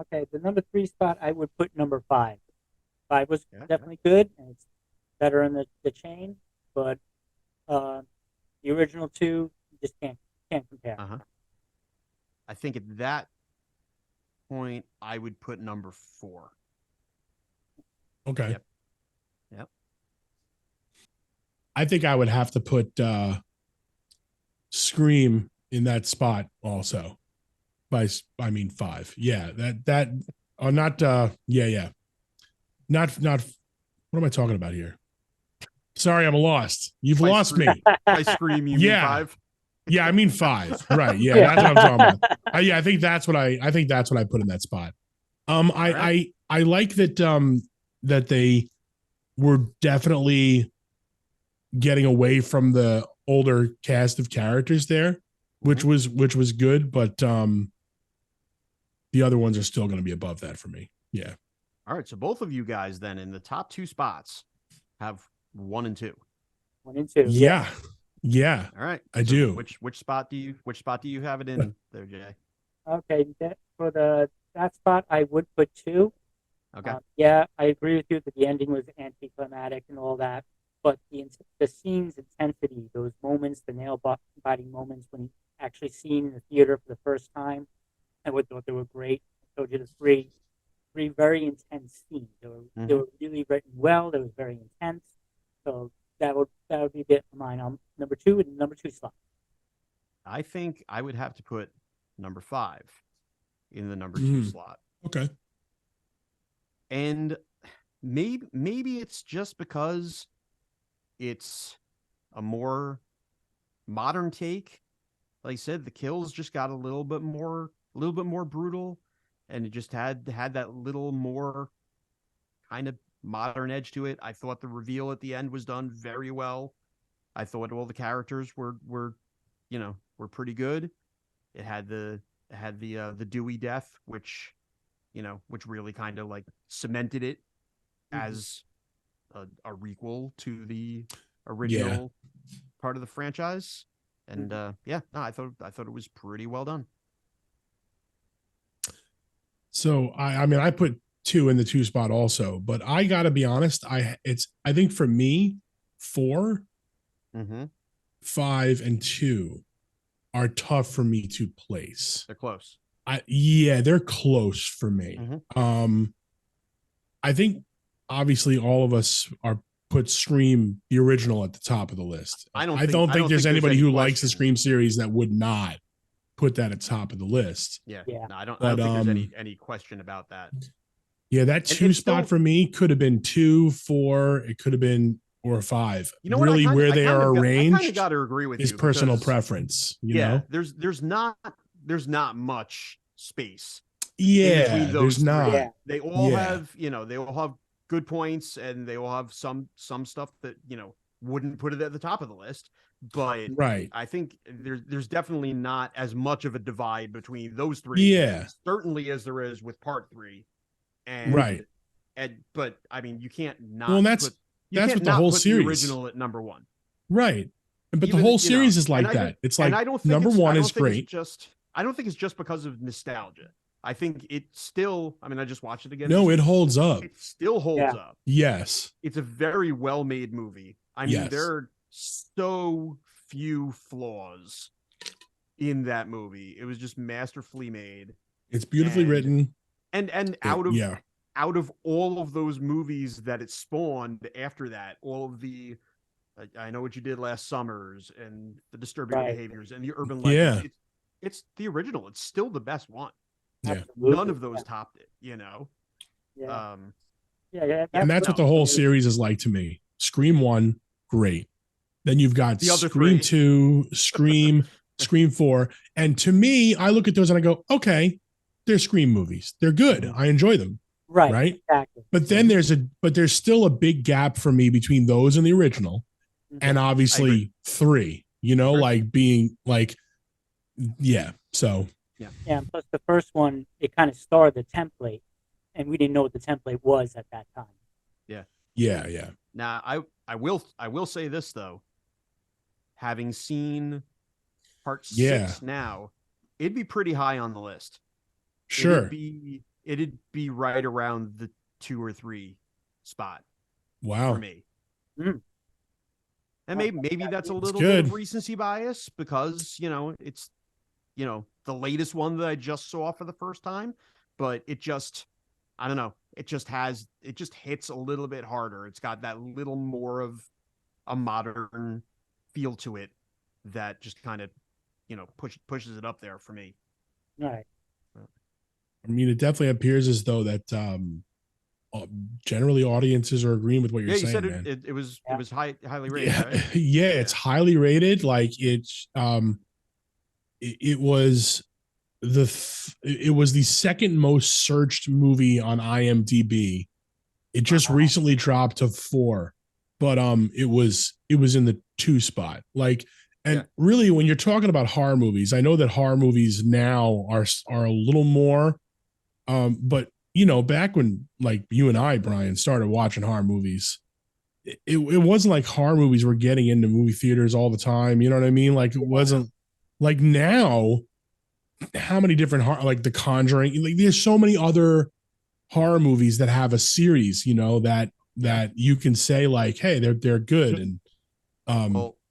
Okay, the number 3 spot, I would put number 5. 5 was definitely good, and it's better in the chain, but the original 2, you just can't compare. I think at that point, I would put number 4. Okay. Yep. I think I would have to put Scream in that spot also. I mean 5. Yeah, that not not what am I talking about here? Sorry, I'm lost. You've lost me. I Scream, you mean 5? Yeah, I mean 5. Right. Yeah, that's what I'm talking about. I think that's what I put in that spot. I like that that they were definitely getting away from the older cast of characters there, which was good, but the other ones are still going to be above that for me. Yeah. All right, so both of you guys then in the top 2 spots have 1 and 2. 1 and 2. Yeah. Yeah. All right. I do. Which spot do you have it in there, Jay? Okay, for that spot I would put 2. Okay. Yeah, I agree with you that the ending was anticlimactic and all that, but the scene's intensity, those moments, the nail-biting moments when you actually seen in the theater for the first time, I thought they were great. I told you the three very intense scenes. They were really written well. They was very intense. So that would be a bit of mine. Number 2 and number 2 slot. I think I would have to put number 5 in the number 2 slot. Okay. And maybe it's just because it's a more modern take. Like I said, the kills just got a little bit more brutal, and it just had that little more kind of modern edge to it. I thought the reveal at the end was done very well. I thought all the characters were pretty good. It had the Dewey death, which really kind of like cemented it as a requel to the original part of the franchise. And I thought it was pretty well done. So I mean, I put 2 in the 2 spot also, but I gotta be honest. I think for me, 4, Mm-hmm. 5, and 2 are tough for me to place. They're close. Yeah, they're close for me. Mm-hmm. I think obviously all of us are put Scream the original at the top of the list. I don't think there's anybody who likes the Scream series that would not put that at top of the list. Yeah. Yeah. No, I don't think there's any question about that. Yeah, that 2 spot for me could have been 2, 4. It could have been or 5. You know really, what? where they are arranged, I kind of got to agree with is you. personal preference. You know, there's not much space. Yeah, in between those there's not. Yeah. They all have they all have good points, and they all have some stuff that wouldn't put it at the top of the list. But Right. I think there's definitely not as much of a divide between those 3. Yeah. Certainly as there is with part 3. And Right. But I mean, you can't not. Well, that's what the whole series. The original at number 1. Right. But the whole series is like that. It's like I don't think number 1 is great. I don't think it's just because of nostalgia. I think it still, I mean, I just watched it again. No, it holds up. It still holds up. Yes. It's a very well-made movie. I mean, there are so few flaws in that movie. It was just masterfully made. It's beautifully written. And out of all of those movies that it spawned after that, all of the I Know What You Did Last Summers and the Disturbing Behaviors and the Urban Legends, it's the original. It's still the best one. Yeah. None of those topped it, Yeah. And that's what the whole series is like to me. Scream 1, great. Then you've got the other Scream 3. 2, Scream, Scream 4. And to me, I look at those and I go, okay, they're Scream movies. They're good. I enjoy them. Right. Exactly. But then there's still a big gap for me between those and the original. And obviously 3, like being like, so. Yeah. And plus the first one, it kind of started the template, and we didn't know what the template was at that time. Yeah. Now I will say this though, having seen part 6 now, it'd be pretty high on the list. Sure. It'd be right around the 2 or 3 spot. Wow. For me. And maybe that's a little bit of recency bias because, it's, the latest one that I just saw for the first time, but it just, I don't know. It just hits a little bit harder. It's got that little more of a modern feel to it that just kind of, pushes it up there for me. Right. I mean, it definitely appears as though that generally audiences are agreeing with what you're saying. You said man. It was highly rated. Yeah, right? It's highly rated. Like it was the second most searched movie on IMDb. It just recently dropped to 4, but it was in the 2 spot. Like, and really, when you're talking about horror movies, I know that horror movies now are a little more, but back when like you and I, Brian, started watching horror movies, it wasn't like horror movies were getting into movie theaters all the time. You know what I mean? Like it wasn't like now. How many different like The Conjuring? Like there's so many other horror movies that have a series, that you can say like, hey, they're good and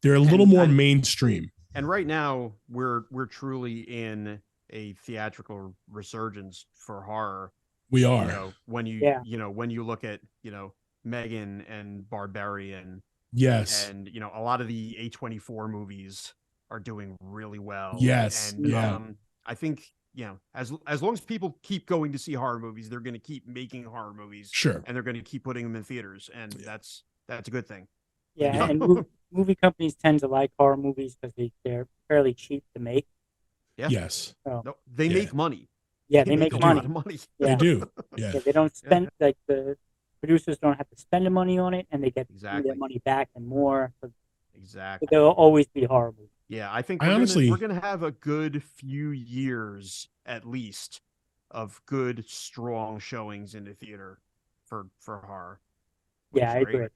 they're a little more mainstream. And right now we're truly in a theatrical resurgence for horror. We are. When you when you look at Megan and Barbarian, and a lot of the A24 movies are doing really well. Yes, and I think as long as people keep going to see horror movies, they're going to keep making horror movies. Sure, and they're going to keep putting them in theaters, and that's a good thing. Yeah, and movie companies tend to like horror movies because they're fairly cheap to make. Yeah. Yes. So, no, they make money. Yeah, they make money. Yeah. They do. Yeah. They don't spend like the producers don't have to spend the money on it, and they get their money back and more. Exactly. There'll always be horror movies. Yeah, I think we're gonna have a good few years at least of good, strong showings in the theater for horror. Yeah, I agree.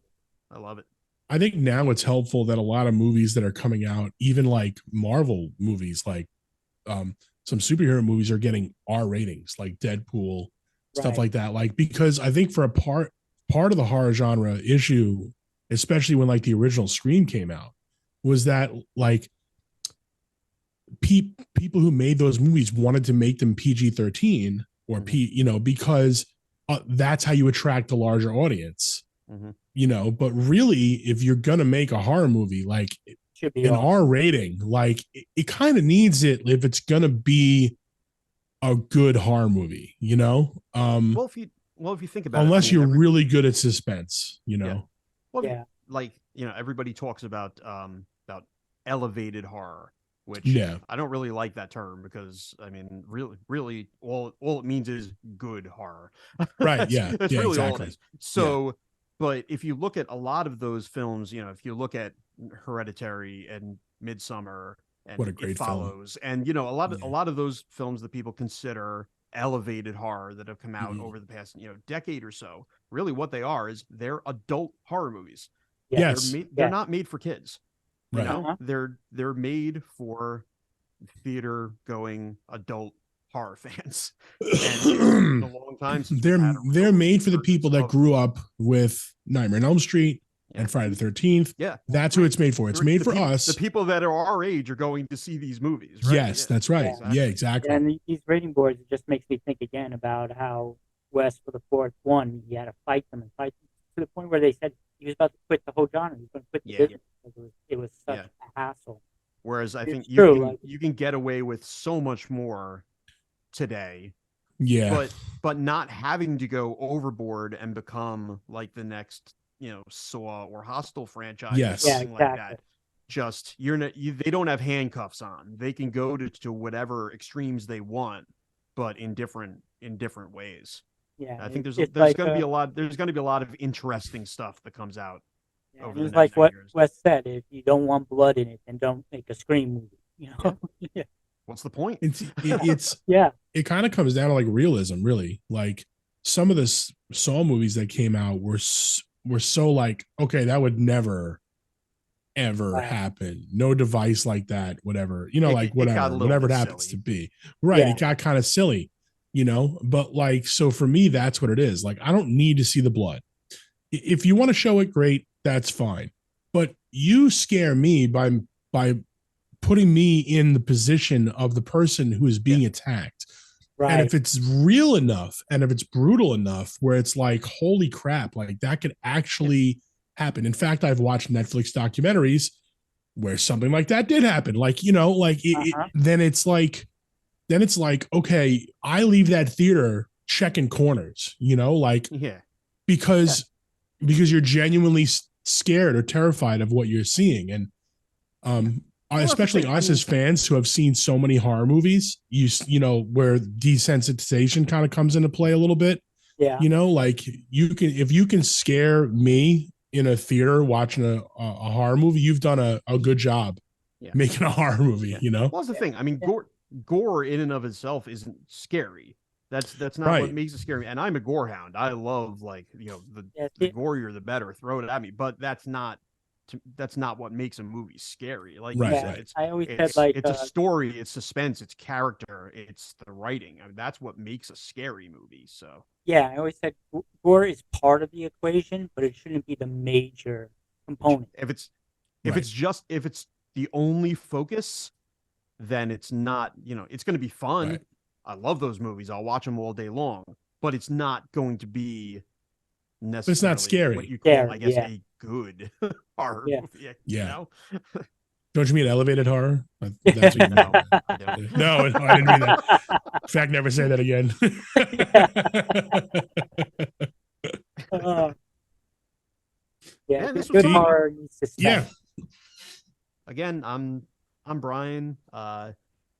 I love it. I think now it's helpful that a lot of movies that are coming out, even like Marvel movies, like some some superhero movies are getting R ratings, like Deadpool, stuff Right. like that. Like, because I think for a part of the horror genre issue, especially when like the original Scream came out, was that like people who made those movies wanted to make them PG-13 or because that's how you attract a larger audience. But really, if you're gonna make a horror movie, like Should be an awesome. R rating, like it kind of needs it if it's gonna be a good horror movie, Well, if you think about unless it, I mean, you're really good at suspense, Well, Yeah. like everybody talks about elevated horror, which Yeah. I don't really like that term because I mean, really, all it means is good horror. Right. Yeah. That's Yeah, really all exactly. it is. So, but if you look at a lot of those films, if you look at Hereditary and Midsummer and What a great It Follows, and a lot of those films that people consider elevated horror that have come out over the past decade or so, really what they are is they're adult horror movies. Yeah. Yes. They're not made for kids. Right. They're made for theater going adult horror fans. And it's been a long time since they're made for the people that grew up with Nightmare on Elm Street and Friday the 13th. Yeah. That's who it's made for. It's made for us. The people that are our age are going to see these movies, right? Yes, that's right. Yeah, exactly. And these rating boards, it just makes me think again about how Wes, for the fourth one, he had to fight them to the point where they said he was about to quit the whole genre. He was going to quit the business because it was such a hassle. Whereas I think true, you can get away with so much more today. Yeah. But not having to go overboard and become like the next, Saw or Hostel franchise, yes, or something like that. Just they don't have handcuffs on. They can go to whatever extremes they want, but in different ways. Yeah, I think there's like, going to be a lot. There's going to be a lot of interesting stuff that comes out. Yeah, over it's like what Wes said: if you don't want blood in it, then don't make a Scream movie. Yeah. What's the point? It's yeah. It kind of comes down to like realism, really. Like some of the Saw movies that came out were so like, okay, that would never ever happen. No device like that, whatever. Whatever it happens to be. Right. Yeah. It got kind of silly, but like, so for me, that's what it is. Like, I don't need to see the blood. If you want to show it, great, that's fine. But you scare me by putting me in the position of the person who is being attacked. Right. And if it's real enough and if it's brutal enough where it's like, holy crap, like that could actually happen. In fact, I've watched Netflix documentaries where something like that did happen. Like, then it's like, okay, I leave that theater checking corners, because you're genuinely scared or terrified of what you're seeing. And, especially us as fans who have seen so many horror movies, where desensitization kind of comes into play a little bit. Yeah. Like if you can scare me in a theater watching a horror movie, you've done a good job making a horror movie, Well, that's the thing. I mean, gore in and of itself isn't scary. That's not what makes it scary. And I'm a gore hound. I love the gorier the better. Throw it at me. But that's not what makes a movie scary. Like you said, I always said like it's a story, it's suspense, it's character, it's the writing. I mean, that's what makes a scary movie. So I always said gore is part of the equation, but it shouldn't be the major component. If it's the only focus, then it's not. It's going to be fun. Right. I love those movies. I'll watch them all day long, but it's not going to be necessarily. It's not scary. What you call, I guess, a good horror movie. Yeah. Don't you mean elevated horror? That's what you know. I don't. No, I didn't mean that. In fact, never say that again. Good horror needs to stay. Yeah. Again, I'm Bryan.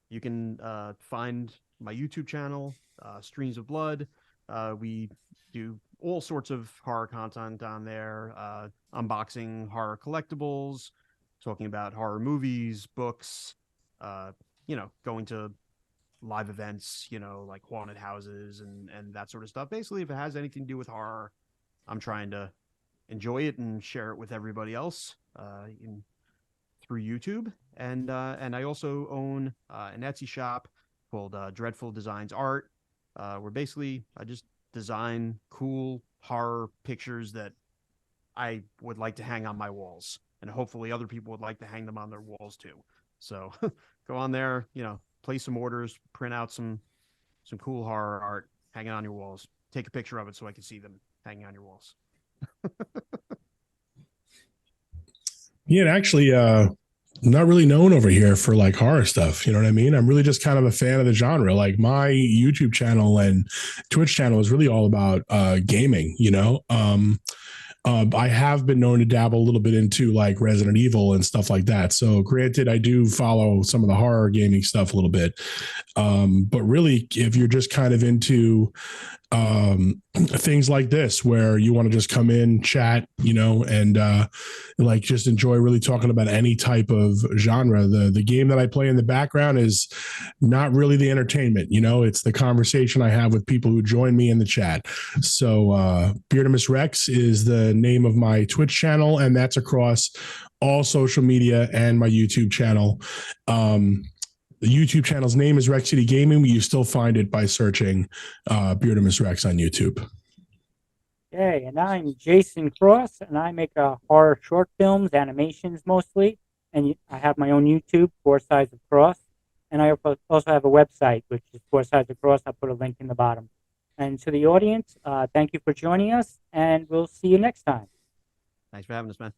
You can find my YouTube channel, Streams of Blood. We do all sorts of horror content on there, unboxing horror collectibles, talking about horror movies, books, going to live events, like haunted houses and that sort of stuff. Basically, if it has anything to do with horror, I'm trying to enjoy it and share it with everybody else through YouTube. And I also own an Etsy shop called Dreadful Designs Art. Where basically I just design cool horror pictures that I would like to hang on my walls, and hopefully other people would like to hang them on their walls too. So go on there, place some orders, print out some cool horror art, hang it on your walls. Take a picture of it so I can see them hanging on your walls. Yeah, actually, not really known over here for like horror stuff. You know what I mean? I'm really just kind of a fan of the genre. Like my YouTube channel and Twitch channel is really all about gaming, I have been known to dabble a little bit into like Resident Evil and stuff like that. So granted, I do follow some of the horror gaming stuff a little bit. But really, if you're just kind of into things like this where you want to just come in, chat, and like just enjoy really talking about any type of genre. The game that I play in the background is not really the entertainment, it's the conversation I have with people who join me in the chat. So BeardamousRex is the name of my Twitch channel, and that's across all social media and my YouTube channel. The YouTube channel's name is Rex City Gaming, but you still find it by searching BeardamousRex on YouTube. Okay, and I'm Jason Cross, and I make horror short films, animations mostly, and I have my own YouTube, 4 Sides of Cross, and I also have a website, which is 4 Sides of Cross. I'll put a link in the bottom. And to the audience, thank you for joining us, and we'll see you next time. Thanks for having us, man.